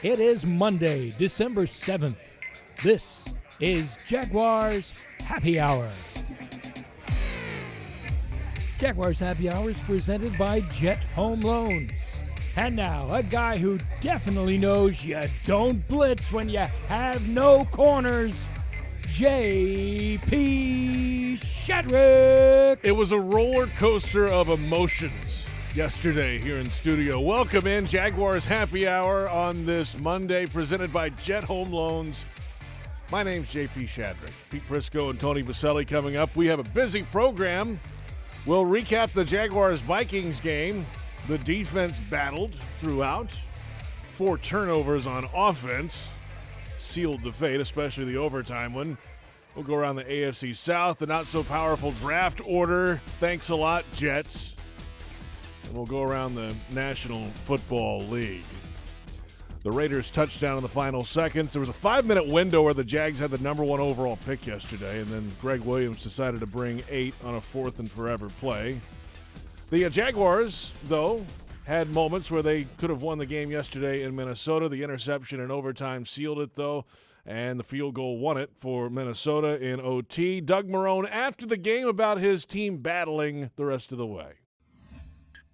It is Monday, December 7th. This is Jaguars Happy Hour. Jaguars Happy Hour is presented by Jet HomeLoans. And now, a guy who definitely knows you don't blitz when you have no corners, J.P. Shadrick. It was a roller coaster of emotions yesterday here in studio. Welcome in Jaguars Happy Hour on this Monday, presented by Jet Home Loans. My name's J.P. Shadrick. Pete Prisco and Tony Boselli coming up. We have a busy program. We'll recap the Jaguars Vikings game. The defense battled throughout. 4 turnovers on offense sealed the fate, especially the overtime one. We'll go around the AFC South, the not-so-powerful draft order. Thanks a lot, Jets. And we'll go around the National Football League. The Raiders touchdown in the final seconds. There was a 5-minute window where the Jags had the number 1 overall pick yesterday, and then Greg Williams decided to bring 8 on a 4th and forever play. The Jaguars, though, had moments where they could have won the game yesterday in Minnesota. The interception in overtime sealed it, though, and the field goal won it for Minnesota in OT. Doug Marrone after the game about his team battling the rest of the way.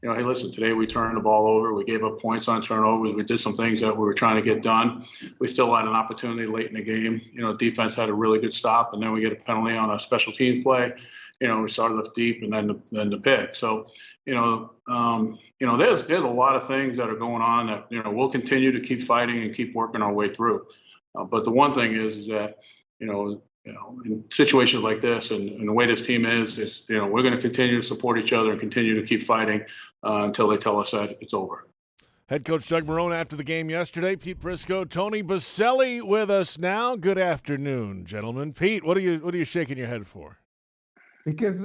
You know, hey, listen, today we turned the ball over. We gave up points on turnovers. We did some things that we were trying to get done. We still had an opportunity late in the game. You know, defense had a really good stop, and then we get a penalty on a special team play. You know, we started off deep, and then the pick. So, there's a lot of things that are going on that, we'll continue to keep fighting and keep working our way through. But the one thing is that, in situations like this and the way this team is, we're going to continue to support each other and continue to keep fighting until they tell us that it's over. Head coach Doug Marrone after the game yesterday. Pete Prisco, Tony Boselli with us now. Good afternoon, gentlemen. Pete, what are you shaking your head for? Because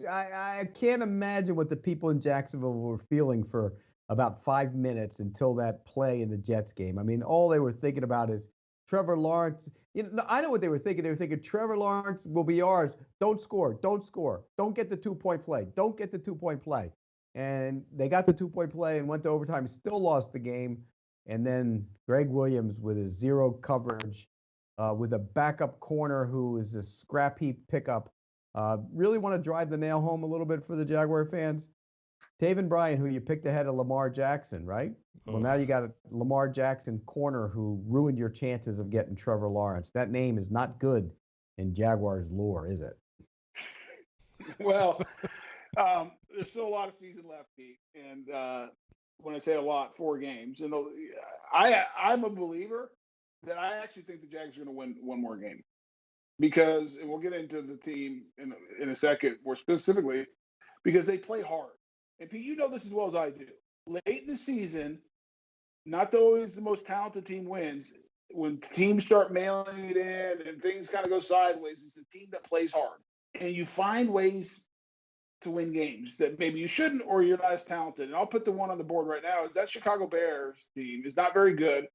I can't imagine what the people in Jacksonville were feeling for about 5 minutes until that play in the Jets game. I mean, all they were thinking about is Trevor Lawrence. I know what they were thinking. They were thinking Trevor Lawrence will be ours. Don't score. Don't score. Don't get the 2-point play. Don't get the 2-point play. And they got the 2-point play and went to overtime, still lost the game. And then Greg Williams with his zero coverage, with a backup corner who is a scrap heap pickup. Really want to drive the nail home a little bit for the Jaguar fans. Taven Bryan, who you picked ahead of Lamar Jackson, right? Well, now you got a Lamar Jackson corner who ruined your chances of getting Trevor Lawrence. That name is not good in Jaguars lore, is it? Well, there's still a lot of season left, Pete. And when I say a lot, 4 games. And I'm a believer that I actually think the Jags are going to win one more game. Because, and we'll get into the team in a second more specifically, because they play hard. And Pete, you know this as well as I do. Late in the season, not always the most talented team wins. When teams start mailing it in and things kind of go sideways, it's the team that plays hard. And you find ways to win games that maybe you shouldn't or you're not as talented. And I'll put the one on the board right now. Is that Chicago Bears team is not very good.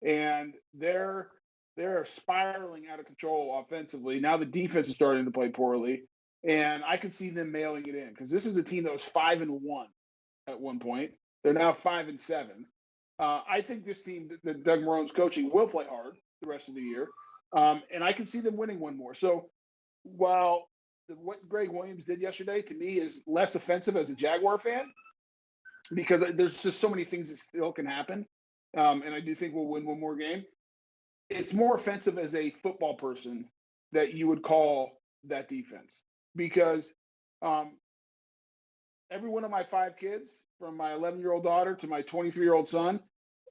And they're spiraling out of control offensively. Now the defense is starting to play poorly. And I could see them mailing it in because this is a team that was 5-1 at one point. They're now 5-7. I think this team that Doug Marrone's coaching will play hard the rest of the year. And I can see them winning one more. So while what Greg Williams did yesterday to me is less offensive as a Jaguar fan, because there's just so many things that still can happen. And I do think we'll win one more game. It's more offensive as a football person that you would call that defense. Because every one of my 5 kids, from my 11-year-old daughter to my 23-year-old son,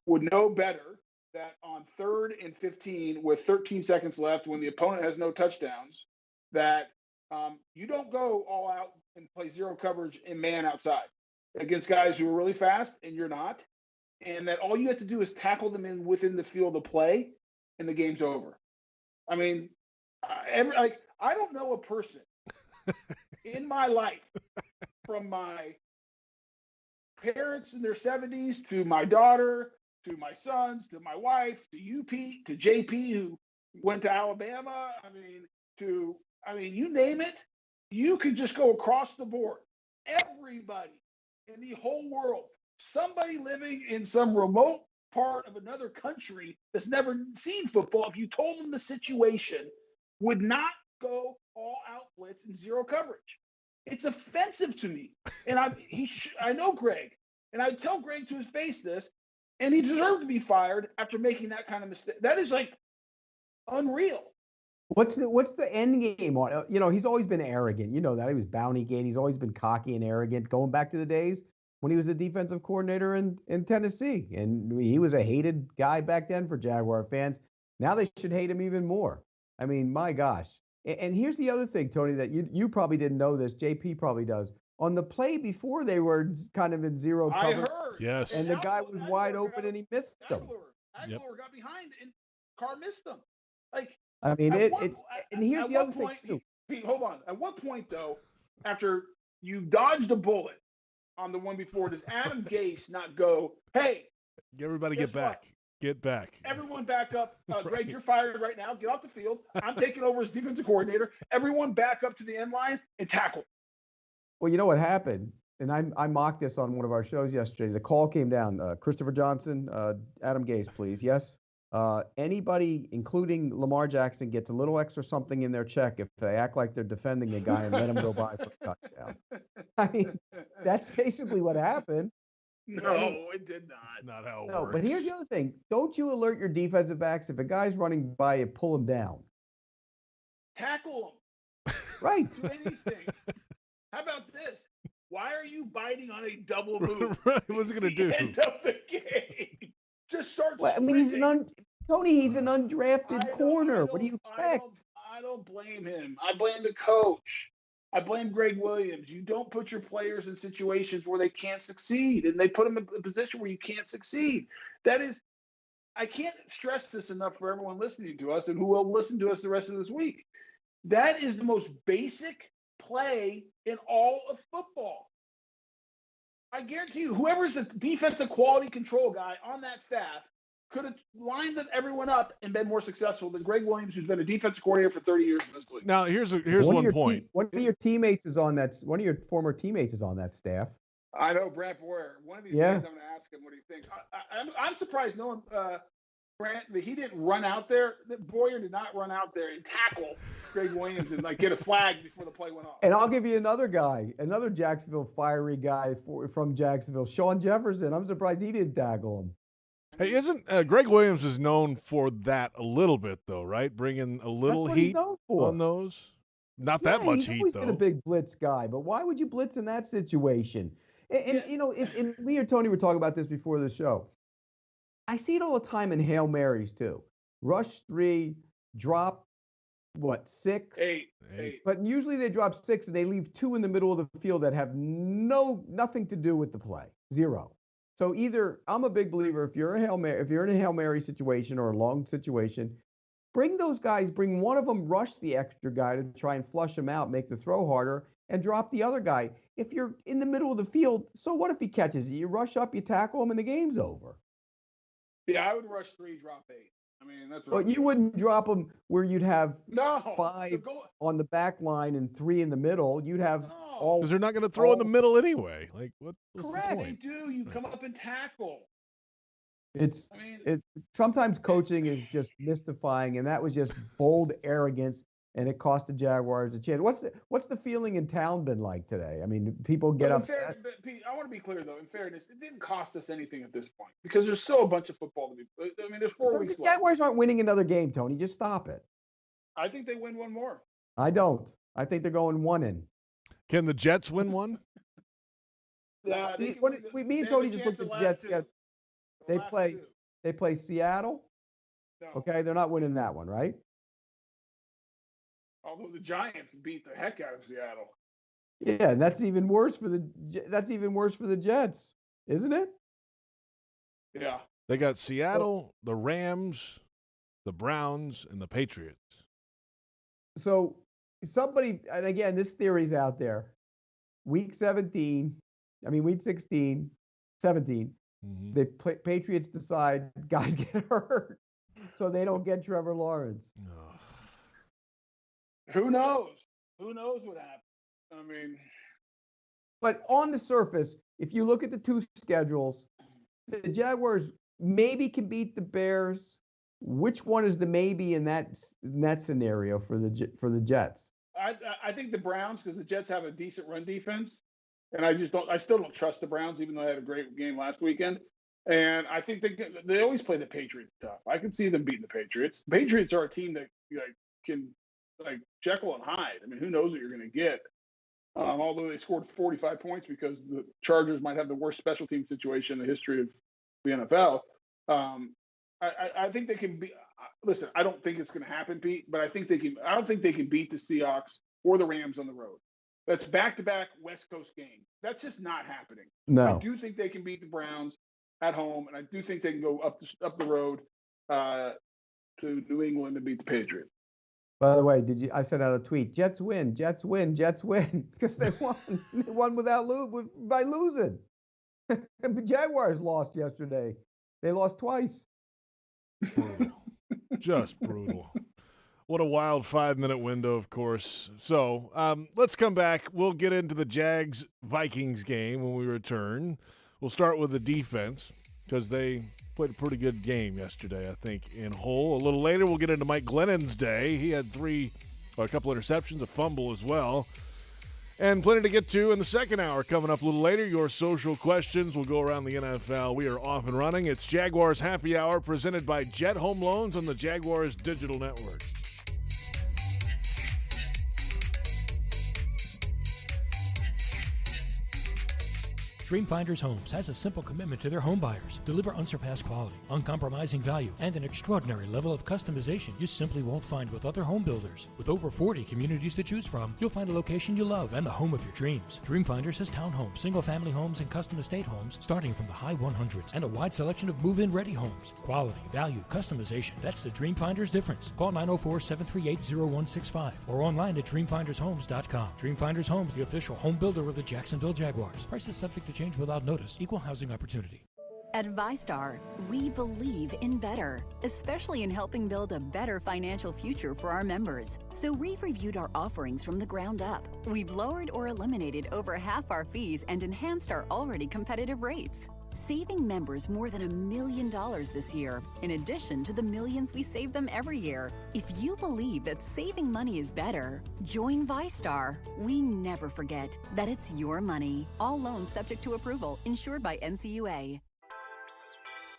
would know better that on 3rd and 15 with 13 seconds left when the opponent has no touchdowns, that you don't go all out and play zero coverage and man outside against guys who are really fast and you're not. And that all you have to do is tackle them within the field of play and the game's over. I mean, I don't know a person in my life, from my parents in their 70s to my daughter, to my sons, to my wife, to you, Pete, to JP, who went to Alabama. You name it, you could just go across the board. Everybody in the whole world, somebody living in some remote part of another country that's never seen football if you told them the situation would not go all out blitz and zero coverage. It's offensive to me. And I know Greg, and I tell Greg to his face this, and he deserved to be fired after making that kind of mistake. That is like unreal. What's the end game on? He's always been arrogant. You know that. He was Bounty Gate. He's always been cocky and arrogant, going back to the days when he was the defensive coordinator in Tennessee. And he was a hated guy back then for Jaguar fans. Now they should hate him even more. I mean, my gosh. And here's the other thing, Tony, that you probably didn't know this. JP probably does. On the play before, they were kind of in zero cover. I heard. Yes. And the guy was wide open and he missed him. Aguilar got behind and Carr missed him. Like, I mean, and here's the other thing, too. Pete, hold on. At what point, though, after you dodged a bullet on the one before, does Adam Gase not go, hey, everybody get back. Get back. Everyone back up. Greg, you're fired right now. Get off the field. I'm taking over as defensive coordinator. Everyone back up to the end line and tackle. Well, you know what happened? And I mocked this on one of our shows yesterday. The call came down. Christopher Johnson, Adam Gase, please. Yes? Anybody, including Lamar Jackson, gets a little extra something in their check if they act like they're defending a guy and let him go by for a touchdown. I mean, that's basically what happened. No, it did not. Not how it No, works. but here's the other thing. Don't you alert your defensive backs if a guy's running by you, pull him down. Tackle him. Right. Do anything. How about this? Why are you biting on a double move? Right, what's it going to do? End of the game. Just start Well, I mean, he's an undrafted I corner. don't- What do you expect? I don't blame him. I blame the coach. I blame Greg Williams. You don't put your players in situations where they can't succeed, and they put them in a position where you can't succeed. That is, I can't stress this enough for everyone listening to us and who will listen to us the rest of this week. That is the most basic play in all of football. I guarantee you, whoever's the defensive quality control guy on that staff could have lined everyone up and been more successful than Greg Williams, who's been a defensive coordinator for 30 years in this league. Now, here's one point. One of your teammates is on that. One of your former teammates is on that staff. I know Brant Boyer. One of these days, I'm going to ask him what he thinks. I'm surprised no one, Brant, that he didn't run out there. That Boyer did not run out there and tackle Greg Williams and get a flag before the play went off. And I'll give you another guy, another Jacksonville fiery guy from Jacksonville, Sean Jefferson. I'm surprised he didn't tackle him. Hey, isn't Greg Williams is known for that a little bit, though, right? Bringing a little heat on those. Not that much heat, he's always though. been a big blitz guy, but why would you blitz in that situation? And and me or Tony were talking about this before the show. I see it all the time in Hail Marys, too. Rush 3, drop, 6? 8. But usually they drop 6 and they leave 2 in the middle of the field that have nothing to do with the play. 0. So either I'm a big believer if you're in a Hail Mary situation or a long situation, bring those guys, bring one of them, rush the extra guy to try and flush him out, make the throw harder, and drop the other guy. If you're in the middle of the field, so what if he catches you? You rush up, you tackle him, and the game's over. Yeah, I would rush 3, drop 8. I mean, that's what. But you wouldn't drop them where you'd have 5 go, on the back line and 3 in the middle. You'd have all. Because they're not going to throw in the middle anyway. Like, what's Correct. the They point? do. You come up and tackle. It's sometimes coaching is just mystifying, and that was just bold arrogance, and it cost the Jaguars a chance. What's the feeling in town been like today? I mean, people get up. But Pete, I want to be clear though. In fairness, it didn't cost us anything at this point because there's still a bunch of football to be. I mean, there's 4 weeks The left. Jaguars aren't winning another game, Tony. Just stop it. I think they win one more. I don't. I think they're going 1 in. Can the Jets win one? Yeah, Me and Tony just looked at the Jets. They play Seattle. No. Okay, they're not winning that one, right? Although the Giants beat the heck out of Seattle. Yeah, and that's even worse for the Jets, isn't it? Yeah. They got Seattle, the Rams, the Browns, and the Patriots. So somebody, and again, this theory's out there. Week 16, Mm-hmm. the Patriots decide guys get hurt, so they don't get Trevor Lawrence. Oh. Who knows? Who knows what happened? I mean, but on the surface, if you look at the 2 schedules, the Jaguars maybe can beat the Bears. Which one is the maybe in that scenario for the Jets? I think the Browns, because the Jets have a decent run defense, and I still don't trust the Browns, even though they had a great game last weekend. And I think they always play the Patriots tough. I can see them beating the Patriots. The Patriots are a team that can Jekyll and Hyde. I mean, who knows what you're going to get? Although they scored 45 points because the Chargers might have the worst special team situation in the history of the NFL. I think they can be. Listen, I don't think it's going to happen, Pete, but I think they can. I don't think they can beat the Seahawks or the Rams on the road. That's back-to-back West Coast games. That's just not happening. No. I do think they can beat the Browns at home, and I do think they can go up the road to New England and beat the Patriots. By the way, I sent out a tweet. Jets win, Jets win, Jets win, because they won. They won by losing. The Jaguars lost yesterday. They lost twice. Brutal. Just brutal. What a wild 5-minute window, of course. So let's come back. We'll get into the Jags-Vikings game when we return. We'll start with the defense because they played a pretty good game yesterday, I think, in whole. A little later, we'll get into Mike Glennon's day. He had a couple interceptions, a fumble as well. And plenty to get to in the second hour coming up a little later. Your social questions will go around the NFL. We are off and running. It's Jaguars Happy Hour presented by Jet Home Loans on the Jaguars Digital Network. Dreamfinders Homes has a simple commitment to their home buyers. Deliver unsurpassed quality, uncompromising value, and an extraordinary level of customization you simply won't find with other home builders. With over 40 communities to choose from, you'll find a location you love and the home of your dreams. Dreamfinders has townhomes, single-family homes, and custom estate homes starting from the high 100s and a wide selection of move-in ready homes. Quality, value, customization. That's the Dreamfinders difference. Call 904-738-0165 or online at dreamfindershomes.com. Dreamfinders Homes, the official home builder of the Jacksonville Jaguars. Prices subject to change without notice. Equal housing opportunity. At ViStar, we believe in better, especially in helping build a better financial future for our members. So we've reviewed our offerings from the ground up. We've lowered or eliminated over half our fees and enhanced our already competitive rates, saving members more than $1 million this year, in addition to the millions we save them every year. If you believe that saving money is better, join ViStar. We never forget that it's your money. All loans subject to approval, insured by NCUA.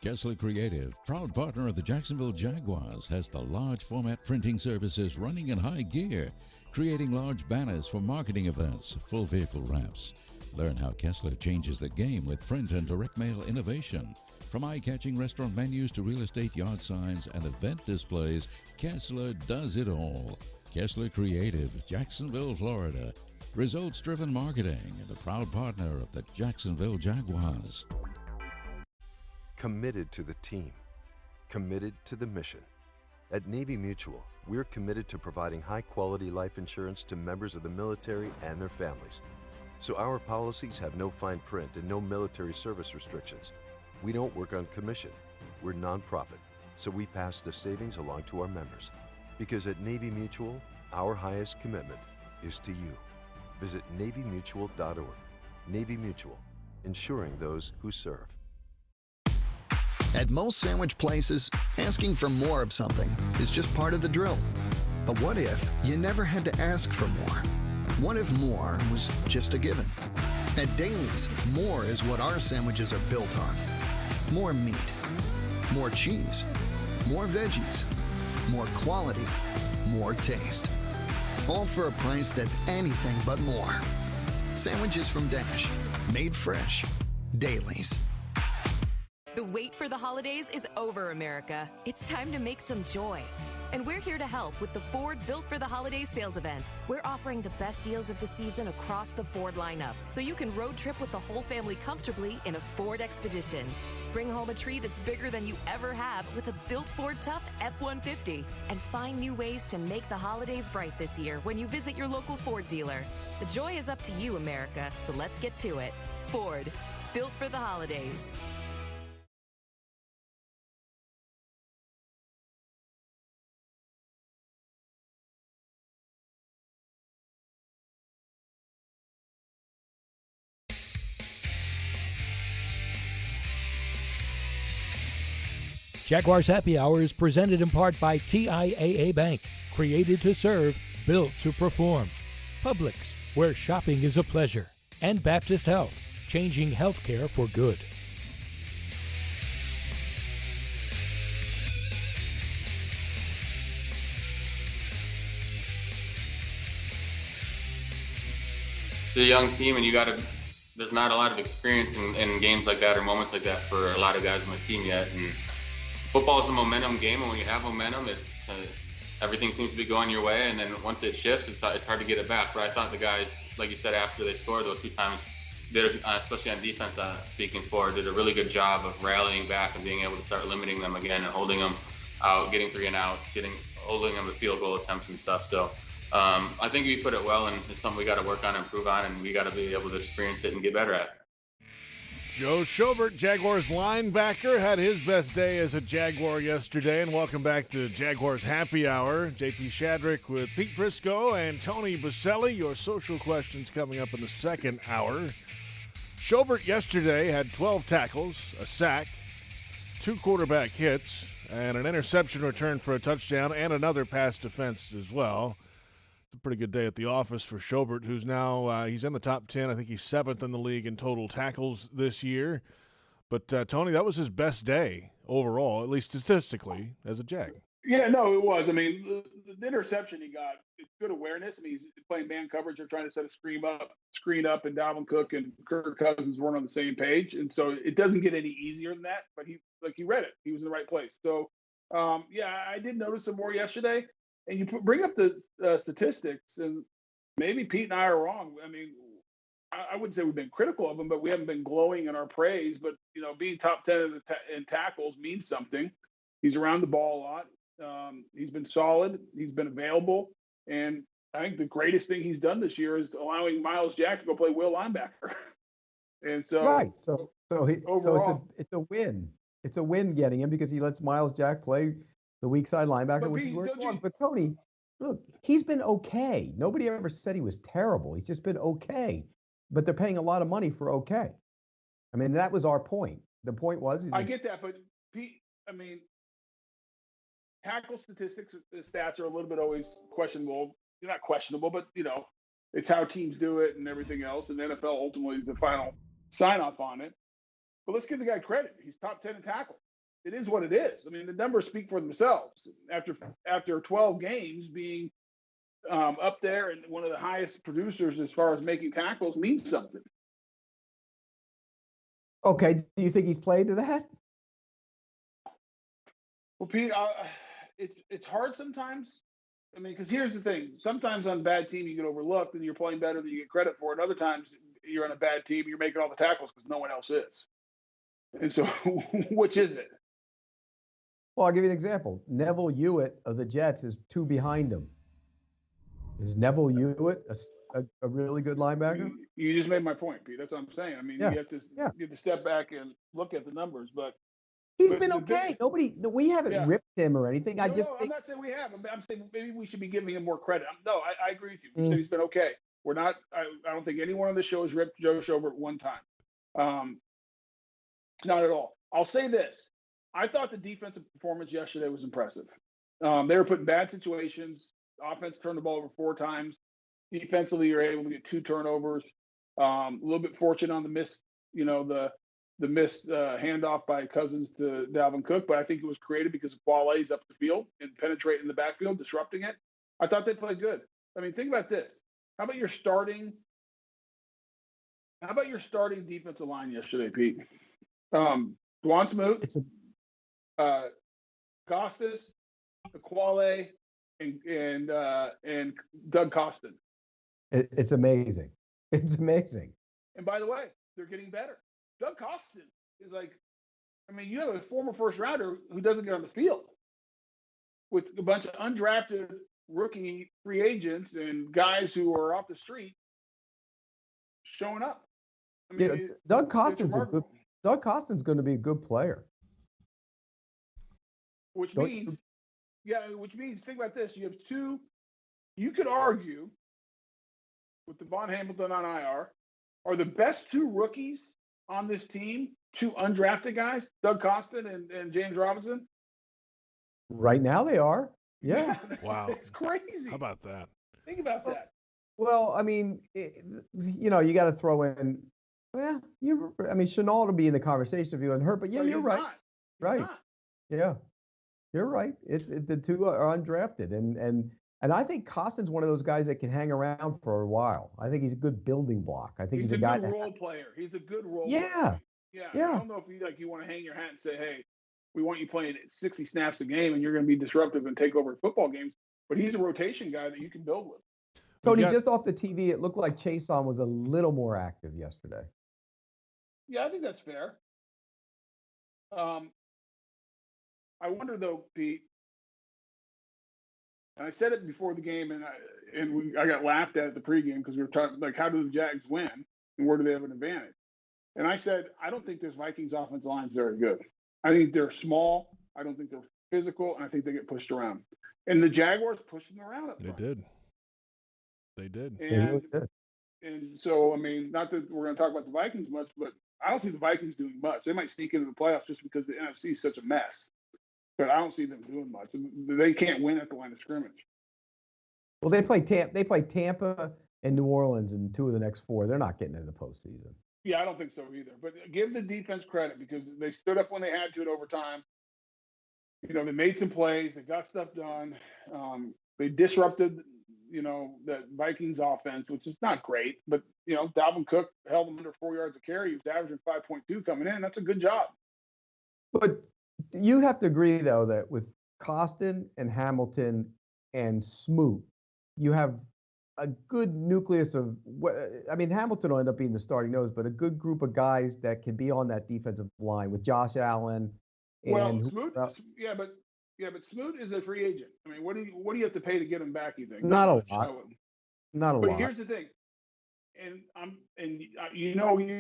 Kessler Creative, proud partner of the Jacksonville Jaguars, has the large format printing services running in high gear, creating large banners for marketing events, full vehicle wraps. Learn how Kessler changes the game with print and direct mail innovation. From eye-catching restaurant menus to real estate yard signs and event displays, Kessler does it all. Kessler Creative, Jacksonville, Florida. Results-driven marketing and a proud partner of the Jacksonville Jaguars. Committed to the team. Committed to the mission. At Navy Mutual, we're committed to providing high-quality life insurance to members of the military and their families. So our policies have no fine print and no military service restrictions. We don't work on commission. We're nonprofit, so we pass the savings along to our members. Because at Navy Mutual, our highest commitment is to you. Visit NavyMutual.org. Navy Mutual, insuring those who serve. At most sandwich places, asking for more of something is just part of the drill. But what if you never had to ask for more? What if more was just a given? At Daly's, more is what our sandwiches are built on. More meat, more cheese, more veggies, more quality, more taste. All for a price that's anything but more. Sandwiches from Dash, made fresh. Daly's. The wait for the holidays is over, America. It's time to make some joy. And we're here to help with the Ford Built for the Holidays sales event. We're offering the best deals of the season across the Ford lineup, so you can road trip with the whole family comfortably in a Ford Expedition. Bring home a tree that's bigger than you ever have with a built Ford Tough F-150. And find new ways to make the holidays bright this year when you visit your local Ford dealer. The joy is up to you, America, so let's get to it. Ford, Built for the Holidays. Jaguars Happy Hour is presented in part by TIAA Bank, created to serve, built to perform. Publix, where shopping is a pleasure. And Baptist Health, changing healthcare for good. It's a young team, and there's not a lot of experience in games like that or moments like that for a lot of guys on the team yet. And football is a momentum game, and when you have momentum, it's everything seems to be going your way, and then once it shifts, it's hard to get it back. But I thought the guys, like you said, after they scored those 2 times, especially on defense, speaking for, did a really good job of rallying back and being able to start limiting them again and holding them out, getting 3 and outs, holding them to field goal attempts and stuff. So I think we put it well, and it's something we got to work on and improve on, and we got to be able to experience it and get better at. Joe Schobert, Jaguars linebacker, had his best day as a Jaguar yesterday. And welcome back to Jaguars Happy Hour. JP Shadrick with Pete Prisco and Tony Boselli. Your social questions coming up in the second hour. Schobert yesterday had 12 tackles, a sack, 2 quarterback hits, and an interception return for a touchdown, and another pass defense as well. It's a pretty good day at the office for Schobert, who's now he's in the top 10. I think he's 7th in the league in total tackles this year. But, Tony, that was his best day overall, at least statistically, as a Jag. Yeah, no, it was. I mean, the interception he got, it's good awareness. I mean, he's playing man coverage. They're trying to set a screen up, and Dalvin Cook and Kirk Cousins weren't on the same page. And so it doesn't get any easier than that, but he read it. He was in the right place. So, yeah, I did notice some more yesterday. And you bring up the statistics, and maybe Pete and I are wrong. I mean, I wouldn't say we've been critical of him, but we haven't been glowing in our praise. But, being top 10 in tackles means something. He's around the ball a lot. He's been solid. He's been available. And I think the greatest thing he's done this year is allowing Myles Jack to go play will linebacker. And so, right. So overall, it's a win. It's a win getting him because he lets Myles Jack play the weak side linebacker, which is where he belongs. But Tony, look, he's been okay. Nobody ever said he was terrible. He's just been okay. But they're paying a lot of money for okay. I mean, that was our point. The point was, I get that, but Pete, I mean, tackle statistics, the stats are a little bit always questionable. They're not questionable, but it's how teams do it and everything else. And the NFL ultimately is the final sign off on it. But let's give the guy credit. He's top 10 in tackle. It is what it is. I mean, the numbers speak for themselves. After 12 games, being up there and one of the highest producers as far as making tackles means something. Okay, do you think he's played to that? Well, Pete, it's hard sometimes. I mean, because here's the thing: sometimes on a bad team you get overlooked and you're playing better than you get credit for, and other times you're on a bad team and you're making all the tackles because no one else is. And so, which is it? Well, I'll give you an example. Neville Hewitt of the Jets is 2 behind him. Is Neville Hewitt a really good linebacker? You just made my point, Pete. That's what I'm saying. I mean, you have to step back and look at the numbers. But he's been okay. We haven't ripped him or anything. I'm not saying we have. I'm saying maybe we should be giving him more credit. I agree with you. We said he's been okay. We're not. I don't think anyone on the show has ripped Joe Schobert one time. Not at all. I'll say this. I thought the defensive performance yesterday was impressive. They were put in bad situations. Offense turned the ball over 4 times. Defensively, you're able to get 2 turnovers. A little bit fortunate on the miss, the missed handoff by Cousins to Dalvin Cook, but I think it was created because Boselli's up the field and penetrating the backfield, disrupting it. I thought they played good. I mean, think about this. How about your starting defensive line yesterday, Pete? Dwan Smoot, Costas, Aquale, and Doug Costin. It's amazing. It's amazing. And by the way, they're getting better. Doug Costin is you have a former first rounder who doesn't get on the field with a bunch of undrafted rookie free agents and guys who are off the street showing up. I mean, Doug Costin's going to be a good player. Which means think about this. You have 2, you could argue with Devon Hamilton on IR, are the best 2 rookies on this team 2 undrafted guys, Doug Costin and James Robinson. Right now they are. Yeah. Wow. It's crazy. How about that? Think about that. Well, I mean, you got to throw in. Well, Chenault will be in the conversation if you hadn't hurt, but yeah, No, you're he's right. not. He's Right. not. Yeah, you're right. The two are undrafted, and I think Costin's one of those guys that can hang around for a while. I think he's a good building block. I think He's he's a guy. good role player. He's a good role Yeah. player. Yeah. Yeah. I don't know if you want to hang your hat and say, hey, we want you playing 60 snaps a game and you're going to be disruptive and take over football games. But he's a rotation guy that you can build with. Tony, just off the TV, it looked like Chason was a little more active yesterday. Yeah, I think that's fair. I wonder though, Pete, and I said it before the game, and I got laughed at the pregame because we were talking like, how do the Jags win and where do they have an advantage? And I said, I don't think this Vikings offensive line is very good. I think they're small. I don't think they're physical, and I think they get pushed around. And the Jaguars pushed them around. They did. They did. And so, I mean, not that we're going to talk about the Vikings much, but I don't see the Vikings doing much. They might sneak into the playoffs just because the NFC is such a mess. But I don't see them doing much. They can't win at the line of scrimmage. Well, they play Tampa and New Orleans in 2 of the next 4. They're not getting into the postseason. Yeah, I don't think so either. But give the defense credit because they stood up when they had to at overtime. They made some plays. They got stuff done. They disrupted, that Vikings offense, which is not great. But, Dalvin Cook held them under 4 yards a carry. He was averaging 5.2 coming in. That's a good job. But you'd have to agree, though, that with Costin and Hamilton and Smoot, you have a good nucleus of Hamilton will end up being the starting nose, but a good group of guys that can be on that defensive line with Josh Allen. Smoot, but Smoot is a free agent. I mean, what do you have to pay to get him back? You think? Not a lot. Not a lot. But here's the thing, you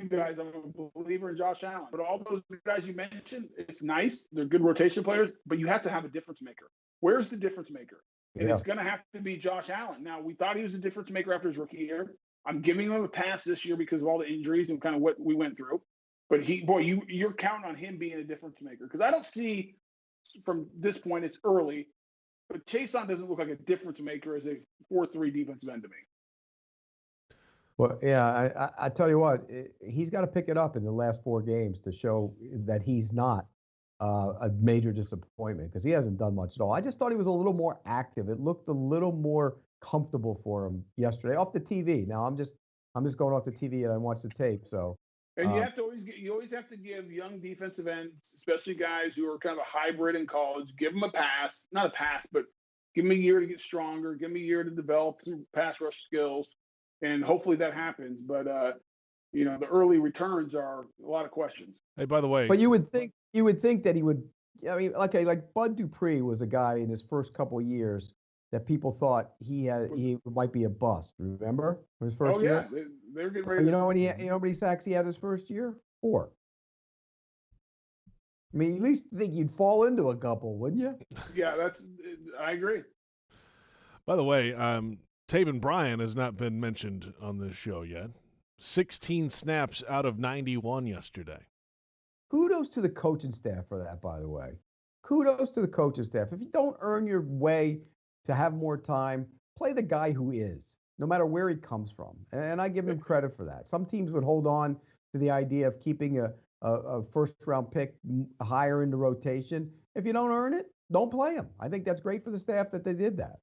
guys, I'm a believer in Josh Allen. But all those guys you mentioned, it's nice. They're good rotation players, but you have to have a difference maker. Where's the difference maker? And it's going to have to be Josh Allen. Now, we thought he was a difference maker after his rookie year. I'm giving him a pass this year because of all the injuries and kind of what we went through. But you're counting on him being a difference maker because I don't see from this point, it's early, but Chason doesn't look like a difference maker as a 4-3 defensive end to me. Well, yeah, I tell you what, he's got to pick it up in the last 4 games to show that he's not a major disappointment because he hasn't done much at all. I just thought he was a little more active. It looked a little more comfortable for him yesterday off the TV. Now I'm just going off the TV and I watch the tape. So and you always have to give young defensive ends, especially guys who are kind of a hybrid in college, give them a pass, not a pass, but give them a year to get stronger, give them a year to develop some pass rush skills, and hopefully that happens. But the early returns are a lot of questions. Hey, by the way, but you would think that he would. I mean, like Bud Dupree was a guy in his first couple of years that people thought he might be a bust. Remember his first year? Oh yeah, they're getting ready. You know how many sacks he had his first year? 4. I mean, at least think you'd fall into a couple, wouldn't you? Yeah, I agree. By the way, Taven Bryan has not been mentioned on this show yet. 16 snaps out of 91 yesterday. Kudos to the coaching staff for that, by the way. Kudos to the coaching staff. If you don't earn your way to have more time, play the guy who is, no matter where he comes from. And I give him credit for that. Some teams would hold on to the idea of keeping a first-round pick higher in the rotation. If you don't earn it, don't play him. I think that's great for the staff that they did that.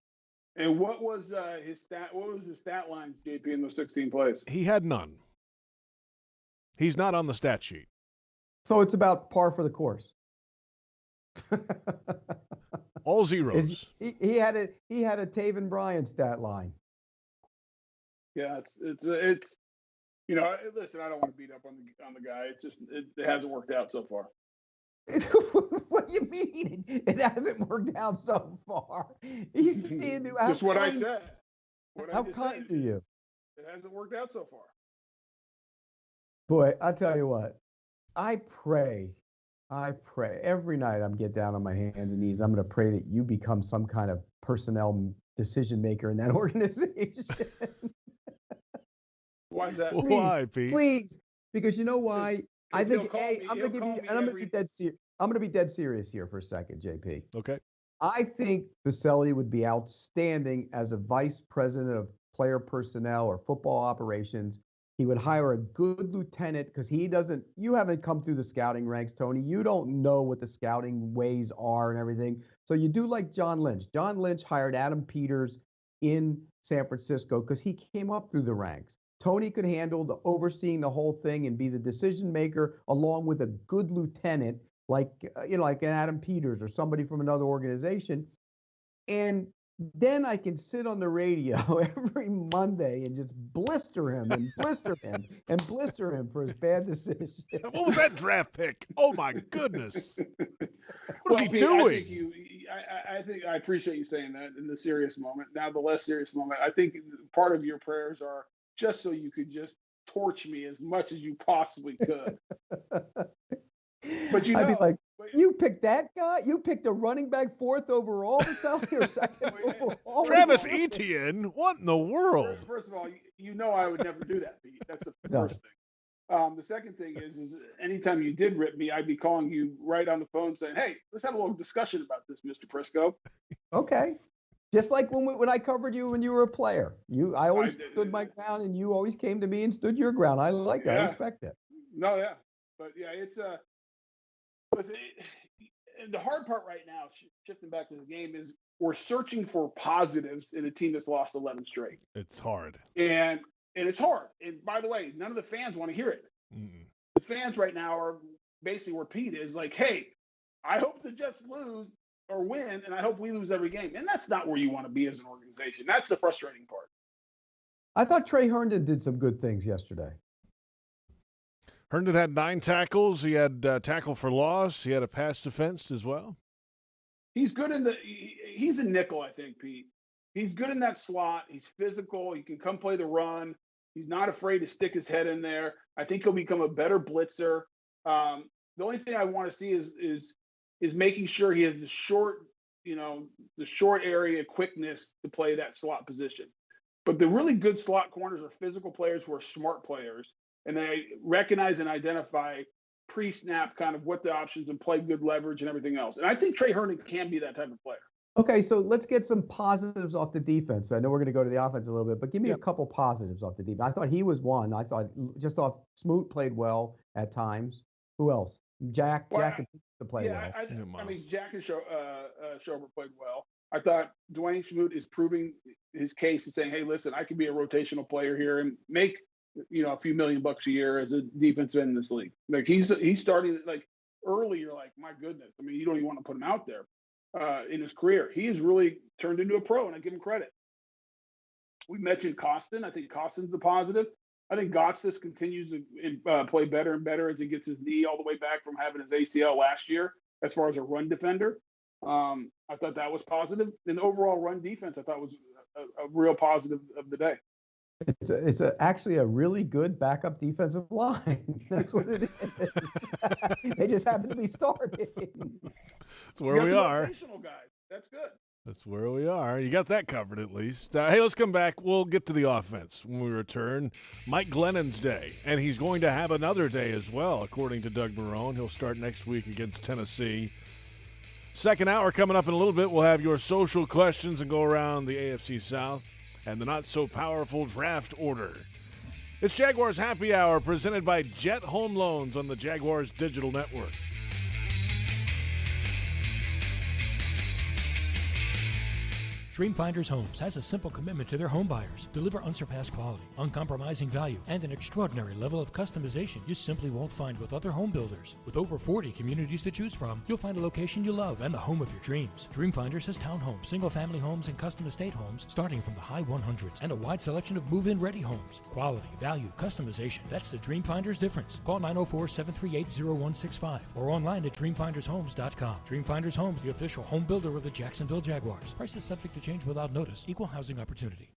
And what was his stat? What was his stat lines, JP, in those 16 plays? He had none. He's not on the stat sheet. So it's about par for the course. All zeros. He had a Taven Bryan stat line. Yeah, it's listen, I don't want to beat up on the guy. It's just it hasn't worked out so far. What do you mean it hasn't worked out so far? He's being just what I said. How kind are you? It hasn't worked out so far. Boy, I tell you what, I pray every night. I'm get down on my hands and knees. I'm going to pray that you become some kind of personnel decision maker in that organization. Why is that? Please, why, Pete? Please, because you know why? I think. I'm going to be dead serious here for a second, JP. Okay. I think Boselli would be outstanding as a vice president of player personnel or football operations. He would hire a good lieutenant because you haven't come through the scouting ranks, Tony. You don't know what the scouting ways are and everything. So you do like John Lynch. John Lynch hired Adam Peters in San Francisco because he came up through the ranks. Tony could handle overseeing the whole thing and be the decision maker along with a good lieutenant like an Adam Peters or somebody from another organization. And then I can sit on the radio every Monday and just blister him and blister him and blister him for his bad decision. What was that draft pick? Oh my goodness! What is he Pete, doing? I think I appreciate you saying that in the serious moment. Now, the less serious moment, I think part of your prayers are just so you could just torch me as much as you possibly could. But I'd be like, you picked that guy? You picked a running back 4th overall to tell me, or 2nd overall? Travis Etienne? What in the world? First of all, I would never do that, Pete. That's the first thing. The second thing is anytime you did rip me, I'd be calling you right on the phone saying, hey, let's have a little discussion about this, Mr. Prisco. Okay. Just like when I covered you when you were a player. I always stood my ground, and you always came to me and stood your ground. I like that. I respect that. No, yeah. But, yeah, it's the hard part right now, shifting back to the game, is we're searching for positives in a team that's lost 11 straight. It's hard. And it's hard. And by the way, none of the fans want to hear it. Mm-mm. The fans right now are basically where Pete is like, hey, I hope the Jets lose or win, and I hope we lose every game. And that's not where you want to be as an organization. That's the frustrating part. I thought Trey Herndon did some good things yesterday. Herndon had 9 tackles. He had tackle for loss. He had a pass defense as well. He's good he's a nickel, I think, Pete. He's good in that slot. He's physical. He can come play the run. He's not afraid to stick his head in there. I think he'll become a better blitzer. The only thing I want to see is making sure he has the short area quickness to play that slot position. But the really good slot corners are physical players who are smart players. And they recognize and identify pre-snap kind of what the options and play good leverage and everything else. And I think Trey Herndon can be that type of player. Okay, so let's get some positives off the defense. I know we're going to go to the offense a little bit, but give me a couple positives off the defense. I thought he was one. I thought just off Smoot played well at times. Who else? Jack play well. I mean, Jack and Schobert played well. I thought Dwayne Smoot is proving his case and saying, hey, listen, I can be a rotational player here and make a few $1 million a year as a defensive end in this league. Like he's starting like early. You're like, my goodness. I mean, you don't even want to put him out there in his career. He has really turned into a pro, and I give him credit. We mentioned Costin. I think Costin's the positive. I think Gotsis continues to play better and better as he gets his knee all the way back from having his ACL last year. As far as a run defender, I thought that was positive. And the overall run defense, I thought was a real positive of the day. It's actually a really good backup defensive line. That's what it is. They just happen to be starting. That's where we are. Guys. That's good. That's where we are. You got that covered at least. Hey, let's come back. We'll get to the offense when we return. Mike Glennon's day, and he's going to have another day as well, according to Doug Marrone. He'll start next week against Tennessee. Second hour coming up in a little bit. We'll have your social questions and go around the AFC South and the not-so-powerful draft order. It's Jaguars Happy Hour presented by Jet Home Loans on the Jaguars Digital Network. Dreamfinders Homes has a simple commitment to their home buyers. Deliver unsurpassed quality, uncompromising value, and an extraordinary level of customization you simply won't find with other home builders. With over 40 communities to choose from, you'll find a location you love and the home of your dreams. Dreamfinders has townhomes, single-family homes, and custom estate homes starting from the high 100s and a wide selection of move-in ready homes. Quality, value, customization. That's the Dreamfinders difference. Call 904-738-0165 or online at dreamfindershomes.com. Dreamfinders Homes, the official home builder of the Jacksonville Jaguars. Prices subject to change without notice. Equal housing opportunity.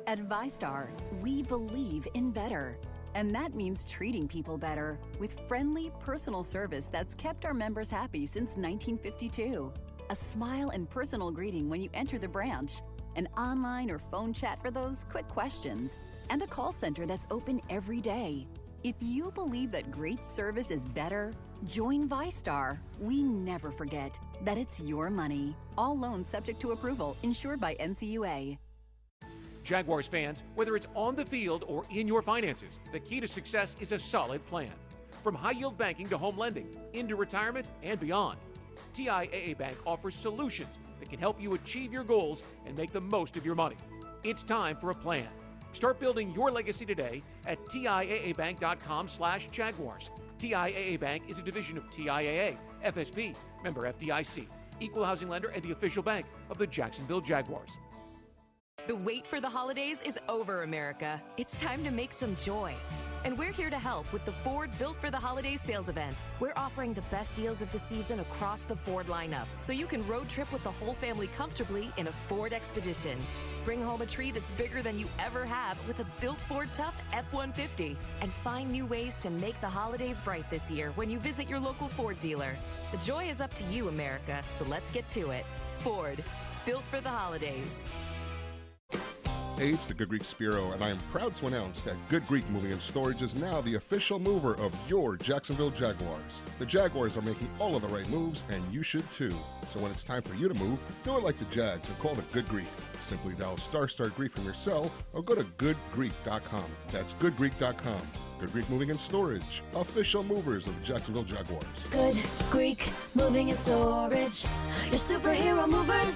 At ViStar, we believe in better. And that means treating people better with friendly, personal service that's kept our members happy since 1952. A smile and personal greeting when you enter the branch. An online or phone chat for those quick questions. And a call center that's open every day. If you believe that great service is better, Join ViStar. We never forget that it's your money. All loans subject to approval, insured by NCUA. Jaguars fans, whether it's on the field or in your finances, the key to success is a solid plan. From high-yield banking to home lending, into retirement and beyond, TIAA Bank offers solutions that can help you achieve your goals and make the most of your money. It's time for a plan. Start building your legacy today at TIAABank.com/Jaguars. TIAA Bank is a division of TIAA, FSB, member FDIC, equal housing lender, and the official bank of the Jacksonville Jaguars. The wait for the holidays is over, America. It's time to make some joy. And we're here to help with the Ford Built for the Holidays sales event. We're offering the best deals of the season across the Ford lineup, so you can road trip with the whole family comfortably in a Ford Expedition. Bring home a tree that's bigger than you ever have with a built Ford Tough F-150. And find new ways to make the holidays bright this year when you visit your local Ford dealer. The joy is up to you, America, so let's get to it. Ford, built for the holidays. Hey, it's the Good Greek Spiro, and I am proud to announce that Good Greek Moving and Storage is now the official mover of your Jacksonville Jaguars. The Jaguars are making all of the right moves, and you should too. So when it's time for you to move, do it like the Jags and call the Good Greek. Simply dial ** Greek from your cell or go to goodgreek.com. That's goodgreek.com. Good Greek Moving and Storage, official movers of the Jacksonville Jaguars. Good Greek Moving and Storage, your superhero movers.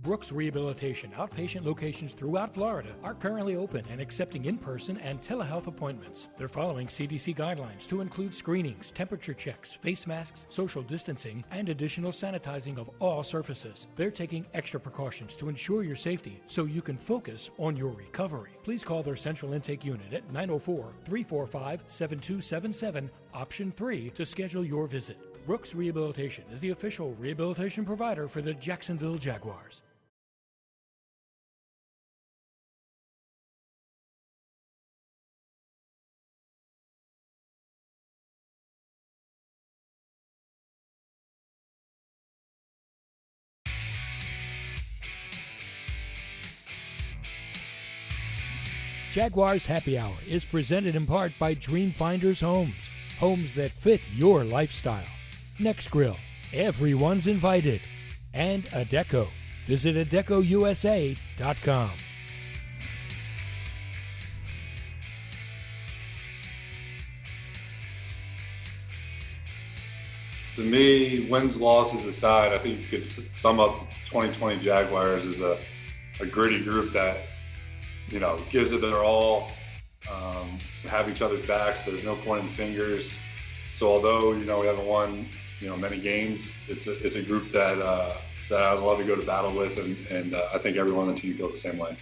Brooks Rehabilitation outpatient locations throughout Florida are currently open and accepting in-person and telehealth appointments. They're following CDC guidelines to include screenings, temperature checks, face masks, social distancing, and additional sanitizing of all surfaces. They're taking extra precautions to ensure your safety so you can focus on your recovery. Please call their central intake unit at 904-345-7277, option 3, to schedule your visit. Brooks Rehabilitation is the official rehabilitation provider for the Jacksonville Jaguars. Jaguars Happy Hour is presented in part by Dreamfinders Homes, homes that fit your lifestyle. Next Grill, everyone's invited. And Adecco. Visit ADECOUSA.com. To me, wins, losses aside, I think you could sum up the 2020 Jaguars as a gritty group that, you know, gives it their all, have each other's backs. There's no pointing fingers. So although, you know, we haven't won, you know, many games, it's a group that I'd love to go to battle with, and I think everyone on the team feels the same way.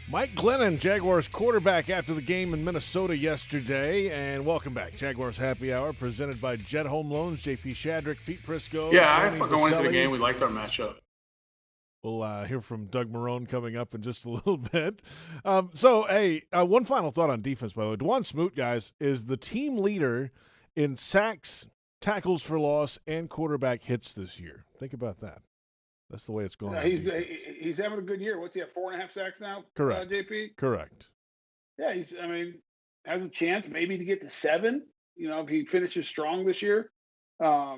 Mike Glennon, Jaguars quarterback, after the game in Minnesota yesterday. And welcome back. Jaguars Happy Hour presented by Jet Home Loans, JP Shadrick, Pete Prisco. Yeah, I thought going into the game, we liked our matchup. We'll hear from Doug Marrone coming up in just a little bit. One final thought on defense, by the way. Dwan Smoot, guys, is the team leader in sacks, tackles for loss, and quarterback hits this year. Think about that. That's the way it's going. He's having a good year. What's he have, 4.5 sacks now? Correct. JP? Correct. Yeah, has a chance maybe to get to 7, you know, if he finishes strong this year. Or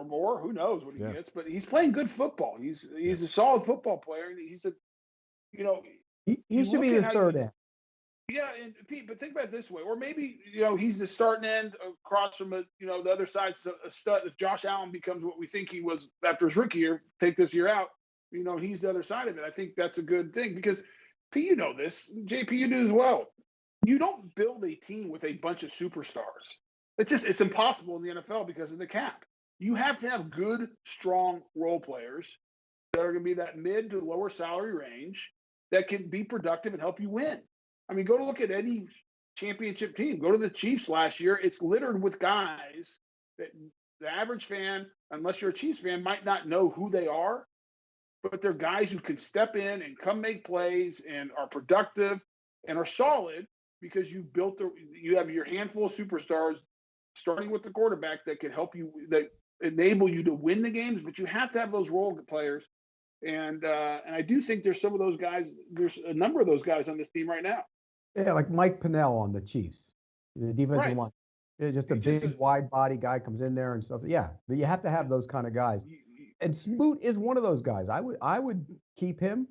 more, who knows what he gets, but he's playing good football. He's a solid football player, and he should be the third end. Yeah, and Pete, but think about it this way, or maybe, you know, he's the starting end across from the other side's a stud. If Josh Allen becomes what we think he was after his rookie year, take this year out, you know, he's the other side of it. I think that's a good thing because, Pete, you know this, JP, you do as well. You don't build a team with a bunch of superstars. It's impossible in the NFL because of the cap. You have to have good, strong role players that are going to be that mid to lower salary range that can be productive and help you win. I mean, go to look at any championship team. Go to the Chiefs last year. It's littered with guys that the average fan, unless you're a Chiefs fan, might not know who they are, but they're guys who can step in and come make plays and are productive and are solid because you have your handful of superstars starting with the quarterback that can help you, that enable you to win the games, but you have to have those role players. And I do think there's some of those guys. There's a number of those guys on this team right now. Yeah, like Mike Pennell on the Chiefs, the defensive line. Just a big, wide body guy comes in there and stuff. Yeah, but you have to have those kind of guys. And Smoot is one of those guys. I would keep him.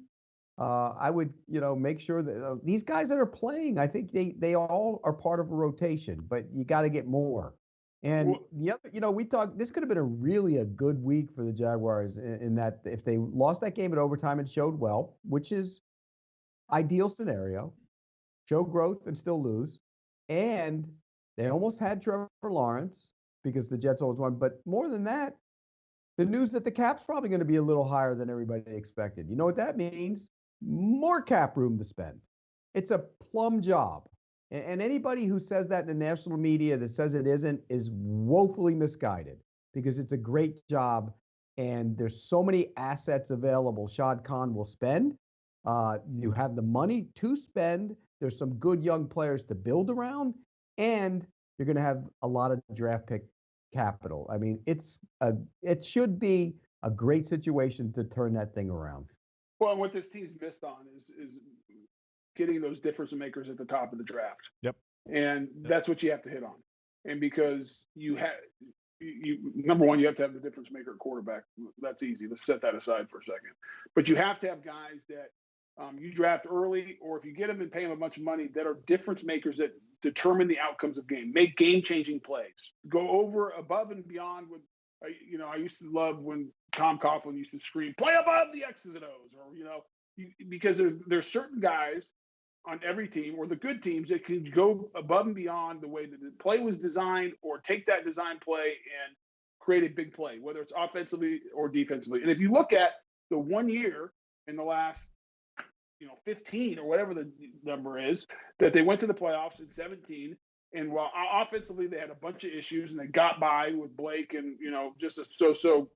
I would, make sure that these guys that are playing, I think they all are part of a rotation, but you got to get more. And the other, we talked, this could have been a good week for the Jaguars in that if they lost that game in overtime and showed well, which is ideal scenario, show growth and still lose. And they almost had Trevor Lawrence because the Jets always won. But more than that, the news that the cap's probably going to be a little higher than everybody expected. You know what that means? More cap room to spend. It's a plum job. And anybody who says that in the national media that says it isn't is woefully misguided because it's a great job and there's so many assets available Shad Khan will spend. You have the money to spend. There's some good young players to build around, and you're going to have a lot of draft pick capital. I mean, it should be a great situation to turn that thing around. Well, and what this team's missed on is getting those difference makers at the top of the draft. Yep. And that's what you have to hit on. And because you number one, you have to have the difference maker at quarterback. That's easy. Let's set that aside for a second. But you have to have guys that you draft early, or if you get them and pay them a bunch of money, that are difference makers that determine the outcomes of game, make game-changing plays, go above and beyond. With I used to love when Tom Coughlin used to scream, "Play above the X's and O's," or because there's certain guys on every team, or the good teams, that can go above and beyond the way that the play was designed, or take that design play and create a big play, whether it's offensively or defensively. And if you look at the 1 year in the last 15 or whatever the number is, that they went to the playoffs in 17. And while offensively they had a bunch of issues and they got by with Blake and, just a so-so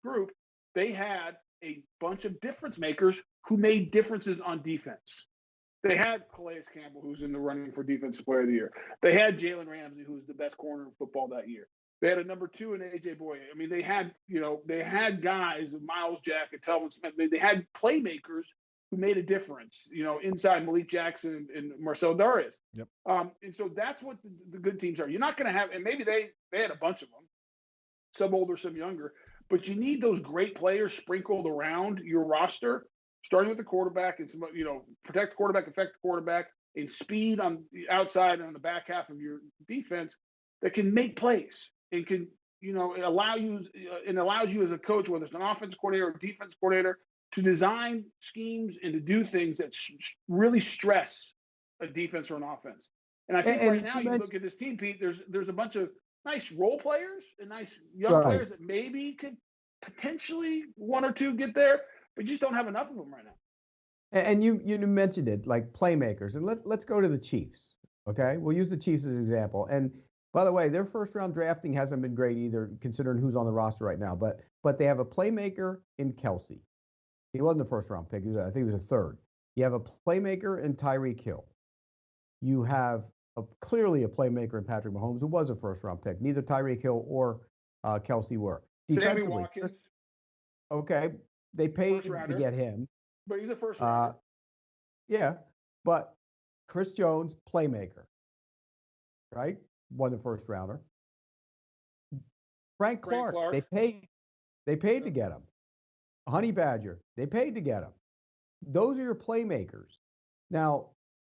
group, they had a bunch of difference makers who made differences on defense. They had Calais Campbell, who's in the running for Defensive Player of the Year. They had Jalen Ramsey, who was the best corner in football that year. They had a number 2 in A.J. Boye. I mean, they had guys, Miles Jack and Telvin Smith. They had playmakers who made a difference, inside Malik Jackson and Marcel Darius. Yep. And so that's what the good teams are. You're not going to have, and maybe they had a bunch of them, some older, some younger, but you need those great players sprinkled around your roster, starting with the quarterback and some, protect the quarterback, affect the quarterback, and speed on the outside and on the back half of your defense that can make plays and can, it allows you as a coach, whether it's an offensive coordinator or defense coordinator, to design schemes and to do things that really stress a defense or an offense. And I think right now you look at this team, Pete, there's a bunch of nice role players and nice young players that maybe could potentially one or two get there, but you just don't have enough of them right now. And you mentioned it, like playmakers. And let's go to the Chiefs, okay? We'll use the Chiefs as an example. And by the way, their first-round drafting hasn't been great either, considering who's on the roster right now. But they have a playmaker in Kelsey. He wasn't a first-round pick. I think he was a third. You have a playmaker in Tyreek Hill. You have clearly a playmaker in Patrick Mahomes, who was a first-round pick. Neither Tyreek Hill or Kelsey were. Sammy Watkins. Okay, they paid to get him. But he's a first-rounder. Yeah, but Chris Jones, playmaker, right? Won the first-rounder. Frank Clark. They paid to get him. Honey Badger, they paid to get him. Those are your playmakers. Now,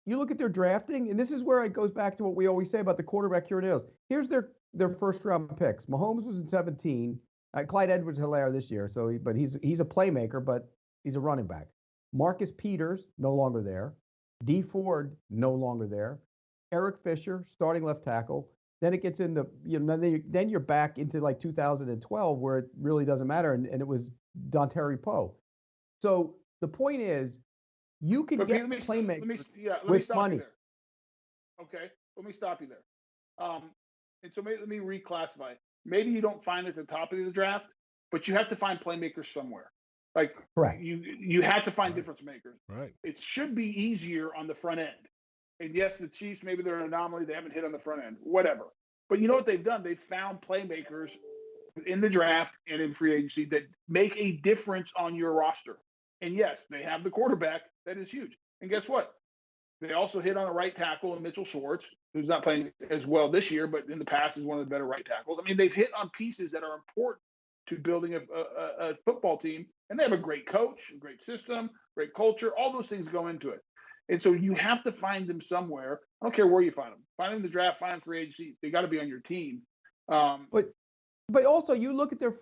you look at their drafting, and this is where it goes back to what we always say about the quarterback here in Hills. Here's their first-round picks. Mahomes was in 17. Clyde Edwards-Helaire this year, but he's a playmaker, but he's a running back. Marcus Peters, no longer there. Dee Ford, no longer there. Eric Fisher, starting left tackle. Then it gets into, then you're back into like 2012 where it really doesn't matter, and it was Dontari Poe. So the point is, you can get playmakers with money. Okay, let me stop you there. And so let me reclassify. Maybe you don't find it at the top of the draft, but you have to find playmakers somewhere. Like, correct. You have to find difference makers. Right. It should be easier on the front end. And yes, the Chiefs, maybe they're an anomaly. They haven't hit on the front end, whatever. But you know what they've done? They've found playmakers in the draft and in free agency that make a difference on your roster. And yes, they have the quarterback. That is huge. And guess what? They also hit on a right tackle in Mitchell Schwartz, who's not playing as well this year, but in the past is one of the better right tackles. I mean, they've hit on pieces that are important to building a football team, and they have a great coach, a great system, great culture. All those things go into it. And so you have to find them somewhere. I don't care where you find them. Find them in the draft, find them free agency. They got to be on your team. But also, you look at their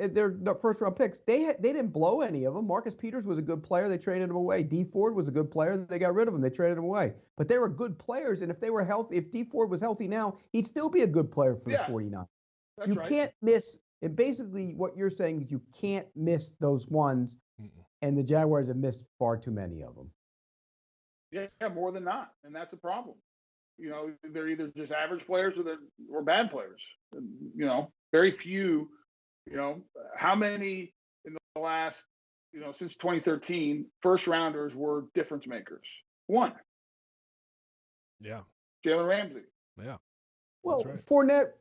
their first round picks. They didn't blow any of them. Marcus Peters was a good player. They traded him away. D Ford was a good player. They got rid of him. They traded him away. But they were good players, and if they were healthy, if D Ford was healthy now, he'd still be a good player for the 49ers. You can't miss. And basically, what you're saying is you can't miss those ones, and the Jaguars have missed far too many of them. Yeah, more than not, and that's a problem. You know, they're either just average players or bad players. You know, very few. You know, how many in the last, since 2013, first rounders were difference makers? One. Yeah. Jalen Ramsey. Yeah. Well, right. Fournette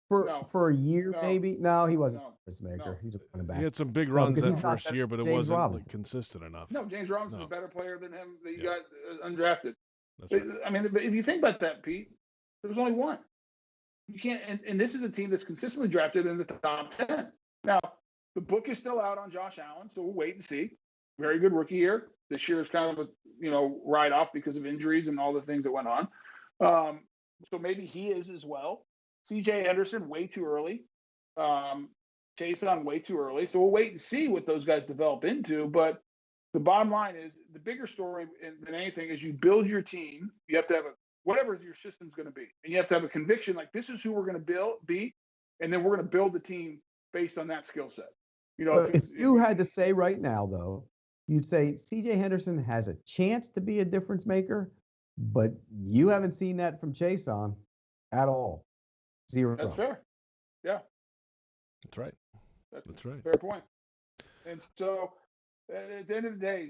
for a year maybe. No, he wasn't a difference maker. No. He's a running back. He had some big runs that he's first not year, but it James wasn't Robinson. consistent enough. No, James Robinson's a better player than him that you got undrafted. That's right. I mean, if you think about that, Pete, there's only one. You can't, and this is a team that's consistently drafted in the top 10. Now, the book is still out on Josh Allen, so we'll wait and see. Very good rookie year. This year is kind of a write-off because of injuries and all the things that went on. So maybe he is as well. C.J. Henderson, way too early. Chase on way too early. So we'll wait and see what those guys develop into. But the bottom line is the bigger story than anything is you build your team. You have to have whatever your system's going to be. And you have to have a conviction like this is who we're going to be. And then we're going to build the team based on that skill set. If you had to say right now, though, you'd say C.J. Henderson has a chance to be a difference maker, but you haven't seen that from Chase on at all. Zero. That's fair. Yeah. That's right. That's right. Fair point. And so at the end of the day,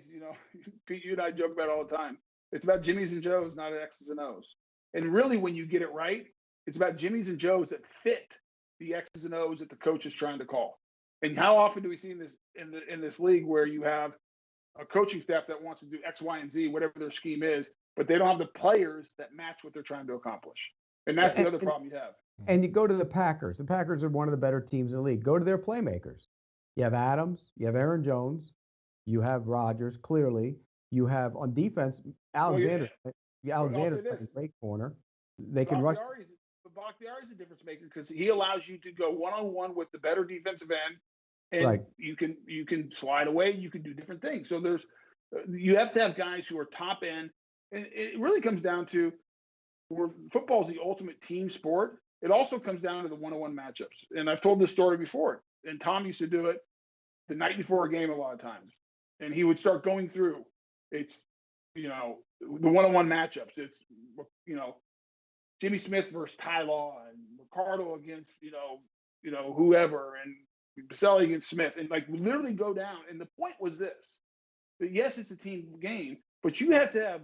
Pete, you and I joke about it all the time. It's about Jimmys and Joes, not X's and O's. And really, when you get it right, it's about Jimmys and Joes that fit the X's and O's that the coach is trying to call. And how often do we see in this league where you have a coaching staff that wants to do X, Y, and Z, whatever their scheme is, but they don't have the players that match what they're trying to accomplish. And that's the other problem you have. And you go to the Packers. The Packers are one of the better teams in the league. Go to their playmakers. You have Adams. You have Aaron Jones. You have Rodgers, clearly. You have, on defense, Alexander. Alexander's playing great corner. They can rush. Bakhtiari is a difference maker because he allows you to go one-on-one with the better defensive end, and you can slide away. You can do different things. So you have to have guys who are top end, and it really comes down to where football is the ultimate team sport. It also comes down to the one-on-one matchups. And I've told this story before, and Tom used to do it the night before a game a lot of times, and he would start going through. It's the one-on-one matchups. It's Jimmy Smith versus Ty Law and Ricardo against, whoever, and Boselli against Smith, and literally go down. And the point was this, that yes, it's a team game, but you have to have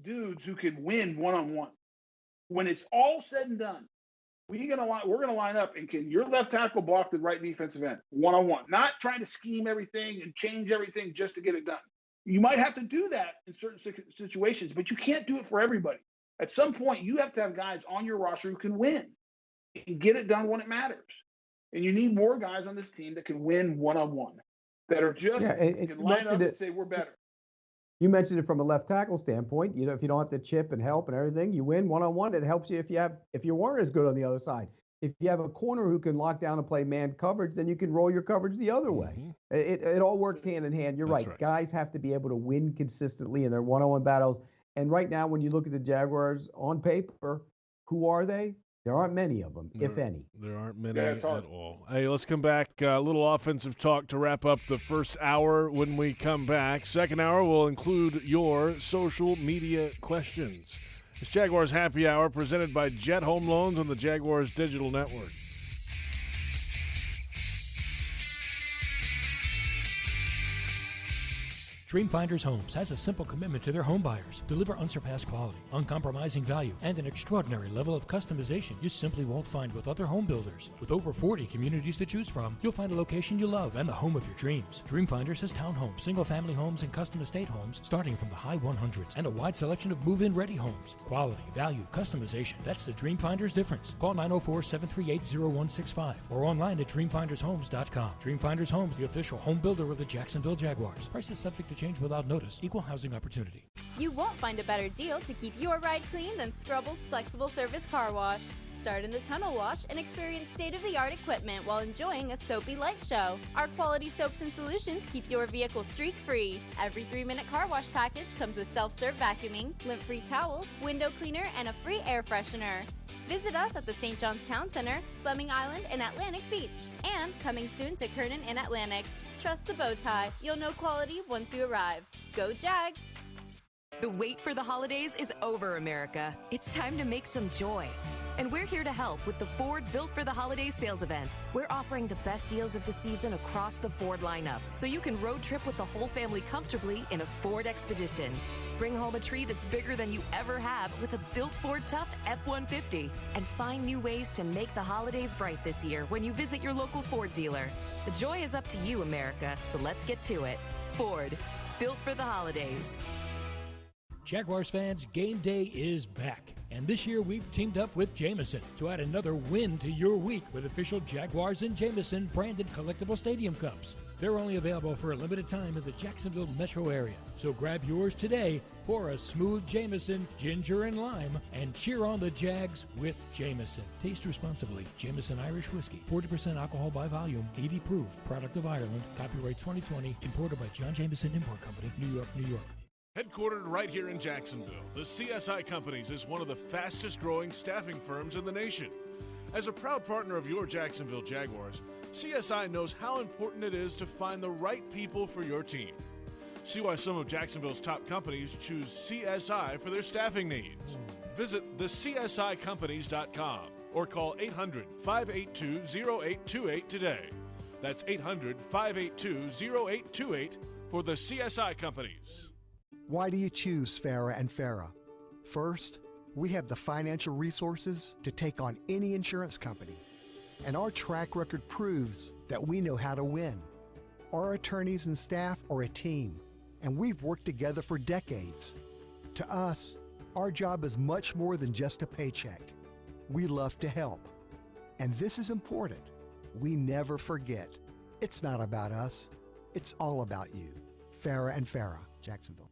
dudes who can win one-on-one. When it's all said and done, we're going to line up, and can your left tackle block the right defensive end one-on-one? Not trying to scheme everything and change everything just to get it done. You might have to do that in certain situations, but you can't do it for everybody. At some point, you have to have guys on your roster who can win and get it done when it matters. And you need more guys on this team that can win one-on-one, that are just can line up and say, we're better. You mentioned it from a left tackle standpoint. If you don't have to chip and help and everything, you win one-on-one. It helps you if you weren't as good on the other side. If you have a corner who can lock down and play man coverage, then you can roll your coverage the other way. It all works hand in hand. You're right. Guys have to be able to win consistently in their one-on-one battles. And right now, when you look at the Jaguars on paper, who are they? There aren't many of them, if any. There aren't many at all. Hey, let's come back. A little offensive talk to wrap up the first hour when we come back. Second hour will include your social media questions. It's Jaguars Happy Hour presented by Jet Home Loans on the Jaguars Digital Network. Dreamfinders Homes has a simple commitment to their home buyers. Deliver unsurpassed quality, uncompromising value, and an extraordinary level of customization you simply won't find with other home builders. With over 40 communities to choose from, you'll find a location you love and the home of your dreams. Dreamfinders has townhomes, single-family homes, and custom estate homes starting from the high 100s and a wide selection of move-in ready homes. Quality, value, customization. That's the Dreamfinders difference. Call 904-738-0165 or online at dreamfindershomes.com. Dreamfinders Homes, the official home builder of the Jacksonville Jaguars. Price is subject to change without notice. Equal housing opportunity. You won't find a better deal to keep your ride clean than Scrubble's Flexible Service Car Wash. Start in the tunnel wash and experience state-of-the-art equipment while enjoying a soapy light show. Our quality soaps and solutions keep your vehicle streak-free. Every 3-minute car wash package comes with self-serve vacuuming, lint-free towels, window cleaner, and a free air freshener. Visit us at the St. John's Town Center, Fleming Island, and Atlantic Beach. And coming soon to Kernan and Atlantic. Trust the bow tie. You'll know quality once you arrive. Go Jags! The wait for the holidays is over, America. It's time to make some joy. And we're here to help with the Ford Built for the Holidays sales event. We're offering the best deals of the season across the Ford lineup, so you can road trip with the whole family comfortably in a Ford Expedition. Bring home a tree that's bigger than you ever have with a built Ford Tough F-150. And find new ways to make the holidays bright this year when you visit your local Ford dealer. The joy is up to you, America, so let's get to it. Ford, built for the holidays. Jaguars fans, game day is back. And this year we've teamed up with Jameson to add another win to your week with official Jaguars and Jameson branded collectible stadium cups. They're only available for a limited time in the Jacksonville metro area. So grab yours today for a smooth Jameson, ginger and lime, and cheer on the Jags with Jameson. Taste responsibly. Jameson Irish Whiskey, 40% alcohol by volume, 80 proof, product of Ireland, copyright 2020, imported by John Jameson Import Company, New York, New York. Headquartered right here in Jacksonville, the CSI Companies is one of the fastest growing staffing firms in the nation. As a proud partner of your Jacksonville Jaguars, CSI knows how important it is to find the right people for your team. See why some of Jacksonville's top companies choose CSI for their staffing needs. Visit thecsicompanies.com or call 800-582-0828 today. That's 800-582-0828 for the CSI Companies. Why do you choose Farah and Farah? First, we have the financial resources to take on any insurance company, and our track record proves that we know how to win. Our attorneys and staff are a team, and we've worked together for decades. To us, our job is much more than just a paycheck. We love to help, and this is important. We never forget. It's not about us. It's all about you. Farah and Farah, Jacksonville.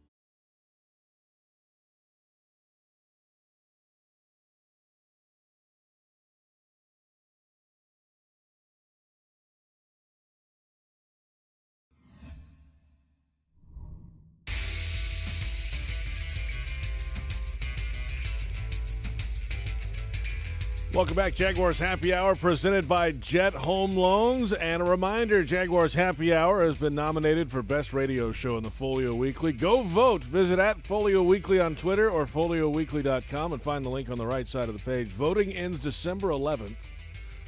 Welcome back, Jaguars Happy Hour, presented by Jet Home Loans. And a reminder, Jaguars Happy Hour has been nominated for Best Radio Show in the Folio Weekly. Go vote. Visit @Folio Weekly on Twitter or folioweekly.com and find the link on the right side of the page. Voting ends December 11th.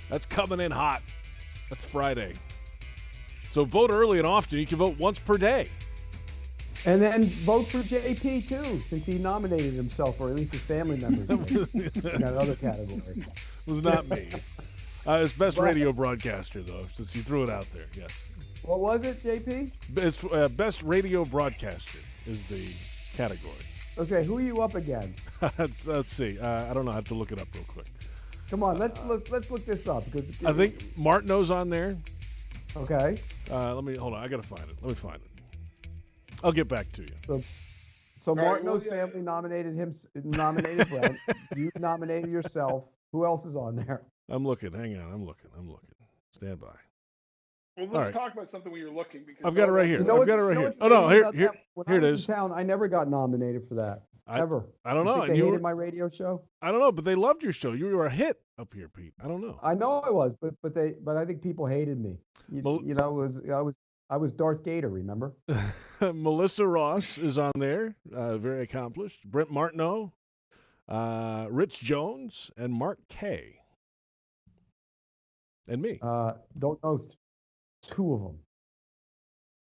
That's coming in hot. That's Friday. So vote early and often. You can vote once per day. And then vote for JP, too, since he nominated himself, or at least his family members in that other category. It was not me. It's Best Radio Broadcaster, though, since you threw it out there, yes. What was it, JP? It's Best Radio Broadcaster is the category. Okay, who are you up against? Let's see. I don't know. I have to look it up real quick. Come on, let's look this up. Because I think Martineau's on there. Okay. Hold on. I got to find it. Let me find it. I'll get back to you. So Martineau's family nominated Brent. You nominated yourself. Who else is on there? I'm looking. Hang on. I'm looking. Stand by. Well, let's talk about something when you're looking. Because I've got it right here. I've got it right here. Oh, no. Here it is. In town, I never got nominated for that. Ever. I don't know. You think they hated my radio show? I don't know, but they loved your show. You were a hit up here, Pete. I don't know. I know I was, but I think people hated me. I was Darth Gator, remember? Melissa Ross is on there, very accomplished. Brent Martineau, Rich Jones, and Mark Kay. And me. Don't know two of them.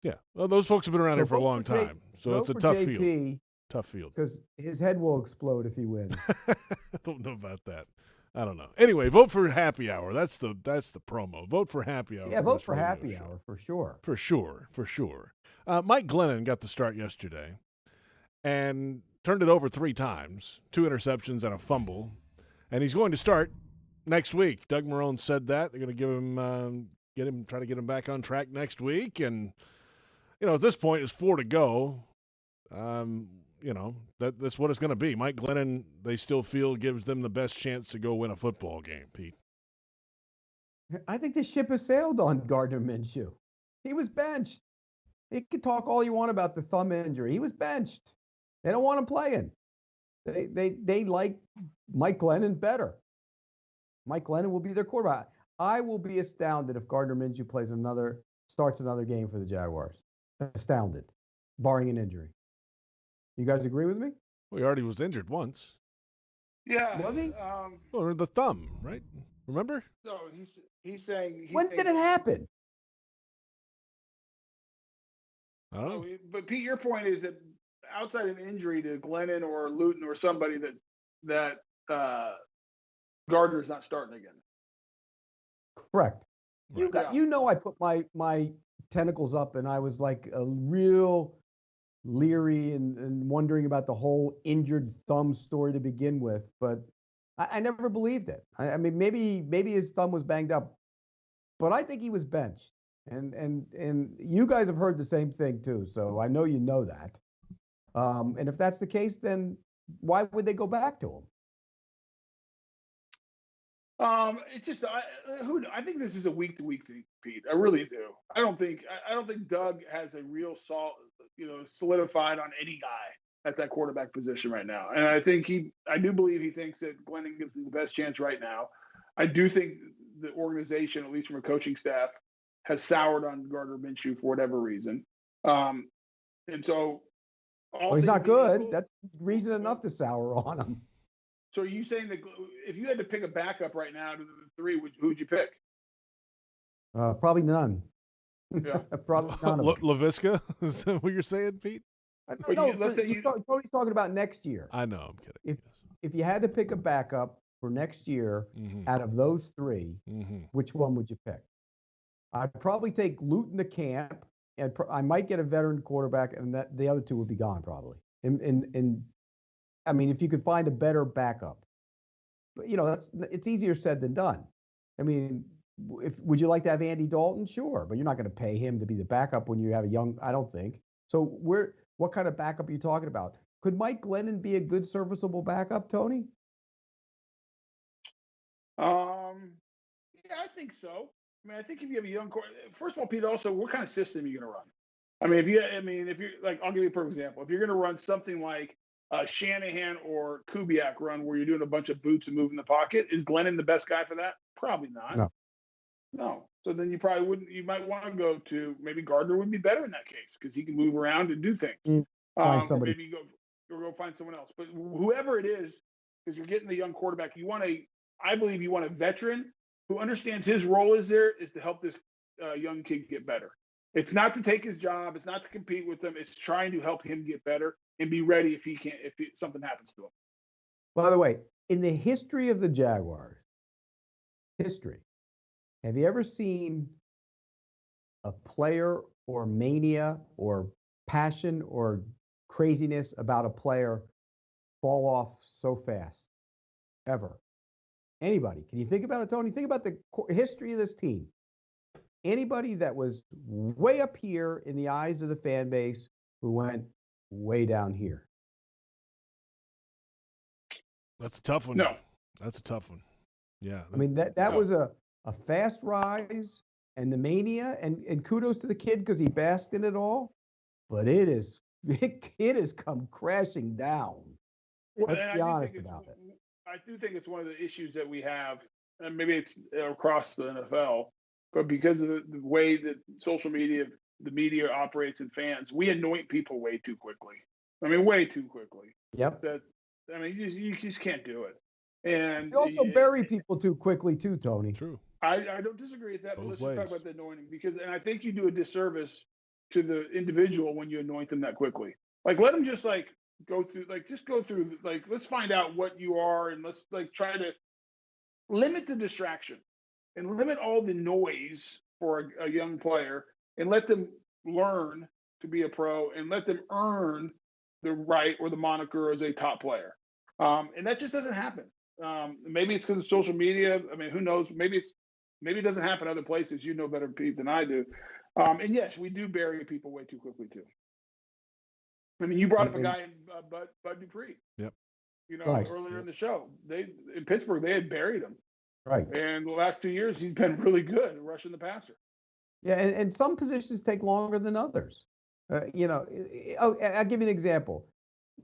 Yeah. Well, those folks have been around here for a long J- time, so it's a vote tough for field. JP, Tough field. because his head will explode if he wins. I don't know about that. I don't know. Anyway, vote for Happy Hour. That's the promo. Vote for Happy Hour. Yeah, vote this for radio Happy show. Hour for sure. For sure. Mike Glennon got the start yesterday and turned it over 3 times, 2 interceptions and a fumble, and he's going to start next week. Doug Marrone said that. They're going to give him, try to get him back on track next week. And, at this point, it's 4 to go. That's what it's going to be. Mike Glennon, they still feel, gives them the best chance to go win a football game, Pete. I think the ship has sailed on Gardner Minshew. He was benched. You can talk all you want about the thumb injury. He was benched. They don't want him playing. They like Mike Glennon better. Mike Glennon will be their quarterback. I will be astounded if Gardner Minshew starts another game for the Jaguars. Astounded, barring an injury. You guys agree with me? Well, he already was injured once. Yeah. Was he? Or the thumb, right? Remember? No, he's saying. When did it happen? I don't know. But Pete, your point is that outside of injury to Glennon or Luton or somebody that Gardner's not starting again. Correct. Right. I put my tentacles up and I was like a real leery and wondering about the whole injured thumb story to begin with, but I never believed it. I mean, maybe his thumb was banged up, but I think he was benched. And you guys have heard the same thing too, so I know you know that. And if that's the case, then why would they go back to him? It's just I think this is a week-to-week thing, Pete. I really do. I don't think Doug has a real solidified on any guy at that quarterback position right now. And I do believe he thinks that Glennon gives him the best chance right now. I do think the organization, at least from a coaching staff, has soured on Gardner Minshew for whatever reason. And so he's not good. That's reason enough to sour on him. So are you saying that if you had to pick a backup right now to the 3, who'd you pick? Probably none. Yeah. Probably none of them. LaVisca? Is that what you're saying, Pete? Tony's talking about next year. I know, I'm kidding. If you had to pick a backup for next year out of those 3, which one would you pick? I'd probably take Luton to camp, and I might get a veteran quarterback, and the other 2 would be gone probably. And I mean, if you could find a better backup, but it's easier said than done. I mean, would you like to have Andy Dalton? Sure, but you're not going to pay him to be the backup when you have a young. I don't think so. What kind of backup are you talking about? Could Mike Glennon be a good serviceable backup, Tony? Yeah, I think so. I mean, I think if you have a young first of all, Pete, also, what kind of system are you going to run? I mean, if you're like, I'll give you a perfect example. If you're going to run something like Shanahan or Kubiak run where you're doing a bunch of boots and moving the pocket, is Glennon the best guy for that? Probably not. No. So then you probably wouldn't. You might want to go to maybe Gardner would be better in that case because he can move around and do things. Find somebody. Or maybe go find someone else. But whoever it is, because you're getting the young quarterback, I believe you want a veteran who understands his role is to help this young kid get better. It's not to take his job. It's not to compete with him. It's trying to help him get better and be ready if something happens to him. By the way, in the history of the Jaguars, have you ever seen a player or mania or passion or craziness about a player fall off so fast? Ever? Anybody? Can you think about it, Tony? Think about the history of this team. Anybody that was way up here in the eyes of the fan base who went way down here? That's a tough one. No. That's a tough one. Yeah. I mean, that was a fast rise and the mania, and kudos to the kid because he basked in it all, but it has come crashing down. Let's be honest about it. I do think it's one of the issues that we have, and maybe it's across the NFL, but because of the way that social media, the media operates and fans, we anoint people way too quickly. I mean, way too quickly. Yep. You just can't do it. And you also bury people too quickly too, Tony. True. I don't disagree with that, but let's just talk about the anointing and I think you do a disservice to the individual when you anoint them that quickly. Like, let them just go through, let's find out what you are, and let's try to limit the distraction and limit all the noise for a young player, and let them learn to be a pro and let them earn the right or the moniker as a top player. And that just doesn't happen. Maybe it's because of social media. I mean, who knows? Maybe it doesn't happen other places. You know better, Pete, than I do. And yes, we do bury people way too quickly too. I mean, you brought up a guy in Bud Dupree. Yep. Earlier in the show, in Pittsburgh they had buried him. Right. And the last 2 years he's been really good rushing the passer. Yeah, and some positions take longer than others. I'll give you an example.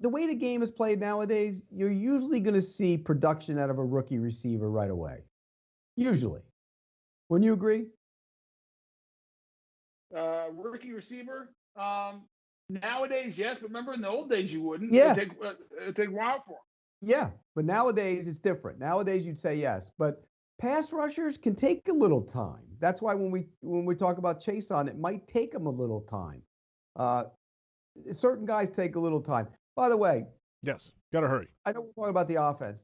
The way the game is played nowadays, you're usually going to see production out of a rookie receiver right away. Usually. Wouldn't you agree? Rookie receiver, nowadays, yes, but remember in the old days you wouldn't. Yeah. It'd take a while for them. Yeah, but nowadays it's different. Nowadays you'd say yes, but pass rushers can take a little time. That's why when we talk about Chase on, it might take them a little time. Certain guys take a little time. By the way, yes, gotta hurry. I know we're talking about the offense.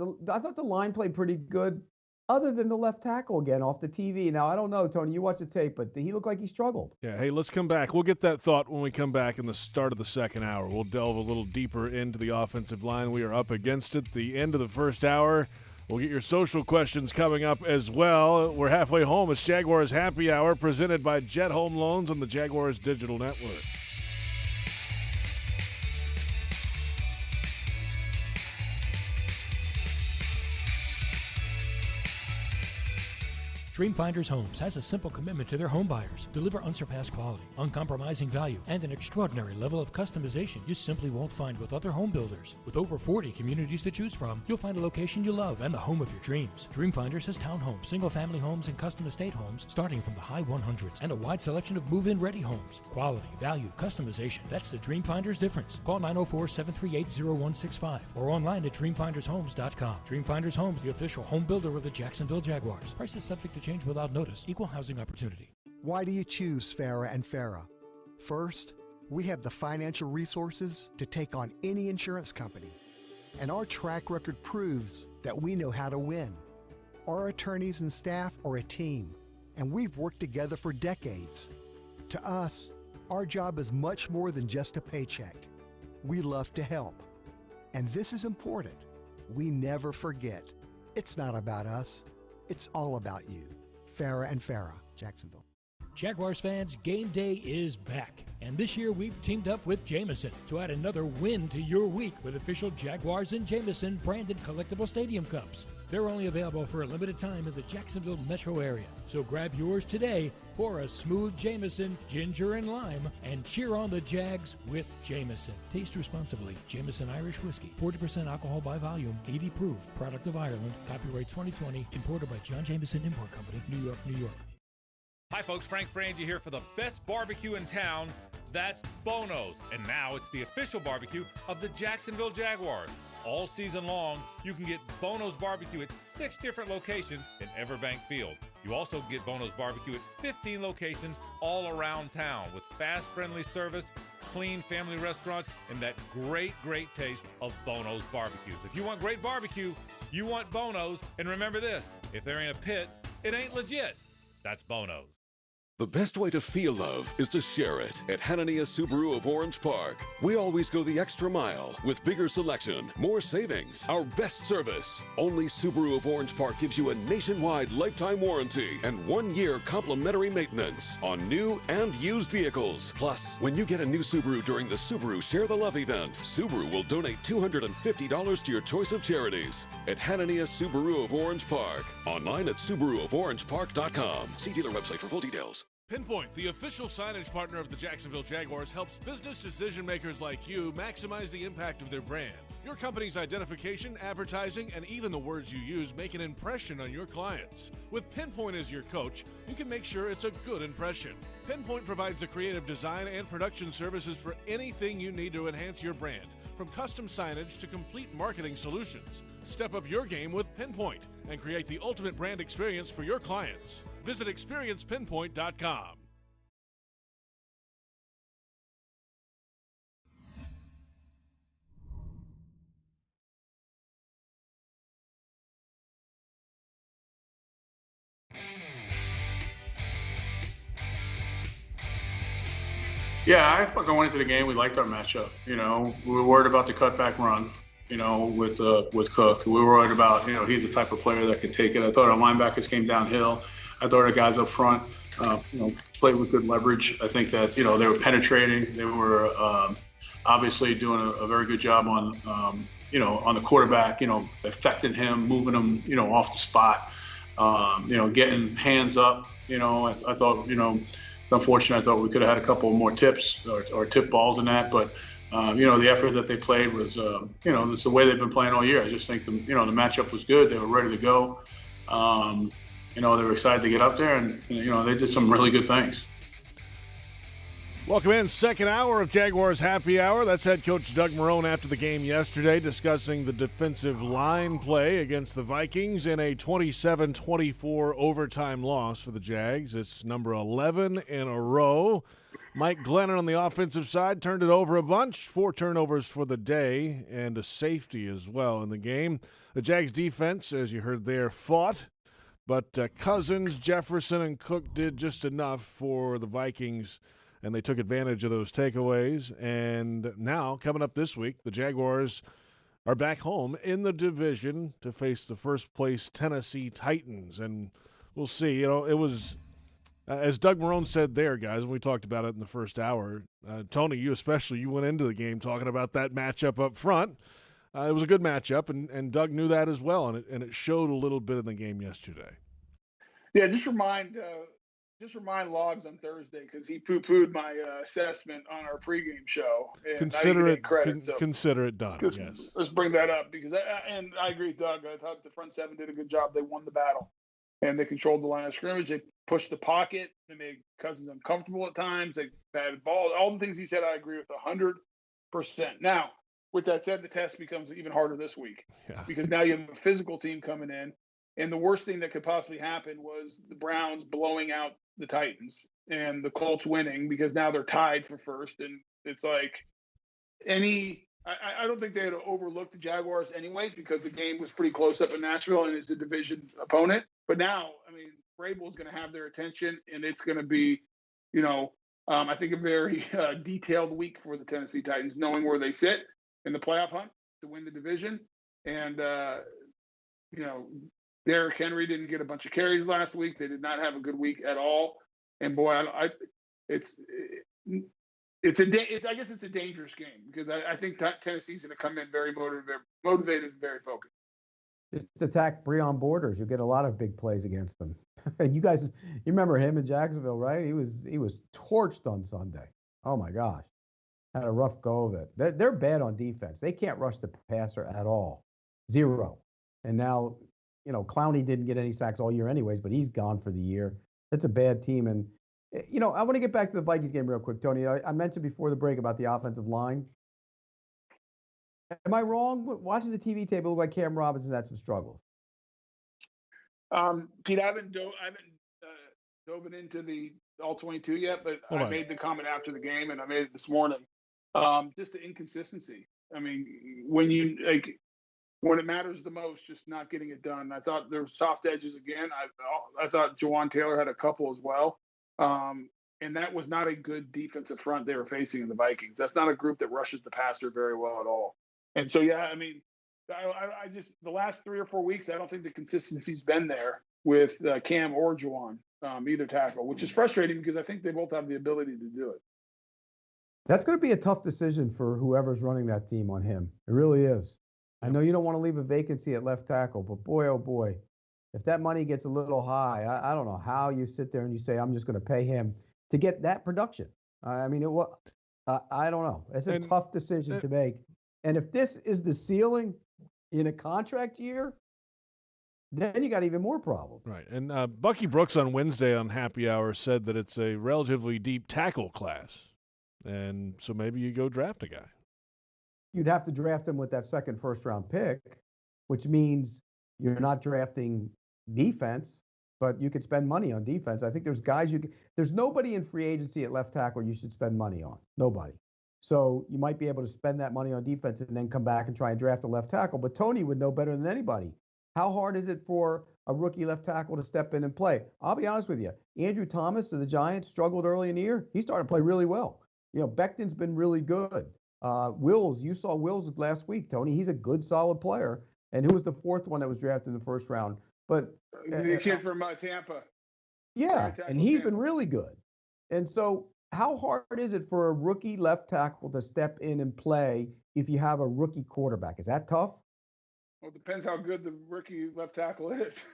I thought the line played pretty good, other than the left tackle again off the TV. Now I don't know, Tony. You watch the tape, but he looked like he struggled. Yeah. Hey, let's come back. We'll get that thought when we come back in the start of the second hour. We'll delve a little deeper into the offensive line. We are up against it. The end of the first hour. We'll get your social questions coming up as well. We're halfway home. It's Jaguars Happy Hour presented by Jet Home Loans on the Jaguars Digital Network. Dreamfinders Homes has a simple commitment to their home buyers. Deliver unsurpassed quality, uncompromising value, and an extraordinary level of customization you simply won't find with other home builders. With over 40 communities to choose from, you'll find a location you love and the home of your dreams. Dreamfinders has townhomes, single-family homes, and custom estate homes starting from the high 100s and a wide selection of move-in ready homes. Quality, value, customization. That's the Dreamfinders difference. Call 904-738-0165 or online at dreamfindershomes.com. Dreamfinders Homes, the official home builder of the Jacksonville Jaguars. Prices subject to change without notice. Equal housing opportunity. Why do you choose Farah and Farah? First, we have the financial resources to take on any insurance company. And our track record proves that we know how to win. Our attorneys and staff are a team, and we've worked together for decades. To us, our job is much more than just a paycheck. We love to help. And this is important. We never forget. It's not about us. It's all about you. Farah and Farah, Jacksonville. Jaguars fans, game day is back. And this year we've teamed up with Jameson to add another win to your week with official Jaguars and Jameson branded collectible stadium cups. They're only available for a limited time in the Jacksonville metro area. So grab yours today, pour a smooth Jameson, ginger and lime, and cheer on the Jags with Jameson. Taste responsibly. Jameson Irish Whiskey, 40% alcohol by volume, 80 proof, product of Ireland, copyright 2020, imported by John Jameson Import Company, New York, New York. Hi folks, Frank Frangie here for the best barbecue in town. That's Bono's. And now it's the official barbecue of the Jacksonville Jaguars. All season long, you can get Bono's barbecue at 6 different locations in Everbank Field. You also get Bono's barbecue at 15 locations all around town with fast, friendly service, clean family restaurants, and that great taste of Bono's barbecues. If you want great barbecue, you want Bono's. And remember this, if there ain't a pit, it ain't legit. That's Bono's. The best way to feel love is to share it at Hanania Subaru of Orange Park. We always go the extra mile with bigger selection, more savings, our best service. Only Subaru of Orange Park gives you a nationwide lifetime warranty and 1-year complimentary maintenance on new and used vehicles. Plus, when you get a new Subaru during the Subaru Share the Love event, Subaru will donate $250 to your choice of charities at Hanania Subaru of Orange Park. Online at SubaruofOrangePark.com. See dealer website for full details. Pinpoint, the official signage partner of the Jacksonville Jaguars, helps business decision makers like you maximize the impact of their brand. Your company's identification, advertising, and even the words you use make an impression on your clients. With Pinpoint as your coach, you can make sure it's a good impression. Pinpoint provides the creative design and production services for anything you need to enhance your brand, from custom signage to complete marketing solutions. Step up your game with Pinpoint and create the ultimate brand experience for your clients. Visit experiencepinpoint.com. Yeah, I thought going into the game, we liked our matchup. We were worried about the cutback run, with Cook. We were worried about, he's the type of player that could take it. I thought our linebackers came downhill. I thought our guys up front, played with good leverage. I think that, they were penetrating. They were obviously doing a very good job on, on the quarterback, affecting him, moving him, off the spot, getting hands up. I thought, it's unfortunate. I thought we could have had a couple more tips or tip balls in that, but the effort that they played was, it's the way they've been playing all year. I just think the matchup was good. They were ready to go. They were excited to get up there, and they did some really good things. Welcome in, second hour of Jaguars Happy Hour. That's head coach Doug Marrone after the game yesterday, discussing the defensive line play against the Vikings in a 27-24 overtime loss for the Jags. It's number 11 in a row. Mike Glennon on the offensive side turned it over a bunch, 4 turnovers for the day, and a safety as well in the game. The Jags defense, as you heard there, fought, but Cousins, Jefferson, and Cook did just enough for the Vikings, and they took advantage of those takeaways. And now, coming up this week, the Jaguars are back home in the division to face the first-place Tennessee Titans. And we'll see. It was, as Doug Marrone said there, guys, and we talked about it in the first hour, Tony, you especially, you went into the game talking about that matchup up front. It was a good matchup, and Doug knew that as well, and it showed a little bit in the game yesterday. Yeah, just remind Logs on Thursday, because he poo-pooed my assessment on our pregame show. And consider it done. Yes. Let's bring that up, because I agree with Doug. I thought the front seven did a good job. They won the battle, and they controlled the line of scrimmage. They pushed the pocket. They made Cousins uncomfortable at times. They batted ball. All the things he said, I agree with 100%. Now, with that said, the test becomes even harder this week, because now you have a physical team coming in. And the worst thing that could possibly happen was the Browns blowing out the Titans and the Colts winning, because now they're tied for first. And it's like I don't think they had to overlook the Jaguars anyways, because the game was pretty close up in Nashville and it's a division opponent. But now, Vrabel is going to have their attention, and it's going to be, I think a very detailed week for the Tennessee Titans, knowing where they sit in the playoff hunt to win the division. And, Derrick Henry didn't get a bunch of carries last week. They did not have a good week at all. And boy, I guess it's a dangerous game, because I think Tennessee's going to come in very motivated and very focused. Just attack Breon Borders. You'll get a lot of big plays against them. You remember him in Jacksonville, right? He was torched on Sunday. Oh my gosh. Had a rough go of it. They're bad on defense. They can't rush the passer at all. 0. And now, Clowney didn't get any sacks all year anyways, but he's gone for the year. It's a bad team. And, I want to get back to the Vikings game real quick, Tony. I mentioned before the break about the offensive line. Am I wrong? Watching the TV tape, it looked like Cam Robinson had some struggles. Pete, I haven't dove into the all-22 yet, but I made the comment after the game, and I made it this morning. Just the inconsistency. When it matters the most, just not getting it done. I thought there were soft edges again. I thought Jawan Taylor had a couple as well. And that was not a good defensive front they were facing in the Vikings. That's not a group that rushes the passer very well at all. And so, I just, the last 3 or 4 weeks, I don't think the consistency's been there with Cam or Jawan, either tackle, which is frustrating, because I think they both have the ability to do it. That's going to be a tough decision for whoever's running that team on him. It really is. I know you don't want to leave a vacancy at left tackle, but boy, oh boy, if that money gets a little high, I don't know how you sit there and you say, I'm just going to pay him to get that production. I don't know. It's a tough decision to make. And if this is the ceiling in a contract year, then you got even more problems. Right. And Bucky Brooks on Wednesday on Happy Hour said that it's a relatively deep tackle class. And so maybe you go draft a guy. You'd have to draft him with that second first-round pick, which means you're not drafting defense, but you could spend money on defense. I think there's guys there's nobody in free agency at left tackle you should spend money on. Nobody. So you might be able to spend that money on defense and then come back and try and draft a left tackle. But Tony would know better than anybody. How hard is it for a rookie left tackle to step in and play? I'll be honest with you. Andrew Thomas of the Giants struggled early in the year. He started to play really well. Becton's been really good. Wills, you saw Wills last week, Tony. He's a good, solid player. And who was the fourth one that was drafted in the first round? But the kid from Tampa. Yeah, and he's been really good. And so how hard is it for a rookie left tackle to step in and play if you have a rookie quarterback? Is that tough? Well, it depends how good the rookie left tackle is.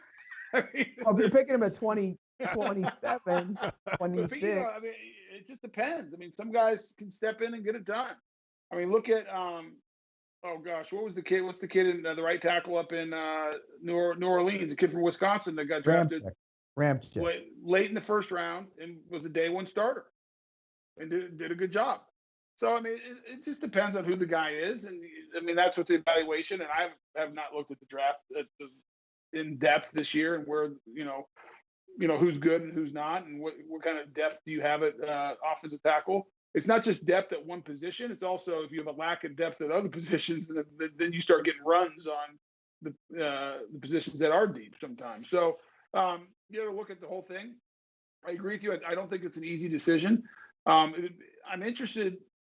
Well, if you're picking him at 20, 27, 26. But, it just depends. Some guys can step in and get it done. Look at oh gosh, what was the kid? What's the kid in the right tackle up in New Orleans? The kid from Wisconsin that got drafted Ramczyk. Late in the first round and was a day one starter and did a good job. So it just depends on who the guy is, and that's what the evaluation. And I have not looked at the draft in depth this year, and where who's good and who's not, and what kind of depth do you have at offensive tackle. It's not just depth at one position. It's also if you have a lack of depth at other positions, then you start getting runs on the positions that are deep sometimes. So you have to look at the whole thing. I agree with you. I don't think it's an easy decision. I'm interested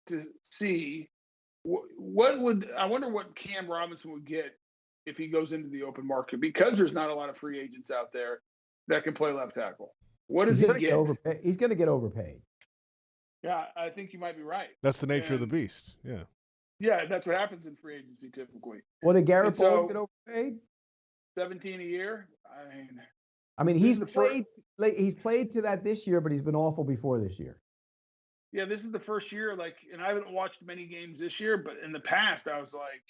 to see I wonder what Cam Robinson would get if he goes into the open market, because there's not a lot of free agents out there that can play left tackle. What does he get? He's going to get overpaid. Yeah, I think you might be right. That's the nature of the beast. Yeah. Yeah, that's what happens in free agency typically. What did Garrett Bowles get overpaid? 17 a year. He's played to that this year, but he's been awful before this year. Yeah, this is the first year, and I haven't watched many games this year, but in the past I was like,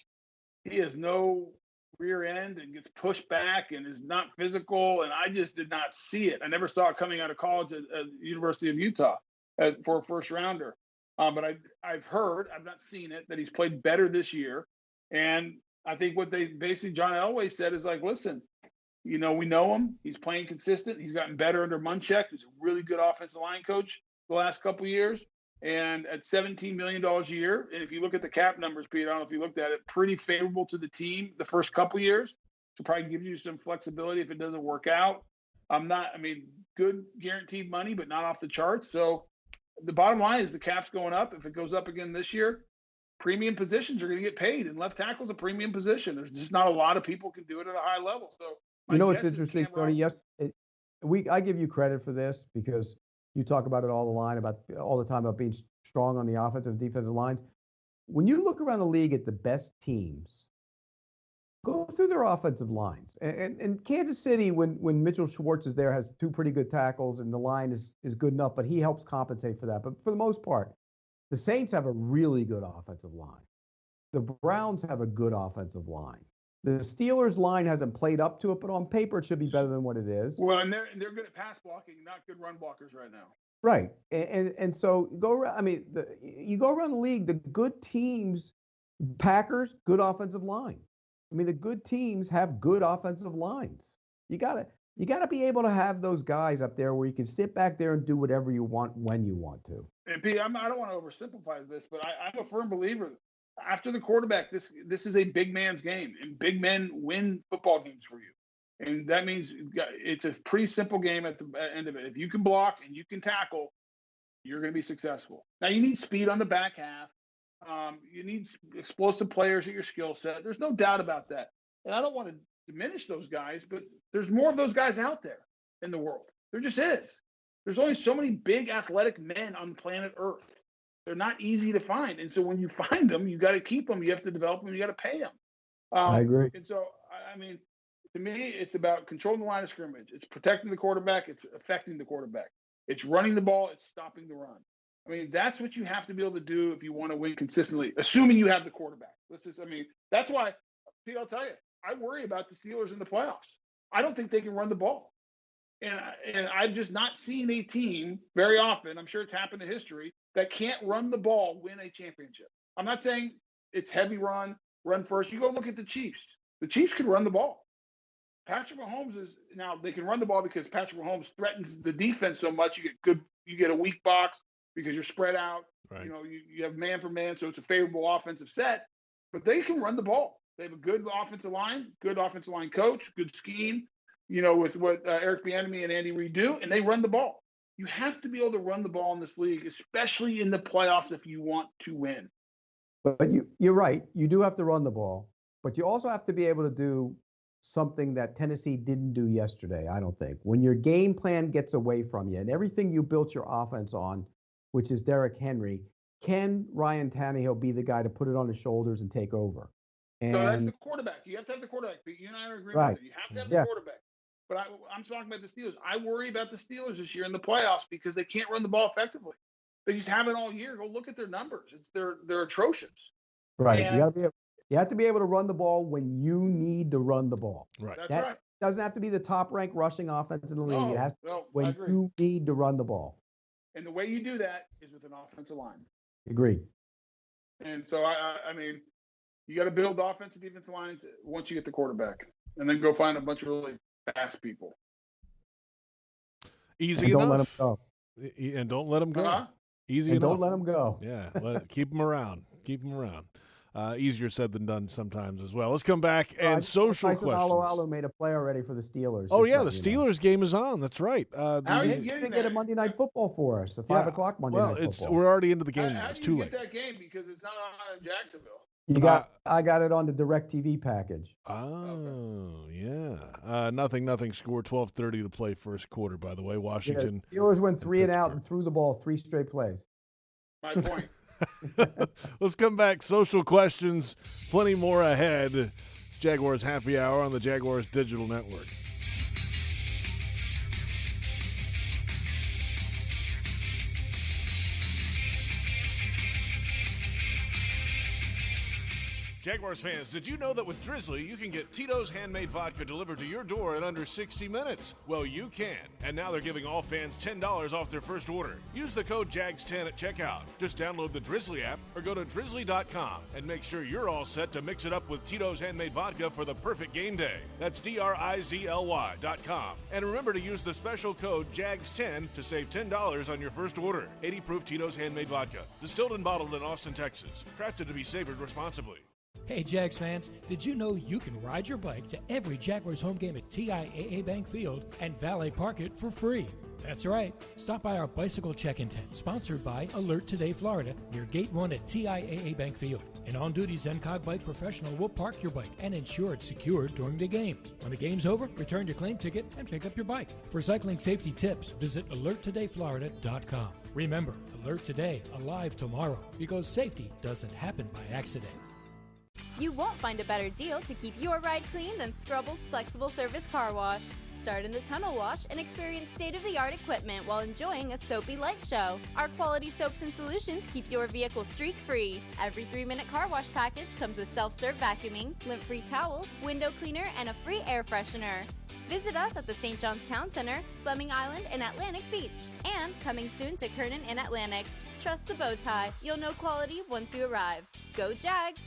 he has no rear end and gets pushed back and is not physical, and I just did not see it. I never saw it coming out of college at the University of Utah for a first rounder. But I've heard, I've not seen it, that he's played better this year. And I think what John Elway said is listen, we know him. He's playing consistent. He's gotten better under Munchak, who's a really good offensive line coach the last couple of years. And at $17 million a year, and if you look at the cap numbers, Pete, I don't know if you looked at it, pretty favorable to the team the first couple of years. So probably gives you some flexibility if it doesn't work out. Good guaranteed money, but not off the charts. So the bottom line is the cap's going up. If it goes up again this year, premium positions are going to get paid, and left tackle's a premium position. There's just not a lot of people can do it at a high level. So what's interesting, Tony? I give you credit for this because you talk about it all the time about being strong on the offensive and defensive lines. When you look around the league at the best teams, go through their offensive lines. And Kansas City, when Mitchell Schwartz is there, has two pretty good tackles, and the line is good enough, but he helps compensate for that. But for the most part, the Saints have a really good offensive line. The Browns have a good offensive line. The Steelers line hasn't played up to it, but on paper it should be better than what it is. Well, and they're good at pass blocking, not good run blockers right now. Right, and so you go around the league. The good teams, Packers, good offensive line. The good teams have good offensive lines. You gotta be able to have those guys up there where you can sit back there and do whatever you want when you want to. And Pete, I don't want to oversimplify this, but I'm a firm believer. After the quarterback, this is a big man's game, and big men win football games for you. And that means it's a pretty simple game at the end of it. If you can block and you can tackle, you're going to be successful. Now, you need speed on the back half. You need explosive players at your skill set. There's no doubt about that. And I don't want to diminish those guys, but there's more of those guys out there in the world. There just is. There's only so many big athletic men on planet Earth. They're not easy to find. And so when you find them, you got to keep them. You have to develop them. You got to pay them. I agree. And so, to me, it's about controlling the line of scrimmage. It's protecting the quarterback. It's affecting the quarterback. It's running the ball. It's stopping the run. That's what you have to be able to do if you want to win consistently, assuming you have the quarterback. That's why, Pete, I'll tell you, I worry about the Steelers in the playoffs. I don't think they can run the ball. And I've just not seen a team very often, I'm sure it's happened in history, that can't run the ball, win a championship. I'm not saying it's heavy run first. You go look at the Chiefs. The Chiefs can run the ball. Patrick Mahomes now they can run the ball because Patrick Mahomes threatens the defense so much. You get a weak box because you're spread out. Right. You have man for man, so it's a favorable offensive set. But they can run the ball. They have a good offensive line coach, good scheme. With what Eric Bieniemy and Andy Reid do, and they run the ball. You have to be able to run the ball in this league, especially in the playoffs if you want to win. But you're right. You do have to run the ball, but you also have to be able to do something that Tennessee didn't do yesterday, I don't think. When your game plan gets away from you and everything you built your offense on, which is Derrick Henry, can Ryan Tannehill be the guy to put it on his shoulders and take over? And So that's the quarterback. You have to have the quarterback. You and I are agreeing right. with it. You have to have the quarterback. But I'm talking about the Steelers. I worry about the Steelers this year in the playoffs because they can't run the ball effectively. They just haven't all year. Go look at their numbers. They're atrocious. Right. And You have to be able to run the ball when you need to run the ball. Right. That's that right. doesn't have to be the top-ranked rushing offense in the league. It has to No, when I agree. you need to run the ball. And the way you do that is with an offensive line. Agreed. And so, I mean, you got to build offensive defensive lines once you get the quarterback. And then go find a bunch of really fast people. Easy and enough. Don't let them go. And don't let them go. Uh-huh. Easy and enough. Don't let them go. Yeah, keep them around. Keep them around. Easier said than done sometimes as well. Let's come back and social Tyson questions. Alualu made a play already for the Steelers. Oh, just yeah, so the you know. Steelers game is on. That's right. How are you You getting didn't get a Monday Night Football for us, a 5 o'clock Monday Night Football. We're already into the game now. How It's do too you late. get that game because it's not on in Jacksonville? I got it on the DirecTV package. Oh, yeah. Nothing. Score 12:30 to play first quarter, by the way. Washington. The Steelers went 3 and out and threw the ball 3 straight plays. My point. Let's come back. Social questions. Plenty more ahead. Jaguars Happy Hour on the Jaguars Digital Network. Jaguars fans, did you know that with Drizzly, you can get Tito's handmade vodka delivered to your door in under 60 minutes? Well, you can. And now they're giving all fans $10 off their first order. Use the code JAGS10 at checkout. Just download the Drizzly app or go to drizzly.com and make sure you're all set to mix it up with Tito's handmade vodka for the perfect game day. That's DRIZLY.com. And remember to use the special code JAGS10 to save $10 on your first order. 80 proof Tito's handmade vodka. Distilled and bottled in Austin, Texas. Crafted to be savored responsibly. Hey, Jags fans, did you know you can ride your bike to every Jaguars home game at TIAA Bank Field and valet park it for free? That's right. Stop by our bicycle check-in tent, sponsored by Alert Today, Florida, near Gate 1 at TIAA Bank Field. An on-duty ZenCog bike professional will park your bike and ensure it's secured during the game. When the game's over, return your claim ticket and pick up your bike. For cycling safety tips, visit alerttodayflorida.com. Remember, Alert Today, alive tomorrow, because safety doesn't happen by accident. You won't find a better deal to keep your ride clean than Scrubble's Flexible Service Car Wash. Start in the tunnel wash and experience state-of-the-art equipment while enjoying a soapy light show. Our quality soaps and solutions keep your vehicle streak-free. Every 3-minute car wash package comes with self-serve vacuuming, lint-free towels, window cleaner, and a free air freshener. Visit us at the St. John's Town Center, Fleming Island, and Atlantic Beach. And coming soon to Kernan and Atlantic. Trust the bow tie. You'll know quality once you arrive. Go Jags!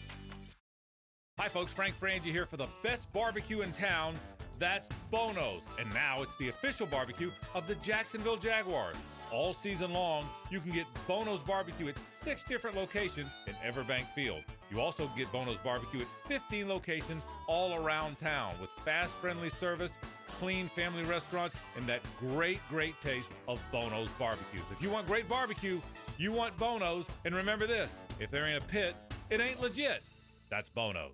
Hi, folks. Frank Frangie here for the best barbecue in town. That's Bono's. And now it's the official barbecue of the Jacksonville Jaguars. All season long, you can get Bono's barbecue at 6 different locations in Everbank Field. You also get Bono's barbecue at 15 locations all around town with fast, friendly service, clean family restaurants, and that great taste of Bono's barbecues. If you want great barbecue, you want Bono's. And remember this, if there ain't a pit, it ain't legit. That's Bono's.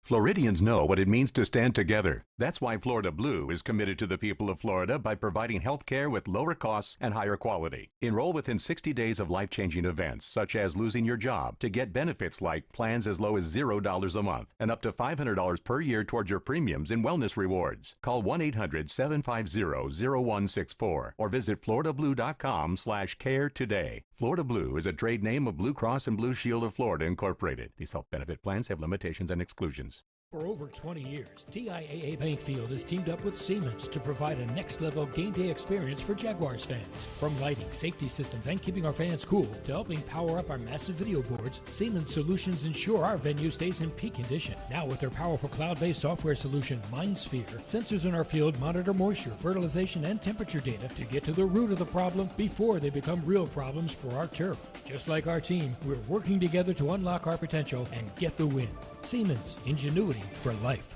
Floridians know what it means to stand together. That's why Florida Blue is committed to the people of Florida by providing health care with lower costs and higher quality. Enroll within 60 days of life-changing events, such as losing your job, to get benefits like plans as low as $0 a month and up to $500 per year towards your premiums and wellness rewards. Call 1-800-750-0164 or visit floridablue.com/care today. Florida Blue is a trade name of Blue Cross and Blue Shield of Florida, Incorporated. These health benefit plans have limitations and exclusions. For over 20 years, TIAA Bank Field has teamed up with Siemens to provide a next-level game day experience for Jaguars fans. From lighting, safety systems, and keeping our fans cool to helping power up our massive video boards, Siemens solutions ensure our venue stays in peak condition. Now with their powerful cloud-based software solution, MindSphere, sensors in our field monitor moisture, fertilization, and temperature data to get to the root of the problem before they become real problems for our turf. Just like our team, we're working together to unlock our potential and get the win. Siemens, ingenuity for life.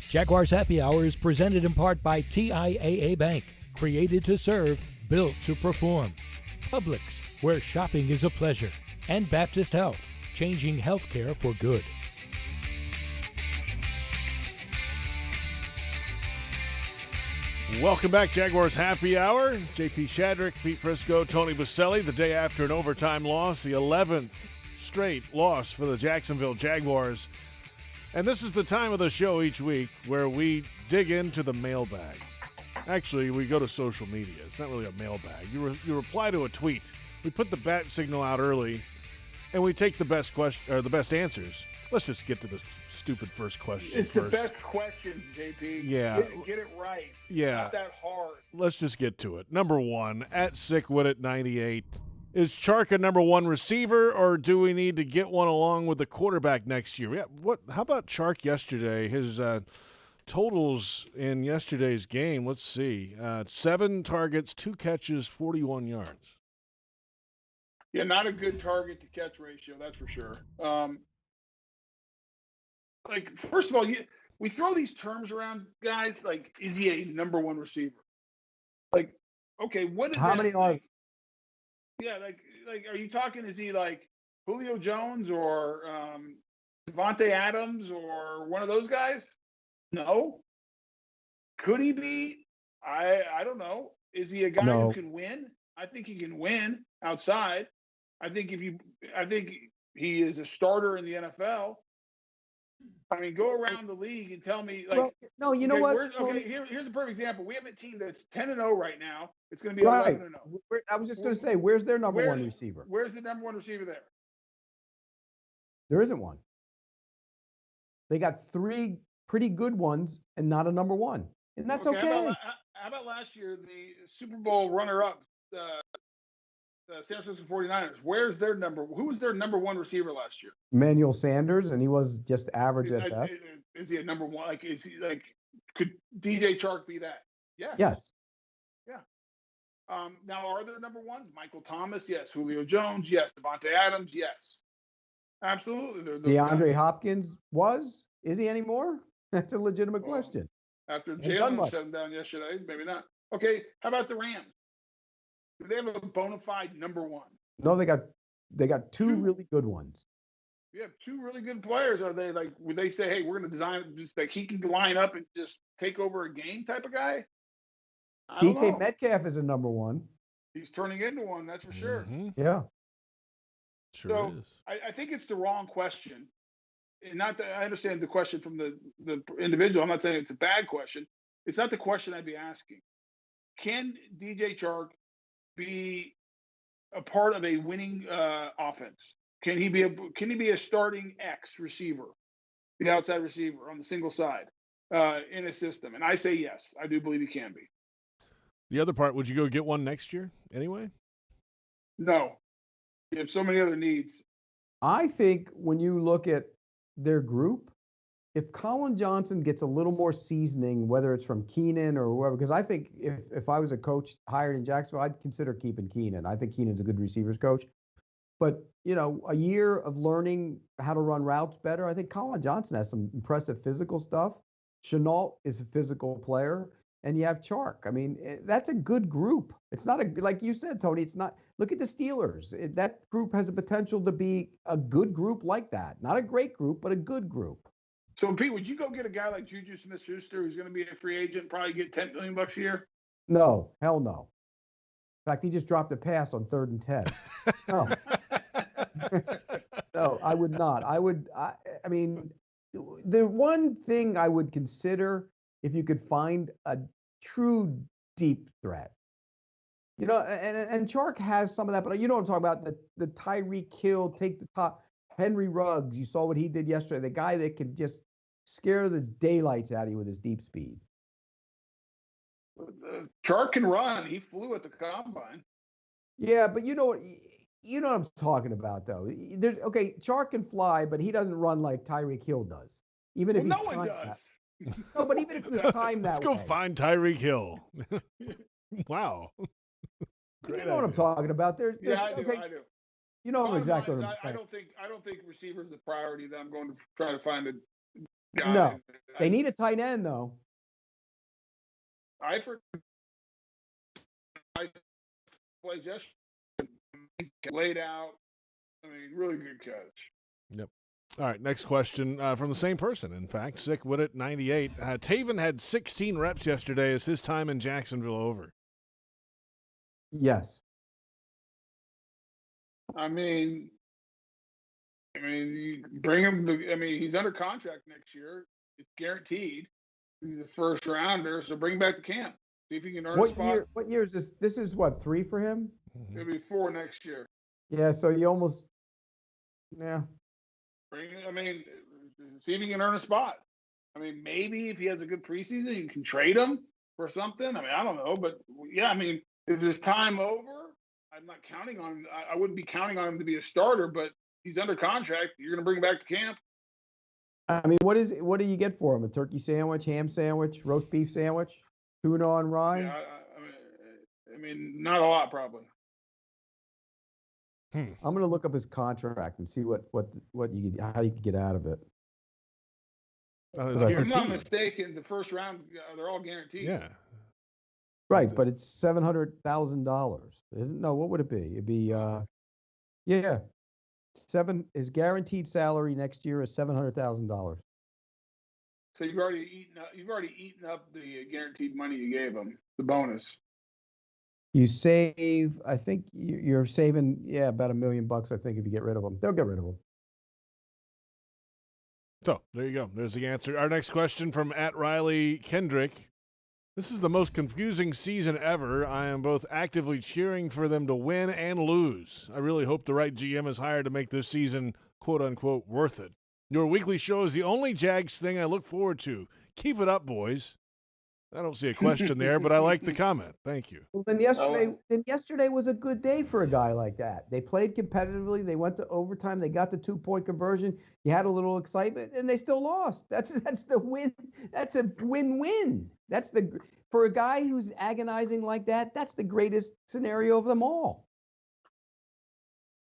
Jaguars Happy Hour is presented in part by TIAA Bank, created to serve, built to perform. Publix, where shopping is a pleasure. And Baptist Health, changing healthcare for good. Welcome back, Jaguars Happy Hour. JP Shadrick, Pete Prisco, Tony Boselli. The day after an overtime loss, the 11th straight loss for the Jacksonville Jaguars. And this is the time of the show each week where we dig into the mailbag. Actually, we go to social media. It's not really a mailbag. You reply to a tweet. We put the bat signal out early, and we take the best question or the best answers. Let's just get to the stupid first question. It's first. The best questions, JP. Yeah. Get it right. Yeah. Not that hard. Let's just get to it. Number one, at Sickwit at 98. Is Chark a number one receiver, or do we need to get one along with the quarterback next year? Yeah. How about Chark yesterday? His totals in yesterday's game, let's see. 7 targets, 2 catches, 41 yards. Yeah, not a good target to catch ratio, that's for sure. First of all, we throw these terms around, guys, like, is he a number one receiver? Like, okay, what is how that? Many are? Yeah, like, are you talking, is he like Julio Jones or Devontae Adams or one of those guys? No. Could he be? I don't know. Is he a guy who can win? I think he can win outside. I think he is a starter in the NFL. I mean, go around the league and tell me, like, no, you know what? Here's a perfect example. We have a team that's 10-0 right now. It's going to be right. 11-0. I was just going to say, where's their number one receiver? Where's the number one receiver there? There isn't one. They got 3 pretty good ones and not a number one, and that's okay. How about last year, the Super Bowl runner-up, the San Francisco 49ers? Who was their number one receiver last year? Emmanuel Sanders, and he was just average at best. Is he a number one? Like, is he like? Could DJ Chark be that? Yes. Yes. Yeah. Now, are there number ones? Michael Thomas, yes. Julio Jones, yes. Devontae Adams, yes. Absolutely. DeAndre Hopkins is he anymore? That's a legitimate question. After Jalen shut him down yesterday, maybe not. Okay, how about the Rams? Do they have a bona fide number one? No, they got two really good ones. You have 2 really good players. Are they like, would they say, hey, we're going to design just like he can line up and just take over a game type of guy? DK Metcalf is a number one. He's turning into one, that's for sure. Mm-hmm. Yeah. Sure is. I think it's the wrong question. And not that I understand the question from the individual. I'm not saying it's a bad question. It's not the question I'd be asking. Can DJ Chark be a part of a winning offense? Can he be a starting X receiver, the outside receiver on the single side in a system? And I say yes, I do believe he can be. The other part, would you go get one next year anyway? No. You have so many other needs. I think when you look at their group, if Colin Johnson gets a little more seasoning, whether it's from Keenan or whoever, because I think if I was a coach hired in Jacksonville, I'd consider keeping Keenan. I think Keenan's a good receivers coach. But, a year of learning how to run routes better, I think Colin Johnson has some impressive physical stuff. Chenault is a physical player. And you have Chark. I mean, that's a good group. It's not like you said, Tony, it's not. Look at the Steelers. That group has a potential to be a good group like that. Not a great group, but a good group. So, Pete, would you go get a guy like Juju Smith-Schuster who's going to be a free agent, probably get $10 million a year? No, hell no. In fact, he just dropped a pass on 3rd and 10. No. No, I would not. I mean, the one thing I would consider if you could find a true deep threat. And Chark has some of that, but you know what I'm talking about, the Tyreek Hill, take the top, Henry Ruggs, you saw what he did yesterday, the guy that could just scare the daylights out of you with his deep speed. Chark can run. He flew at the combine. Yeah, but you know what I'm talking about, though. Chark can fly, but he doesn't run like Tyreek Hill does. Even if no one does. No, but even if it was timed that way. Let's go find Tyreek Hill. Wow. You know what I'm talking about. I do. You know exactly what I'm saying. I don't think receiver is a priority that I'm going to try to find No, they need a tight end though. I plays yesterday, laid out. I mean, really good catch. Yep. All right, next question from the same person, in fact. Sick with it, 98. Taven had 16 reps yesterday. Is his time in Jacksonville over? Yes. I mean, you bring him. He's under contract next year. It's guaranteed. He's a first rounder, so bring him back to camp. See if he can earn a spot. What year is this? This is what, 3 for him? It'll be 4 next year. Yeah, so you almost, yeah. See if he can earn a spot. Maybe if he has a good preseason, you can trade him for something. I don't know, but yeah, is his time over? I'm not counting on him. I wouldn't be counting on him to be a starter, but he's under contract. You're going to bring him back to camp. What do you get for him? A turkey sandwich, ham sandwich, roast beef sandwich, tuna on rye? Yeah, not a lot probably. I'm going to look up his contract and see how you could get out of it. If I'm not mistaken, the first round they're all guaranteed. Yeah. Right, but it's $700,000. Isn't? No, what would it be? It'd be his guaranteed salary next year is $700,000. So you've already eaten up the guaranteed money you gave him, the bonus. You save, I think you're saving, about $1 million, I think, if you get rid of them. They'll get rid of them. So, there you go. There's the answer. Our next question from @Riley Kendrick. This is the most confusing season ever. I am both actively cheering for them to win and lose. I really hope the right GM is hired to make this season, quote-unquote, worth it. Your weekly show is the only Jags thing I look forward to. Keep it up, boys. I don't see a question there, but I like the comment. Thank you. Well, then yesterday was a good day for a guy like that. They played competitively. They went to overtime. They got the 2-point conversion. You had a little excitement, and they still lost. That's the win. That's a win-win. For a guy who's agonizing like that, that's the greatest scenario of them all.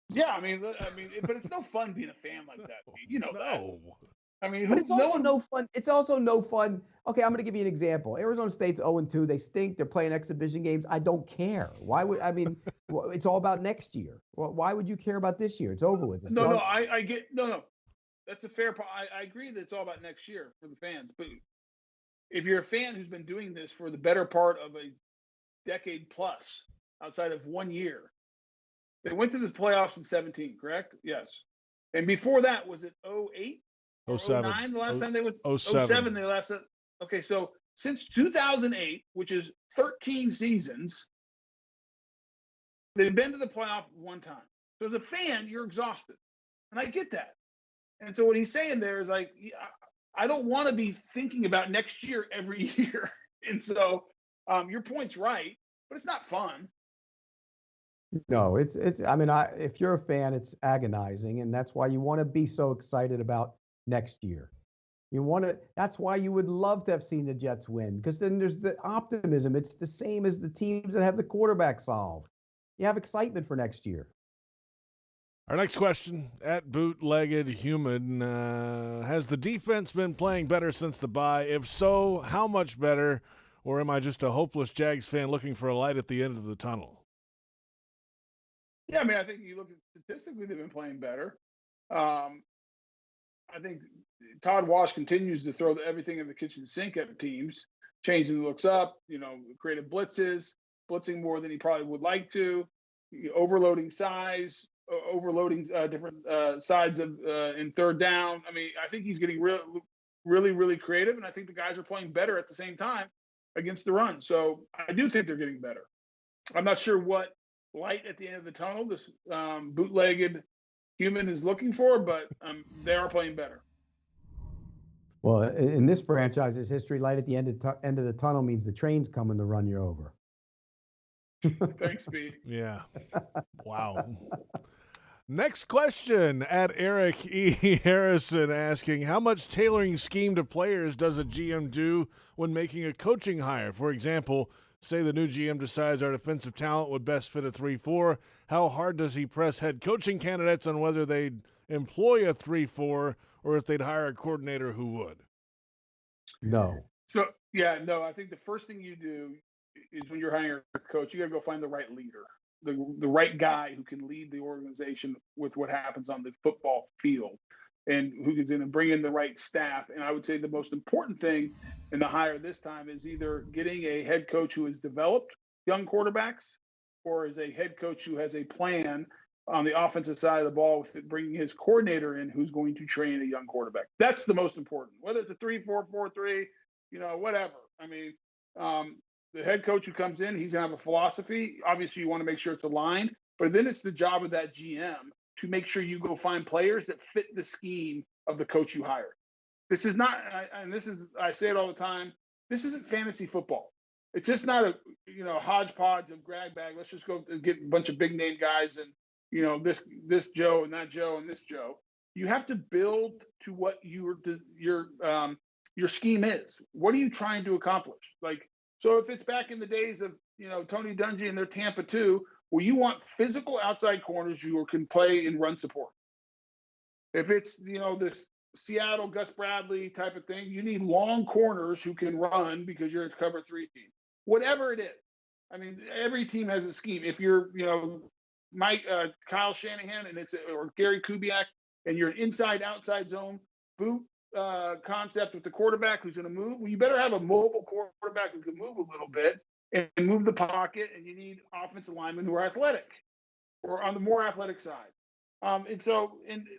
Yeah, but it's no fun being a fan like that. You know that. But it's also no fun. It's also no fun. Okay, I'm going to give you an example. Arizona State's 0-2. They stink. They're playing exhibition games. I don't care. Why would it's all about next year. Why would you care about this year? It's over with. I get no. That's a fair point. I agree that it's all about next year for the fans. But if you're a fan who's been doing this for the better part of a decade plus, outside of 1 year, they went to the playoffs in 2017, correct? Yes. And before that, was it 2008? 07. 09, the last time they went 07. the last. Okay, so since 2008, which is 13 seasons, they've been to the playoff one time. So as a fan, you're exhausted, and I get that. And so what he's saying there is like, I don't want to be thinking about next year every year. And so your point's right, but it's not fun. No, it's. If you're a fan, it's agonizing, and that's why you want to be so excited about next year. That's why you would love to have seen the Jets win, because then there's the optimism. It's the same as the teams that have the quarterback solved. You have excitement for next year. Our next question, @Bootlegged Human, has the defense been playing better since the bye? If so, how much better? Or am I just a hopeless Jags fan looking for a light at the end of the tunnel? Yeah, I think you look at statistically, they've been playing better. I think Todd Wash continues to throw everything in the kitchen sink at teams, changing the looks up, creative blitzing more than he probably would like to, overloading size, overloading different sides of in third down. I think he's getting really, really creative, and I think the guys are playing better at the same time against the run. So I do think they're getting better. I'm not sure what light at the end of the tunnel this bootlegged human is looking for, but they are playing better. Well, in this franchise's history, light at the end of the tunnel means the train's coming to run you over. Thanks, Pete. Yeah. Wow. Next question, @Eric E. Harrison, asking, how much tailoring scheme to players does a GM do when making a coaching hire? For example, say the new GM decides our defensive talent would best fit a 3-4. How hard does he press head coaching candidates on whether they'd employ a 3-4 or if they'd hire a coordinator who would. No. So, yeah, no, I think the first thing you do is when you're hiring a coach, you got to go find the right leader, the right guy who can lead the organization with what happens on the football field and who can then bring in the right staff. And I would say the most important thing in the hire this time is either getting a head coach who has developed young quarterbacks or is a head coach who has a plan on the offensive side of the ball with bringing his coordinator in who's going to train a young quarterback. That's the most important, whether it's a 3-4-4-3, whatever. I mean, the head coach who comes in, he's going to have a philosophy. Obviously, you want to make sure it's aligned, but then it's the job of that GM to make sure you go find players that fit the scheme of the coach you hired. This is not, I say it all the time, this isn't fantasy football. It's just not a, hodgepodge of grab bag. Let's just go get a bunch of big name guys and, this Joe and that Joe and this Joe. You have to build to what your scheme is. What are you trying to accomplish? So if it's back in the days of, Tony Dungy and their Tampa 2, well, you want physical outside corners who can play in run support. If it's, this Seattle Gus Bradley type of thing, you need long corners who can run because you're a cover 3 team. Whatever it is. I mean, every team has a scheme. If you're, Kyle Shanahan or Gary Kubiak and you're an inside-outside zone boot concept with the quarterback who's going to move, well, you better have a mobile quarterback who can move a little bit and move the pocket, and you need offensive linemen who are athletic or on the more athletic side. And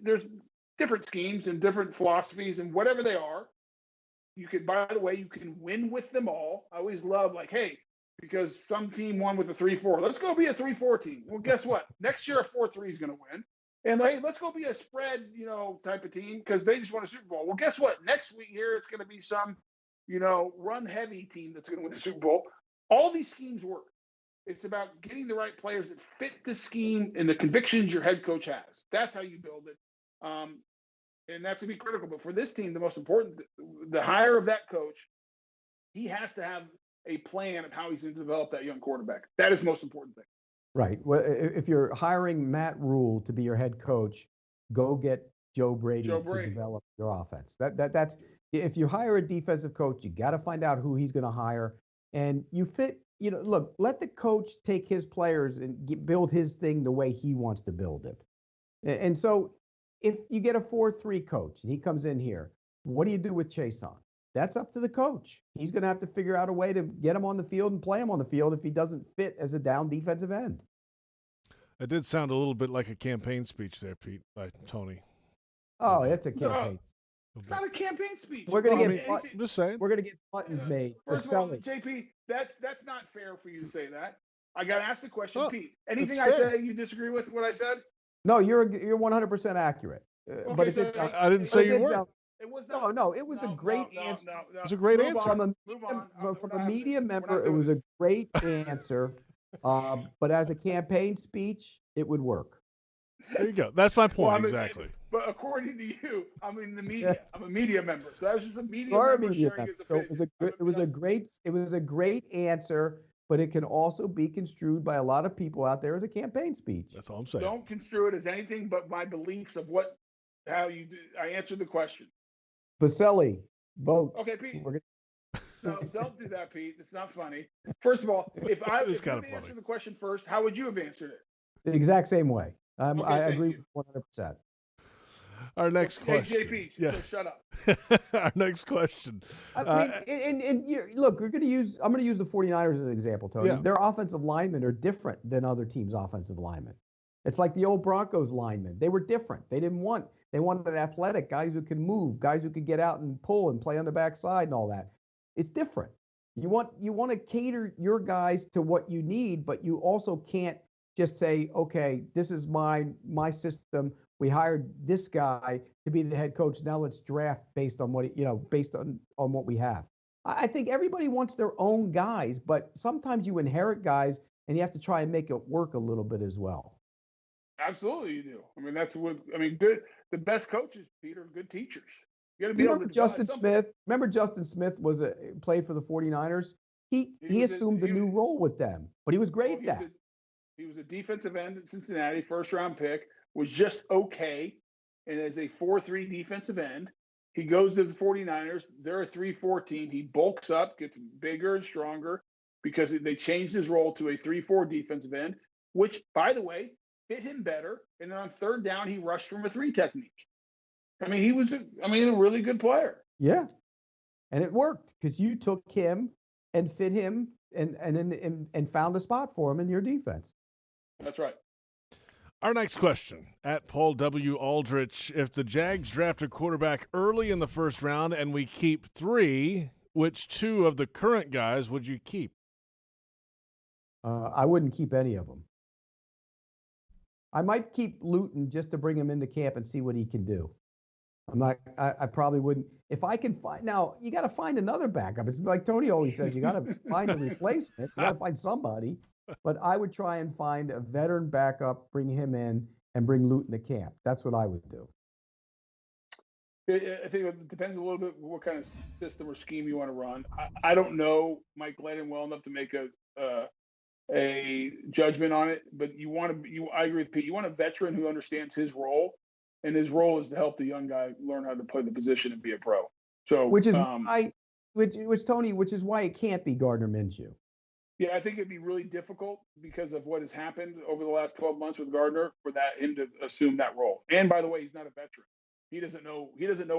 there's different schemes and different philosophies, and whatever they are, you can win with them all. I always love hey, because some team won with a 3-4. Let's go be a 3-4 team. Well, guess what? Next year, a 4-3 is going to win. And hey, let's go be a spread, type of team because they just won a Super Bowl. Well, guess what? Next week here, it's going to be some, run heavy team that's going to win the Super Bowl. All these schemes work. It's about getting the right players that fit the scheme and the convictions your head coach has. That's how you build it. And that's going to be critical. But for this team, the most important, the hire of that coach, he has to have a plan of how he's going to develop that young quarterback. That is the most important thing. Right. Well, if you're hiring Matt Rule to be your head coach, go get Joe Brady to develop your offense. That's if you hire a defensive coach, you got to find out who he's going to hire, and you fit. Look, let the coach take his players and build his thing the way he wants to build it. And so, if you get a 4-3 coach and he comes in here, what do you do with Chason? That's up to the coach. He's going to have to figure out a way to get him on the field and play him on the field if he doesn't fit as a down defensive end. It did sound a little bit like a campaign speech there, Pete, by Tony. Oh, it's a campaign. It's not a campaign speech. We're going to I'm just saying. We're going to get buttons made. First of all, JP, that's not fair for you to say that. I got to ask the question, Pete. Anything I say you disagree with what I said? No, you're 100% accurate. Okay, but so I didn't say you weren't. It was it was a great answer. It was a great answer. From a media member, it was a great answer. But as a campaign speech, it would work. There you go. That's my point, exactly. But according to you, I'm in the media. I'm a media member, so that was just a media member sharing his opinion. It was a great answer, but it can also be construed by a lot of people out there as a campaign speech. That's all I'm saying. Don't construe it as anything but my beliefs of how you do. I answered the question. Boselli, votes. Okay, Pete. No, don't do that, Pete. It's not funny. First of all, if you answered the question first, how would you have answered it? The exact same way. I agree with 100%. Our next question. Hey, JP, so shut up. Our next question. Look, I'm going to use the 49ers as an example, Tony. Yeah. Their offensive linemen are different than other teams' offensive linemen. It's like the old Broncos linemen. They were different. They wanted athletic guys who can move, guys who could get out and pull and play on the backside and all that. It's different. You want to cater your guys to what you need, but you also can't just say, okay, this is my system. We hired this guy to be the head coach. Now let's draft based on what what we have. I think everybody wants their own guys, but sometimes you inherit guys and you have to try and make it work a little bit as well. Absolutely, you do. I mean, good. The best coaches, Peter, are good teachers. You got to be able to. Justin Smith. Remember, Justin Smith played for the 49ers. He assumed a new role with them, but he was great at that. He was a defensive end at Cincinnati, first-round pick. Was just okay. and as a 4-3 defensive end. He goes to the 49ers. They're a 3-4 team. He bulks up, gets bigger and stronger because they changed his role to a 3-4 defensive end, which, by the way, fit him better. And then on third down, he rushed from a 3 technique. I mean, he was a really good player. Yeah. And it worked because you took him and fit him and found a spot for him in your defense. That's right. Our next question, at Paul W. Aldrich. If the Jags draft a quarterback early in the first round and we keep 3, which 2 of the current guys would you keep? I wouldn't keep any of them. I might keep Luton just to bring him into camp and see what he can do. I probably wouldn't. If I can find, now you got to find another backup. It's like Tony always says, you got to find a replacement. You got to find somebody. But I would try and find a veteran backup, bring him in, and bring Luton to camp. That's what I would do. I think it depends a little bit what kind of system or scheme you want to run. I don't know Mike Glennon well enough to make a judgment on it, but I agree with Pete. You want a veteran who understands his role, and his role is to help the young guy learn how to play the position and be a pro. So, which is why it can't be Gardner Minshew. Yeah, I think it'd be really difficult because of what has happened over the last 12 months with Gardner for him to assume that role. And by the way, he's not a veteran. He doesn't know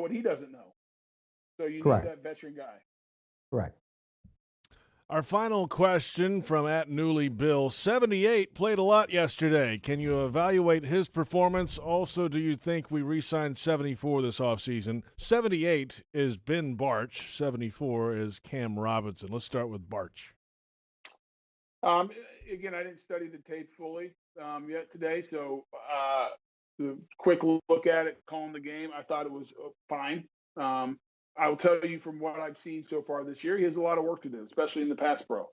what he doesn't know. So you need that veteran guy. Correct. Our final question from @NewlyBill. 78 played a lot yesterday. Can you evaluate his performance? Also, do you think we re-signed 74 this offseason? 78 is Ben Barch. 74 is Cam Robinson. Let's start with Barch. Again, I didn't study the tape fully yet today, so the quick look at it, calling the game, I thought it was fine. I will tell you from what I've seen so far this year, he has a lot of work to do, especially in the pass pro.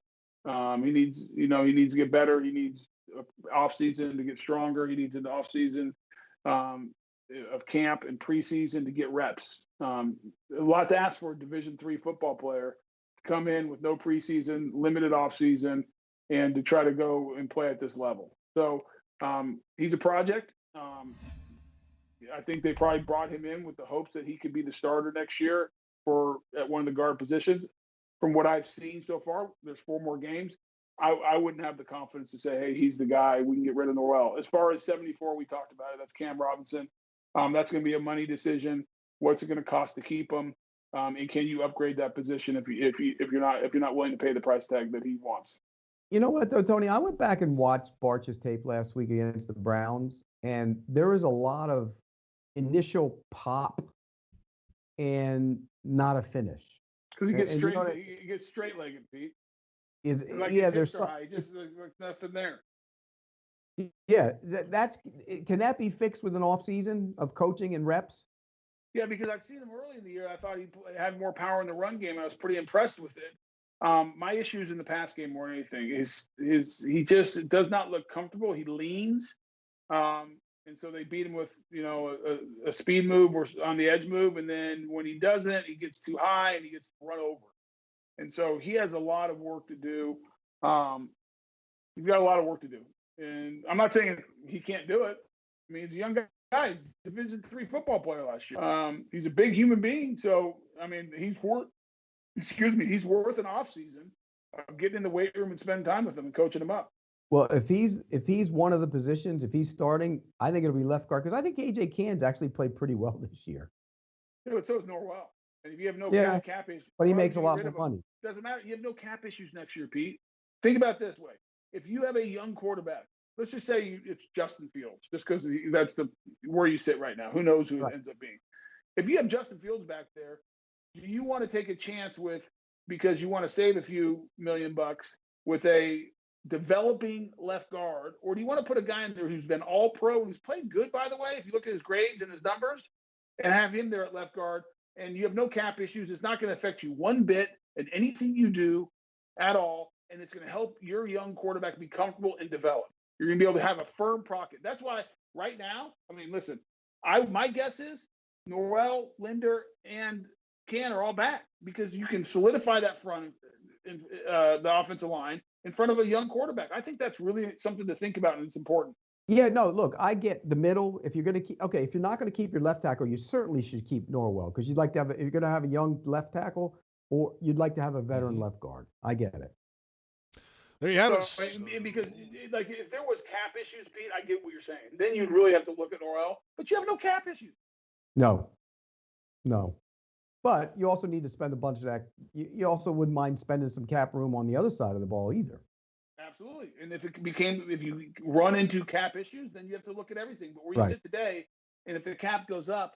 He needs to get better. He needs off season to get stronger. He needs an off season of camp and preseason to get reps. A lot to ask for a Division III football player to come in with no preseason, limited off season, and to try to go and play at this level. So he's a project. I think they probably brought him in with the hopes that he could be the starter next year at one of the guard positions. From what I've seen so far, there's 4 more games. I wouldn't have the confidence to say, hey, he's the guy. We can get rid of Norwell. As far as 74, we talked about it. That's Cam Robinson. That's going to be a money decision. What's it going to cost to keep him? And can you upgrade that position if you're not willing to pay the price tag that he wants? You know what, though, Tony? I went back and watched Barch's tape last week against the Browns, and there was a lot of initial pop and not a finish. Because he gets straight-legged, Pete. There's nothing there. Yeah, can that be fixed with an off season of coaching and reps? Yeah, because I've seen him early in the year. I thought he had more power in the run game. I was pretty impressed with it. My issues in the pass game more than anything is he just does not look comfortable. He leans, and so they beat him with a speed move or on the edge move, and then when he doesn't, he gets too high and he gets run over. And so he has a lot of work to do. He's got a lot of work to do, and I'm not saying he can't do it. I mean, he's a young guy, Division III football player last year. He's a big human being, so I mean, he's worth an off season of getting in the weight room and spending time with him and coaching him up. Well, if he's one of the positions, if he's starting, I think it'll be left guard because I think AJ Cann's actually played pretty well this year. Yeah, but so is Norwell. And if you have no cap issues, but he makes a lot more money. Doesn't matter. You have no cap issues next year, Pete. Think about it this way: if you have a young quarterback, let's just say it's Justin Fields, just because that's where you sit right now. Who knows who it ends up being? If you have Justin Fields back there, do you want to take a chance because you want to save a few $1 million with a developing left guard, or do you want to put a guy in there who's been all pro, who's played good, by the way, if you look at his grades and his numbers, and have him there at left guard, and you have no cap issues? It's not going to affect you one bit in anything you do at all, and it's going to help your young quarterback be comfortable and develop. You're going to be able to have a firm pocket. That's why right now, I mean, listen, my guess is Norwell, Linder, and Can are all back because you can solidify that front, the offensive line in front of a young quarterback. I think that's really something to think about, and it's important. Yeah, no, look, I get the middle. If you're going to keep, okay, if you're not going to keep your left tackle, you certainly should keep Norwell because you'd like to have, if you're going to have a young left tackle, or you'd like to have a veteran left guard. I get it. There you have So, it. and because, like, if there was cap issues, Pete, I get what you're saying. Then you'd really have to look at Norwell, but you have no cap issues. No. But you also need to spend a bunch of that. You also wouldn't mind spending some cap room on the other side of the ball either. Absolutely. And if you run into cap issues, then you have to look at everything. But where you sit today, and if the cap goes up,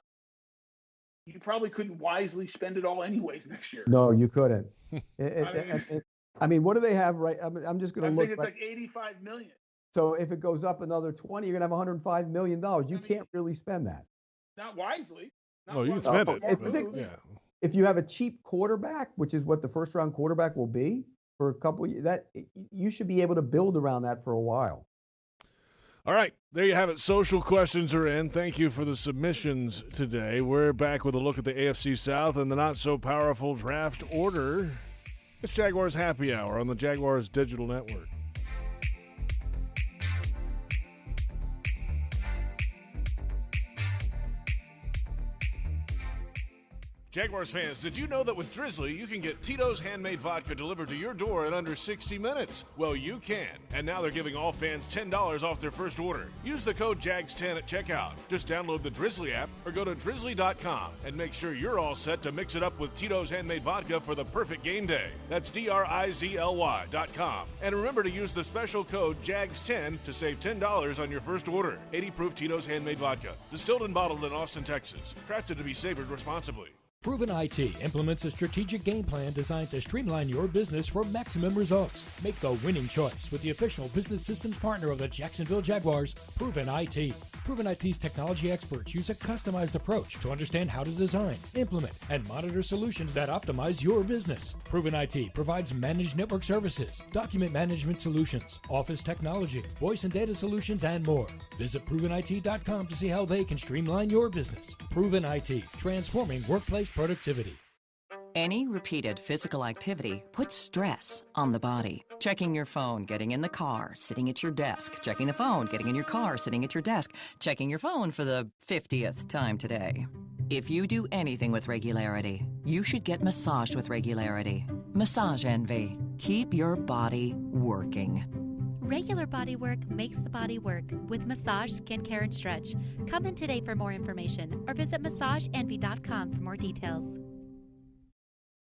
you probably couldn't wisely spend it all anyways next year. No, you couldn't. I mean, what do they have right? I'm just going to look. I think it's like $85 million. So if it goes up another 20, you're going to have $105 million. You can't really spend that. Not wisely. You can spend it. If you have a cheap quarterback, which is what the first round quarterback will be for a couple of years, that you should be able to build around that for a while. All right, there you have it. Social questions are in. Thank you for the submissions today. We're back with a look at the AFC South and the not-so-powerful draft order. It's Jaguars Happy Hour on the Jaguars Digital Network. Jaguars fans, did you know that with Drizzly, you can get Tito's handmade vodka delivered to your door in under 60 minutes? Well, you can. And now they're giving all fans $10 off their first order. Use the code JAGS10 at checkout. Just download the Drizzly app or go to drizzly.com and make sure you're all set to mix it up with Tito's handmade vodka for the perfect game day. That's DRIZLY.com. And remember to use the special code JAGS10 to save $10 on your first order. 80 proof Tito's handmade vodka. Distilled and bottled in Austin, Texas. Crafted to be savored responsibly. Proven IT implements a strategic game plan designed to streamline your business for maximum results. Make the winning choice with the official business systems partner of the Jacksonville Jaguars, Proven IT. Proven IT's technology experts use a customized approach to understand how to design, implement, and monitor solutions that optimize your business. Proven IT provides managed network services, document management solutions, office technology, voice and data solutions, and more. Visit ProvenIT.com to see how they can streamline your business. Proven IT, transforming workplace productivity. Any repeated physical activity puts stress on the body. Checking your phone, getting in the car, sitting at your desk, checking the phone, getting in your car, sitting at your desk, checking your phone for the 50th time today. If you do anything with regularity, you should get massaged with regularity. Massage Envy. Keep your body working. Regular body work makes the body work with massage, skincare, and stretch. Come in today for more information or visit massageenvy.com for more details.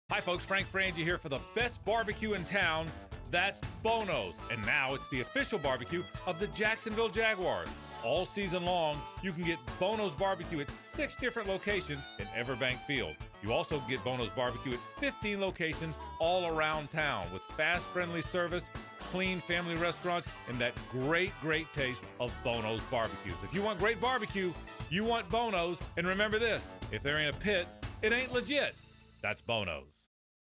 Hi, folks. Frank Frangie here for the best barbecue in town. That's Bono's. And now it's the official barbecue of the Jacksonville Jaguars. All season long, you can get Bono's Barbecue at 6 different locations in Everbank Field. You also get Bono's Barbecue at 15 locations all around town with fast, friendly service, clean family restaurants, and that great taste of Bono's barbecues. If you want great barbecue, you want Bono's. And remember this, if there ain't a pit, it ain't legit. That's Bono's.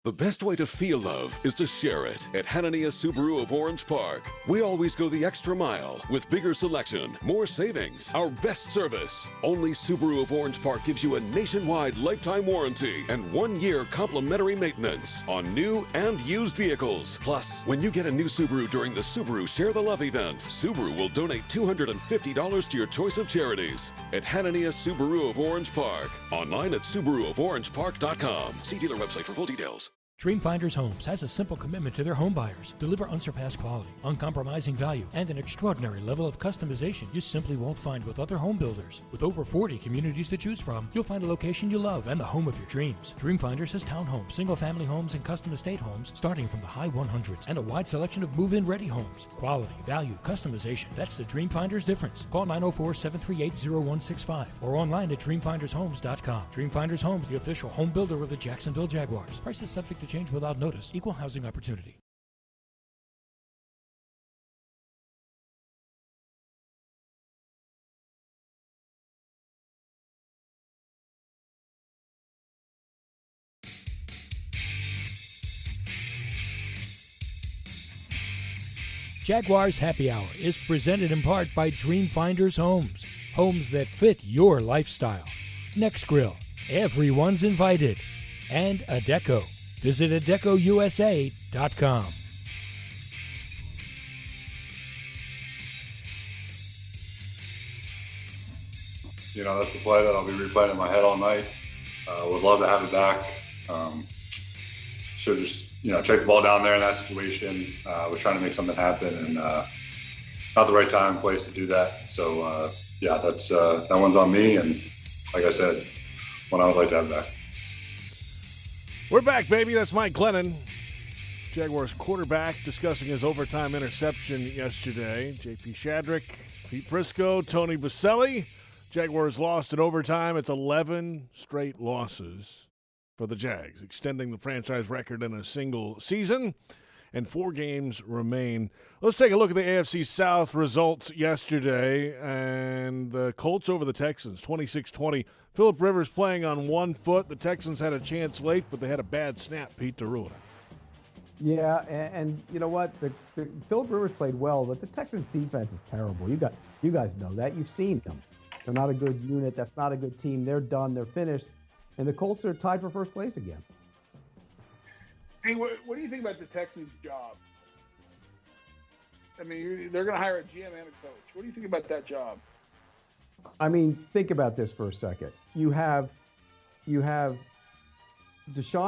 The best way to feel love is to share it. At Hanania Subaru of Orange Park, we always go the extra mile with bigger selection, more savings, our best service. Only Subaru of Orange Park gives you a nationwide lifetime warranty and 1-year complimentary maintenance on new and used vehicles. Plus, when you get a new Subaru during the Subaru Share the Love event, Subaru will donate $250 to your choice of charities. At Hanania Subaru of Orange Park. Online at SubaruofOrangePark.com. See dealer website for full details. Dreamfinders Homes has a simple commitment to their home buyers. Deliver unsurpassed quality, uncompromising value, and an extraordinary level of customization you simply won't find with other home builders. With over 40 communities to choose from, you'll find a location you love and the home of your dreams. Dreamfinders has townhomes, single-family homes, and custom estate homes starting from the high 100s and a wide selection of move-in ready homes. Quality, value, customization. That's the Dreamfinders difference. Call 904-738-0165 or online at dreamfindershomes.com. Dreamfinders Homes, the official home builder of the Jacksonville Jaguars. Prices subject to change without notice. Equal housing opportunity. Jaguars Happy Hour is presented in part by Dreamfinders Homes. Homes that fit your lifestyle. Next Grill. Everyone's invited. And Adecco. Visit ADECOUSA.com. that's the play that I'll be replaying in my head all night. Would love to have it back. Should just, check the ball down there in that situation. Was trying to make something happen, and not the right time, place to do that. So, that's that one's on me. And like I said, one I would like to have back. We're back, baby. That's Mike Glennon, Jaguars quarterback, discussing his overtime interception yesterday. JP Shadrick, Pete Prisco, Tony Boselli. Jaguars lost in overtime. It's 11 straight losses for the Jags, extending the franchise record in a single season, and 4 games remain. Let's take a look at the AFC South results yesterday, and the Colts over the Texans, 26-20. Phillip Rivers playing on one foot. The Texans had a chance late, but they had a bad snap, Pete, to ruin it. Yeah, and you know what? The Phillip Rivers played well, but the Texans' defense is terrible. You guys know that. You've seen them. They're not a good unit. That's not a good team. They're done. They're finished. And the Colts are tied for first place again. Hey, what do you think about the Texans' job? I mean, they're going to hire a GM and a coach. What do you think about that job? I mean, think about this for a second. You have Deshaun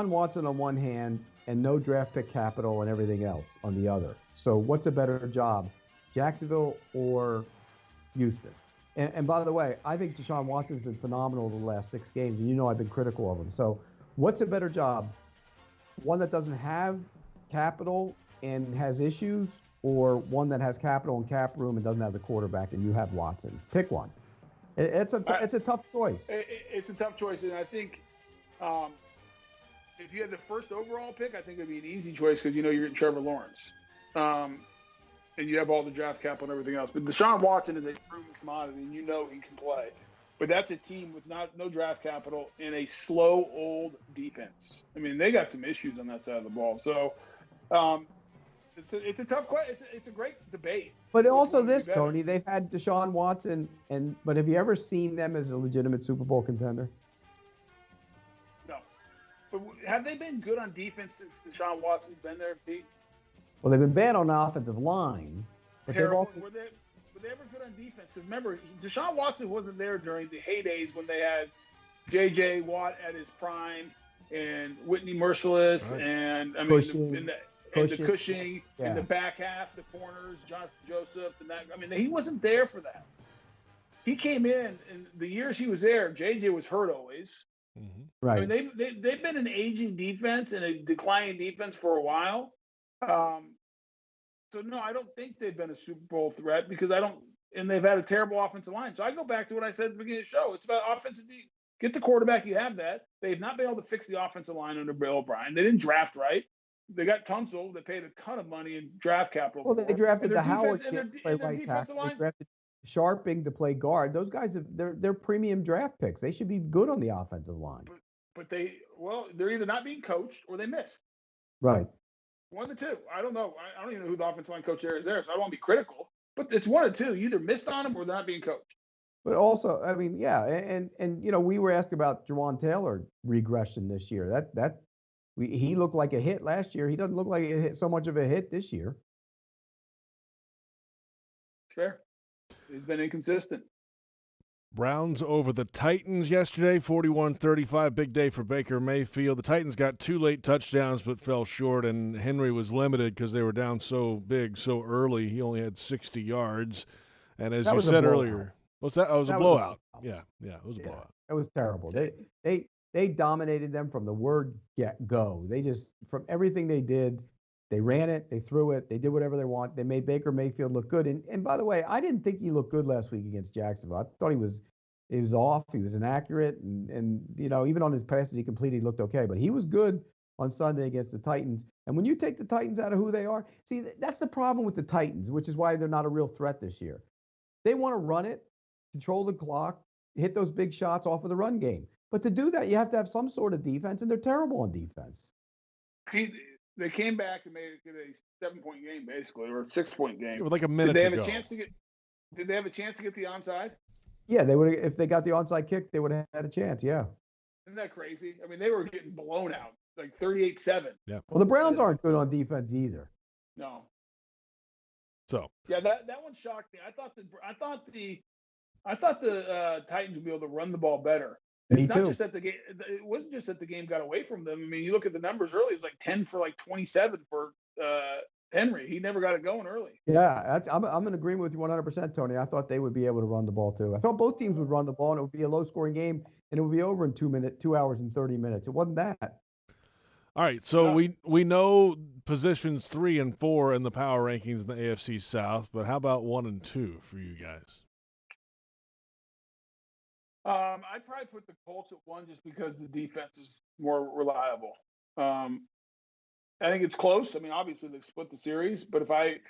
Watson on one hand and no draft pick capital and everything else on the other. So what's a better job, Jacksonville or Houston? And by the way, I think Deshaun Watson's been phenomenal the last 6 games, and I've been critical of him. So what's a better job? One that doesn't have capital and has issues, or one that has capital and cap room and doesn't have the quarterback, and you have Watson? Pick one. It's a tough choice. It's a tough choice, and I think if you had the first overall pick, I think it would be an easy choice because you're getting Trevor Lawrence. And you have all the draft capital and everything else. But Deshaun Watson is a proven commodity, and he can play. But that's a team with no draft capital and a slow, old defense. I mean, they got some issues on that side of the ball. So it's a tough question. It's a great debate. But also this, Tony, they've had Deshaun Watson, but have you ever seen them as a legitimate Super Bowl contender? No. But have they been good on defense since Deshaun Watson's been there, Pete? Well, they've been bad on the offensive line. But terrible. Were they ever good on defense? Because remember, Deshaun Watson wasn't there during the heydays when they had J.J. Watt at his prime and Whitney Merciless and the Cushing in the back half, the corners, Josh Joseph, and that. I mean, he wasn't there for that. He came in, and the years he was there, J.J. was hurt always. Mm-hmm. Right. I mean, they've been an aging defense and a declining defense for a while. So no, I don't think they've been a Super Bowl threat because and they've had a terrible offensive line. So I go back to what I said at the beginning of the show. It's about offensive. Get the quarterback, you have that. They've not been able to fix the offensive line under Bill O'Brien. They didn't draft right. They got Tunsil. They paid a ton of money in draft capital. Well, they drafted the Howard kid to play right tackle. They drafted Sharping to play guard. Those guys, they're premium draft picks. They should be good on the offensive line. But they're either not being coached or they missed. Right. One of the two. I don't know. I don't even know who the offensive line coach there is there, so I don't want to be critical. But it's one of the two. You either missed on them or they're not being coached. But also, I mean, yeah, and we were asked about Jawan Taylor regression this year. He looked like a hit last year. He doesn't look like so much of a hit this year. Fair. He's been inconsistent. Browns over the Titans yesterday, 41-35. Big day for Baker Mayfield. The Titans got 2 late touchdowns but fell short, and Henry was limited because they were down so big so early. He only had 60 yards. And as you said earlier, what's that? Oh, it was a blowout. Yeah, it was a blowout. It was terrible. They dominated them from the word go. They just, from everything they did, they ran it, they threw it, they did whatever they want. They made Baker Mayfield look good. And by the way, I didn't think he looked good last week against Jacksonville. I thought he was off, he was inaccurate, and even on his passes he completed, he looked okay. But he was good on Sunday against the Titans. And when you take the Titans out of who they are, see, that's the problem with the Titans, which is why they're not a real threat this year. They want to run it, control the clock, hit those big shots off of the run game. But to do that, you have to have some sort of defense, and they're terrible on defense. They came back and made it a 7-point game, basically, or a 6-point game. With like a minute to go. Did they have a chance to get the onside? Yeah, they would. If they got the onside kick, they would have had a chance. Yeah. Isn't that crazy? I mean, they were getting blown out, like 38-7. Yeah. Well, the Browns aren't good on defense either. No. So. Yeah, that one shocked me. I thought I thought the Titans would be able to run the ball better. Me It's not too. just that the game. It wasn't just that the game got away from them. I mean, you look at the numbers early. It was like 10 for like 27 for Henry. He never got it going early. Yeah, I'm in agreement with you 100%, Tony. I thought they would be able to run the ball too. I thought both teams would run the ball, and it would be a low-scoring game, and it would be over in 2 hours and 30 minutes. It wasn't that. All right, so we know positions 3 and 4 in the power rankings in the AFC South, but how about 1 and 2 for you guys? I'd probably put the Colts at 1 just because the defense is more reliable. I think it's close. I mean, obviously they split the series, but if I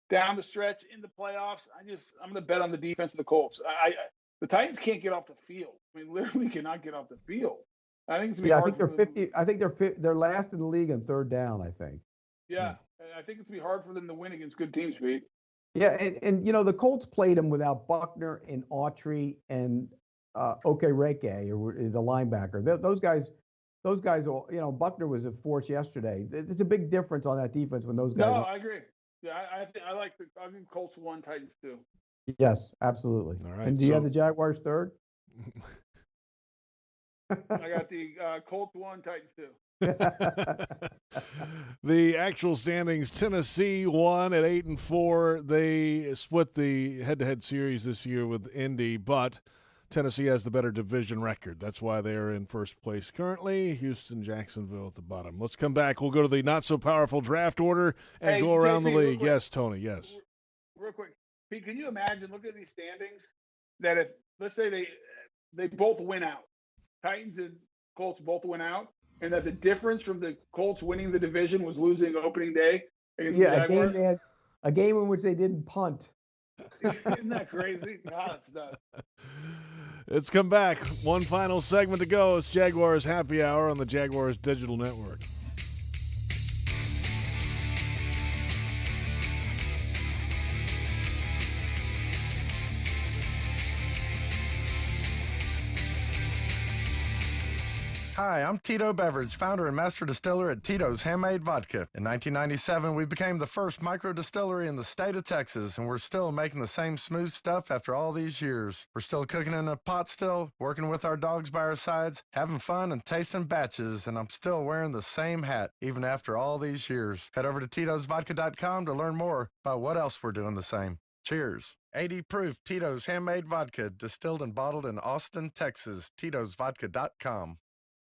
down the stretch in the playoffs, I'm going to bet on the defense of the Colts. The Titans can't get off the field. I mean, literally cannot get off the field. I think it's gonna be hard. I think they're last in the league in third down. I think. Yeah, I think it's gonna be hard for them to win against good teams, Pete. Yeah, and the Colts played them without Buckner and Autry and Okereke, or the linebacker. Those guys. Buckner was a force yesterday. It's a big difference on that defense when those guys. No, I agree. Yeah, I think Colts 1, Titans 2. Yes, absolutely. All right. And do you have the Jaguars third? I got the Colts 1, Titans 2. The actual standings: Tennessee won at 8-4. They split the head-to-head series this year with Indy, but Tennessee has the better division record. That's why they are in first place currently. Houston, Jacksonville at the bottom. Let's come back. We'll go to the not-so-powerful draft order and go around the league. Yes, Tony, yes. Real quick. Pete, can you imagine, look at these standings, that if, let's say they both win out, Titans and Colts both went out, and that the difference from the Colts winning the division was losing opening day against the Jaguars? A game in which they didn't punt. Isn't that crazy? God, it's nuts. Let's come back. One final segment to go. It's Jaguars Happy Hour on the Jaguars Digital Network. Hi, I'm Tito Beverage, founder and master distiller at Tito's Handmade Vodka. In 1997, we became the first micro distillery in the state of Texas, and we're still making the same smooth stuff after all these years. We're still cooking in a pot still, working with our dogs by our sides, having fun and tasting batches, and I'm still wearing the same hat, even after all these years. Head over to Tito'sVodka.com to learn more about what else we're doing the same. Cheers. 80 proof Tito's Handmade Vodka, distilled and bottled in Austin, Texas. Tito'sVodka.com.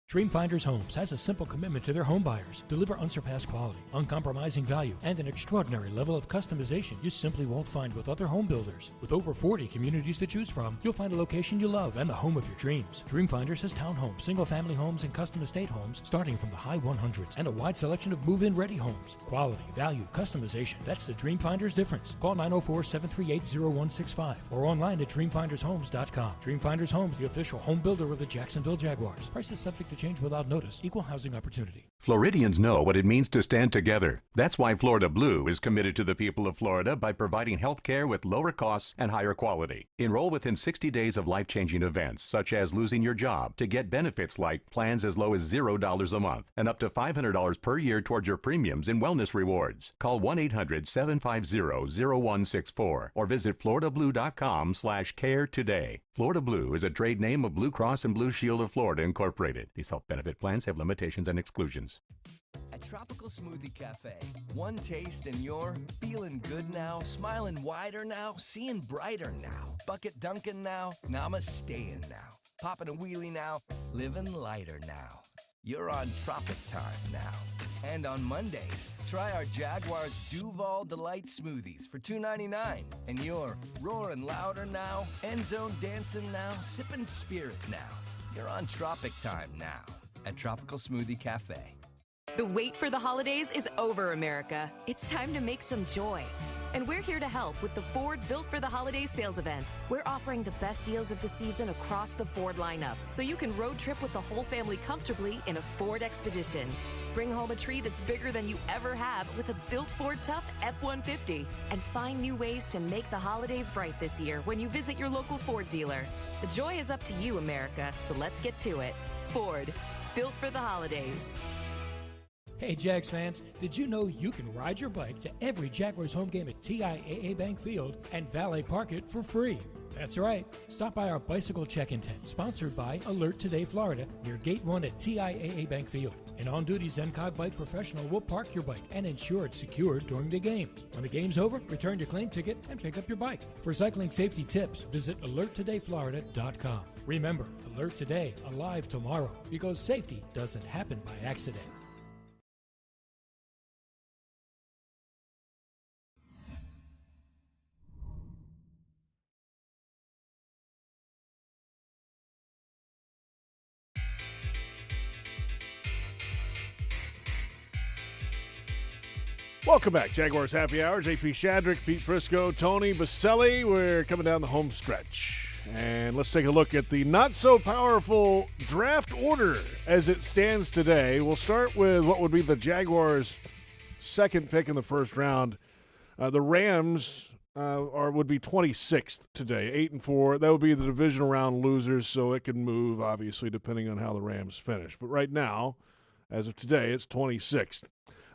Dreamfinders Homes has a simple commitment to their home buyers. Deliver unsurpassed quality, uncompromising value, and an extraordinary level of customization you simply won't find with other home builders. With over 40 communities to choose from, you'll find a location you love and the home of your dreams. Dreamfinders has townhomes, single-family homes, and custom estate homes starting from the high 100s and a wide selection of move-in ready homes. Quality, value, customization. That's the Dreamfinders difference. Call 904-738-0165 or online at dreamfindershomes.com. Dreamfinders Homes, the official home builder of the Jacksonville Jaguars. Prices subject to change without notice. Equal housing opportunity. Floridians know what it means to stand together. That's why Florida Blue is committed to the people of Florida by providing health care with lower costs and higher quality. Enroll within 60 days of life-changing events, such as losing your job, to get benefits like plans as low as $0 a month and up to $500 per year towards your premiums in wellness rewards. Call 1-800-750-0164 or visit floridablue.com/care today. Florida Blue is a trade name of Blue Cross and Blue Shield of Florida, Incorporated. These health benefit plans have limitations and exclusions. At Tropical Smoothie Cafe, one taste and you're feeling good now, smiling wider now, seeing brighter now, bucket dunking now, namasteing now, popping a wheelie now, living lighter now. You're on Tropic Time now. And on Mondays, try our Jaguars Duval Delight Smoothies for $2.99. And you're roaring louder now, end zone dancing now, sipping spirit now. You're on Tropic Time now at Tropical Smoothie Cafe. The wait for the holidays is over, America. It's time to make some joy. And we're here to help with the Ford Built for the Holidays sales event. We're offering the best deals of the season across the Ford lineup, so you can road trip with the whole family comfortably in a Ford Expedition. Bring home a tree that's bigger than you ever have with a built Ford Tough F-150. And find new ways to make the holidays bright this year when you visit your local Ford dealer. The joy is up to you, America, so let's get to it. Ford, built for the holidays. Hey Jags fans, did you know you can ride your bike to every Jaguars home game at TIAA Bank Field and valet park it for free? That's right. Stop by our bicycle check-in tent, sponsored by Alert Today Florida, near Gate 1 at TIAA Bank Field. An on-duty ZenCog bike professional will park your bike and ensure it's secured during the game. When the game's over, return your claim ticket and pick up your bike. For cycling safety tips, visit alerttodayflorida.com. Remember, Alert Today, alive tomorrow, because safety doesn't happen by accident. Welcome back. Jaguars Happy Hour. JP Shadrick, Pete Prisco, Tony Boselli. We're coming down the home stretch. And let's take a look at the not-so-powerful draft order as it stands today. We'll start with what would be the Jaguars' second pick in the first round. The Rams would be 26th today, 8-4. That would be the divisional round losers, so it can move, obviously, depending on how the Rams finish. But right now, as of today, it's 26th.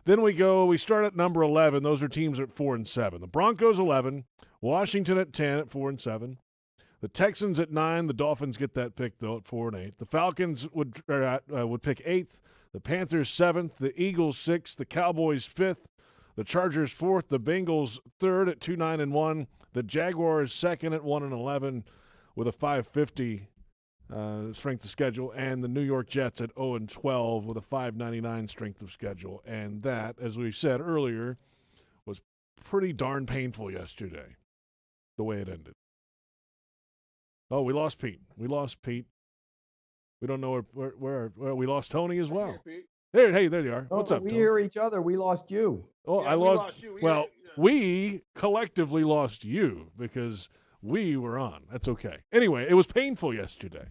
Then we start at number 11. Those are teams at 4-7. The Broncos 11, Washington at 10 at 4-7. The Texans at 9. The Dolphins get that pick though at 4-8. The Falcons would pick 8th. The Panthers 7th. The Eagles 6th. The Cowboys 5th. The Chargers 4th. The Bengals 3rd at 2-9-1. The Jaguars 2nd at 1-11 with a 550 strength of schedule, and the New York Jets at 0-12 with a 599 strength of schedule. And that, as we said earlier, was pretty darn painful yesterday, the way it ended. Oh, we lost Pete. We don't know where we lost Tony as well. Hey, there you are. What's up, We Tony? hear each other. We lost you. Oh, Yeah, I we lost. lost you. Well, we collectively lost you because we were on. That's okay. Anyway, it was painful yesterday.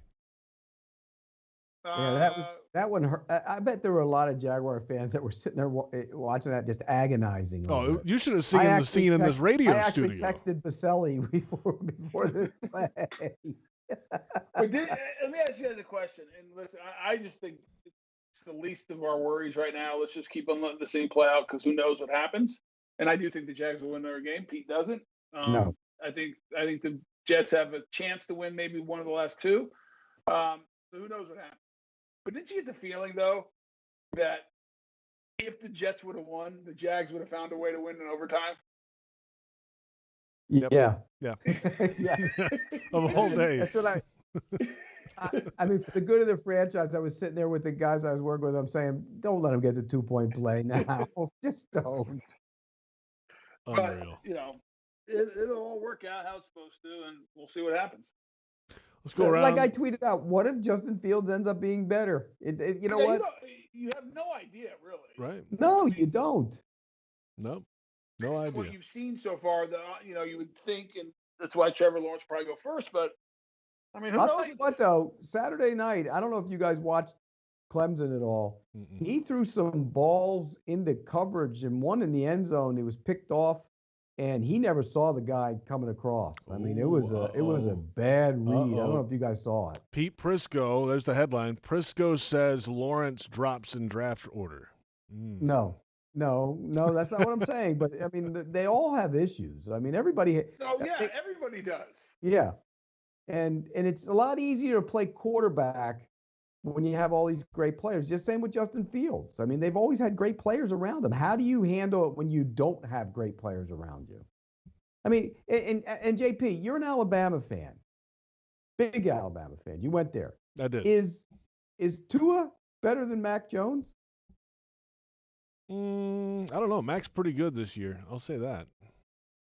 Yeah, that one hurt. I bet there were a lot of Jaguar fans that were sitting there watching that, just agonizing. Oh, over it. you should have seen the scene in this radio I actually studio. texted Boselli before the play. Let me ask you guys a question. And listen, I just think it's the least of our worries right now. Let's just keep on letting the scene play out because who knows what happens. And I do think the Jags will win their game. Pete doesn't. No. I think the Jets have a chance to win maybe one of the last two. So who knows what happens. But didn't you get the feeling, though, that if the Jets would have won, the Jags would have found a way to win in overtime? Yeah. Yeah. Yeah. Of all days. That's what I mean, for the good of the franchise, I was sitting there with the guys I was working with. I'm saying, don't let them get the 2-point play now. Just don't. Unreal. But, it'll all work out how it's supposed to, and we'll see what happens. Let's go around. Like I tweeted out, what if Justin Fields ends up being better? You know what? You have no idea, really. Right. No, you don't. No idea. What you've seen so far, you would think, and that's why Trevor Lawrence probably go first. But I mean, who I'll knows? tell you what, though. Saturday night, I don't know if you guys watched Clemson at all. Mm-mm. He threw some balls into coverage, and one in the end zone. He was picked off, and he never saw the guy coming across. I mean, it was a bad read. I don't know if you guys saw it. Pete Prisco, there's the headline. Prisco says Lawrence drops in draft order. No, that's not what I'm saying. But I mean, they all have issues. I mean, everybody. Oh yeah, everybody does. Yeah, and it's a lot easier to play quarterback when you have all these great players. Just same with Justin Fields. I mean, they've always had great players around them. How do you handle it when you don't have great players around you? I mean, and JP, you're an Alabama fan, big Alabama fan. You went there. I did. Is Tua better than Mac Jones? I don't know. Mac's pretty good this year. I'll say that.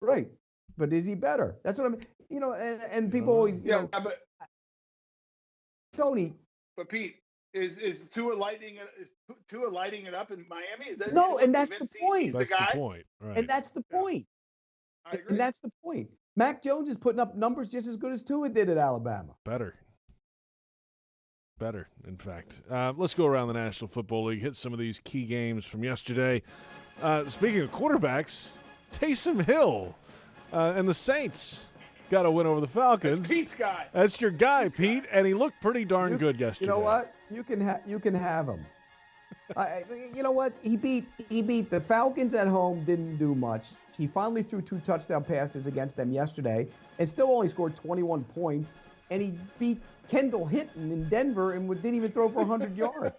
Right, but is he better? That's what I mean. And people always, but Tony. But Pete, is Tua lighting it up in Miami? Is that No, and that's the point. That's the point. Right. And that's the point. I agree. And that's the point. Mac Jones is putting up numbers just as good as Tua did at Alabama. Better, in fact. Let's go around the National Football League, hit some of these key games from yesterday. Speaking of quarterbacks, Taysom Hill and the Saints got a win over the Falcons. That's Pete's guy. That's your guy, Pete, and he looked pretty darn good yesterday. You know what? You can have him. You know what? He beat the Falcons at home, didn't do much. He finally threw 2 touchdown passes against them yesterday and still only scored 21 points. And he beat Kendall Hinton in Denver and didn't even throw for 100 yards.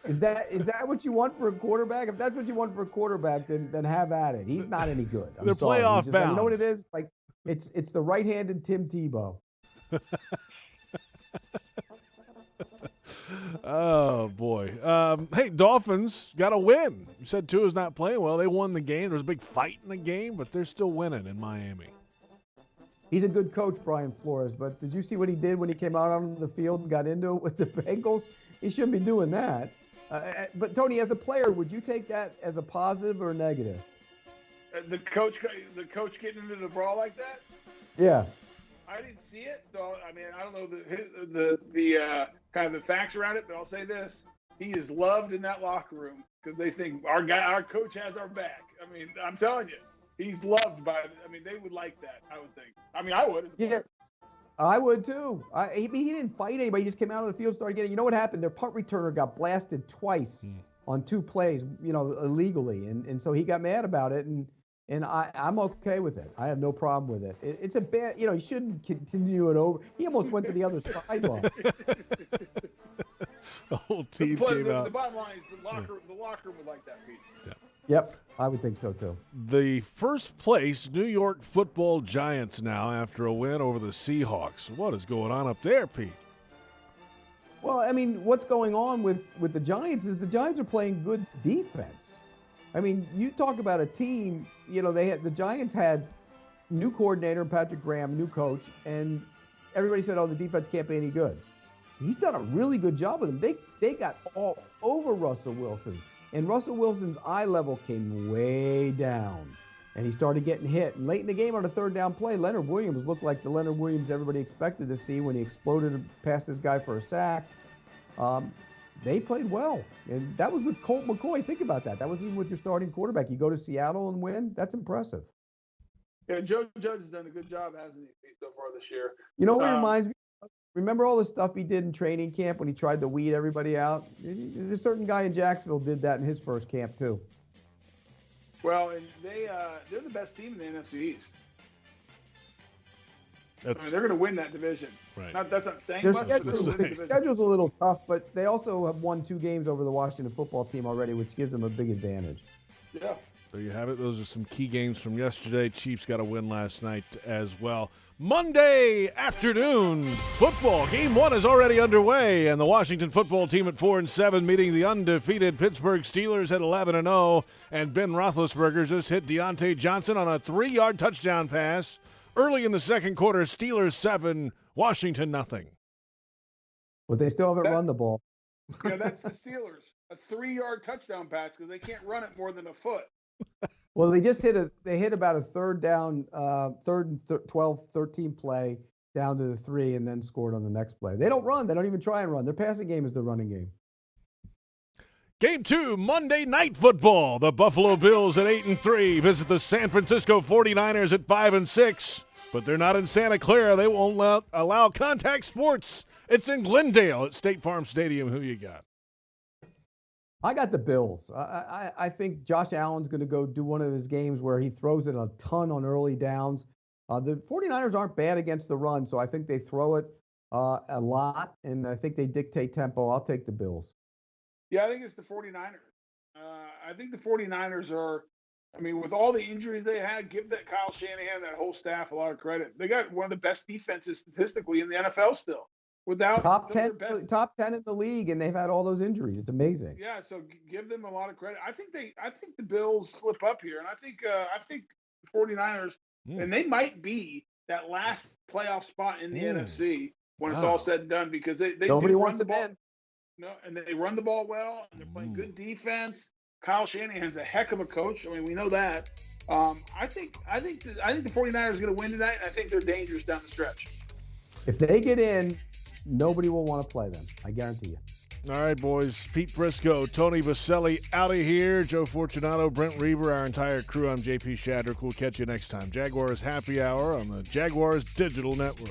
Is that what you want for a quarterback? If that's what you want for a quarterback, then have at it. He's not any good. They're playoff bound. You know what it is? Like it's the right-handed Tim Tebow. Oh, boy. Hey, Dolphins got a win. You said Tua's not playing well. They won the game. There was a big fight in the game, but they're still winning in Miami. He's a good coach, Brian Flores, but did you see what he did when he came out on the field and got into it with the Bengals? He shouldn't be doing that. But, Tony, as a player, would you take that as a positive or a negative? The coach getting into the brawl like that? Yeah. I didn't see it, so I mean, I don't know the kind of the facts around it, but I'll say this: he is loved in that locker room because they think our coach has our back. I mean, I'm telling you, he's loved by. I mean, they would like that. I would think. I mean, I would. Yeah, I would too. He didn't fight anybody. He just came out of the field, started getting. You know what happened? Their punt returner got blasted twice on 2 plays, illegally, and so he got mad about it and. And I'm okay with it. I have no problem with it. It's a bad, he shouldn't continue it over. He almost went to the other sideline. The whole team came out. The bottom line is the locker room would like that, Pete. Yeah. Yep, I would think so too. The first place New York Football Giants now after a win over the Seahawks. What is going on up there, Pete? Well, I mean, what's going on with the Giants is the Giants are playing good defense. I mean, you talk about a team, the Giants had new coordinator, Patrick Graham, new coach, and everybody said, oh, the defense can't be any good. He's done a really good job with them. They got all over Russell Wilson, and Russell Wilson's eye level came way down, and he started getting hit. And late in the game on a 3rd down play, Leonard Williams looked like the Leonard Williams everybody expected to see when he exploded past this guy for a sack. They played well, and that was with Colt McCoy. Think about that. That was even with your starting quarterback. You go to Seattle and win. That's impressive. Yeah, Joe Judge has done a good job, hasn't he, so far this year? You know what reminds me? Remember all the stuff he did in training camp when he tried to weed everybody out? There's a certain guy in Jacksonville did that in his first camp too. Well, and they're the best team in the NFC East. I mean, they're going to win that division. Right. That's not saying Their much. schedule's a little tough, but they also have won 2 games over the Washington football team already, which gives them a big advantage. Yeah. There you have it. Those are some key games from yesterday. Chiefs got a win last night as well. Monday afternoon football. Game 1 is already underway, and the Washington football team at 4-7 meeting the undefeated Pittsburgh Steelers at 11-0. And Ben Roethlisberger just hit Deontay Johnson on a 3-yard touchdown pass. Early in the second quarter, Steelers 7, Washington 0. But they still haven't run the ball. Yeah, that's the Steelers. A 3-yard touchdown pass because they can't run it more than a foot. Well, they just hit about a 3rd down, 3rd and 12, 13 play down to the 3 and then scored on the next play. They don't run. They don't even try and run. Their passing game is the running game. Game 2, Monday Night Football. The Buffalo Bills at 8-3 visit the San Francisco 49ers at 5-6. But they're not in Santa Clara. They won't allow contact sports. It's in Glendale at State Farm Stadium. Who you got? I got the Bills. I think Josh Allen's going to go do one of his games where he throws it a ton on early downs. The 49ers aren't bad against the run, so I think they throw it a lot, and I think they dictate tempo. I'll take the Bills. Yeah, I think it's the 49ers. I think the 49ers are, with all the injuries they had, give that Kyle Shanahan, that whole staff a lot of credit. They got one of the best defenses statistically in the NFL still. Without top 10 in the league, and they've had all those injuries. It's amazing. Yeah, so give them a lot of credit. I think the Bills slip up here, and I think the 49ers, and they might be that last playoff spot in the NFC when it's all said and done because they nobody run wants the them ball. in. No, and they run the ball well, and they're playing good defense. Kyle Shanahan's a heck of a coach. We know that. I think the 49ers are going to win tonight, and I think they're dangerous down the stretch. If they get in, nobody will want to play them. I guarantee you. All right, boys. Pete Prisco, Tony Boselli out of here. Joe Fortunato, Brent Reber, our entire crew. I'm JP Shadrick. We'll catch you next time. Jaguars Happy Hour on the Jaguars Digital Network.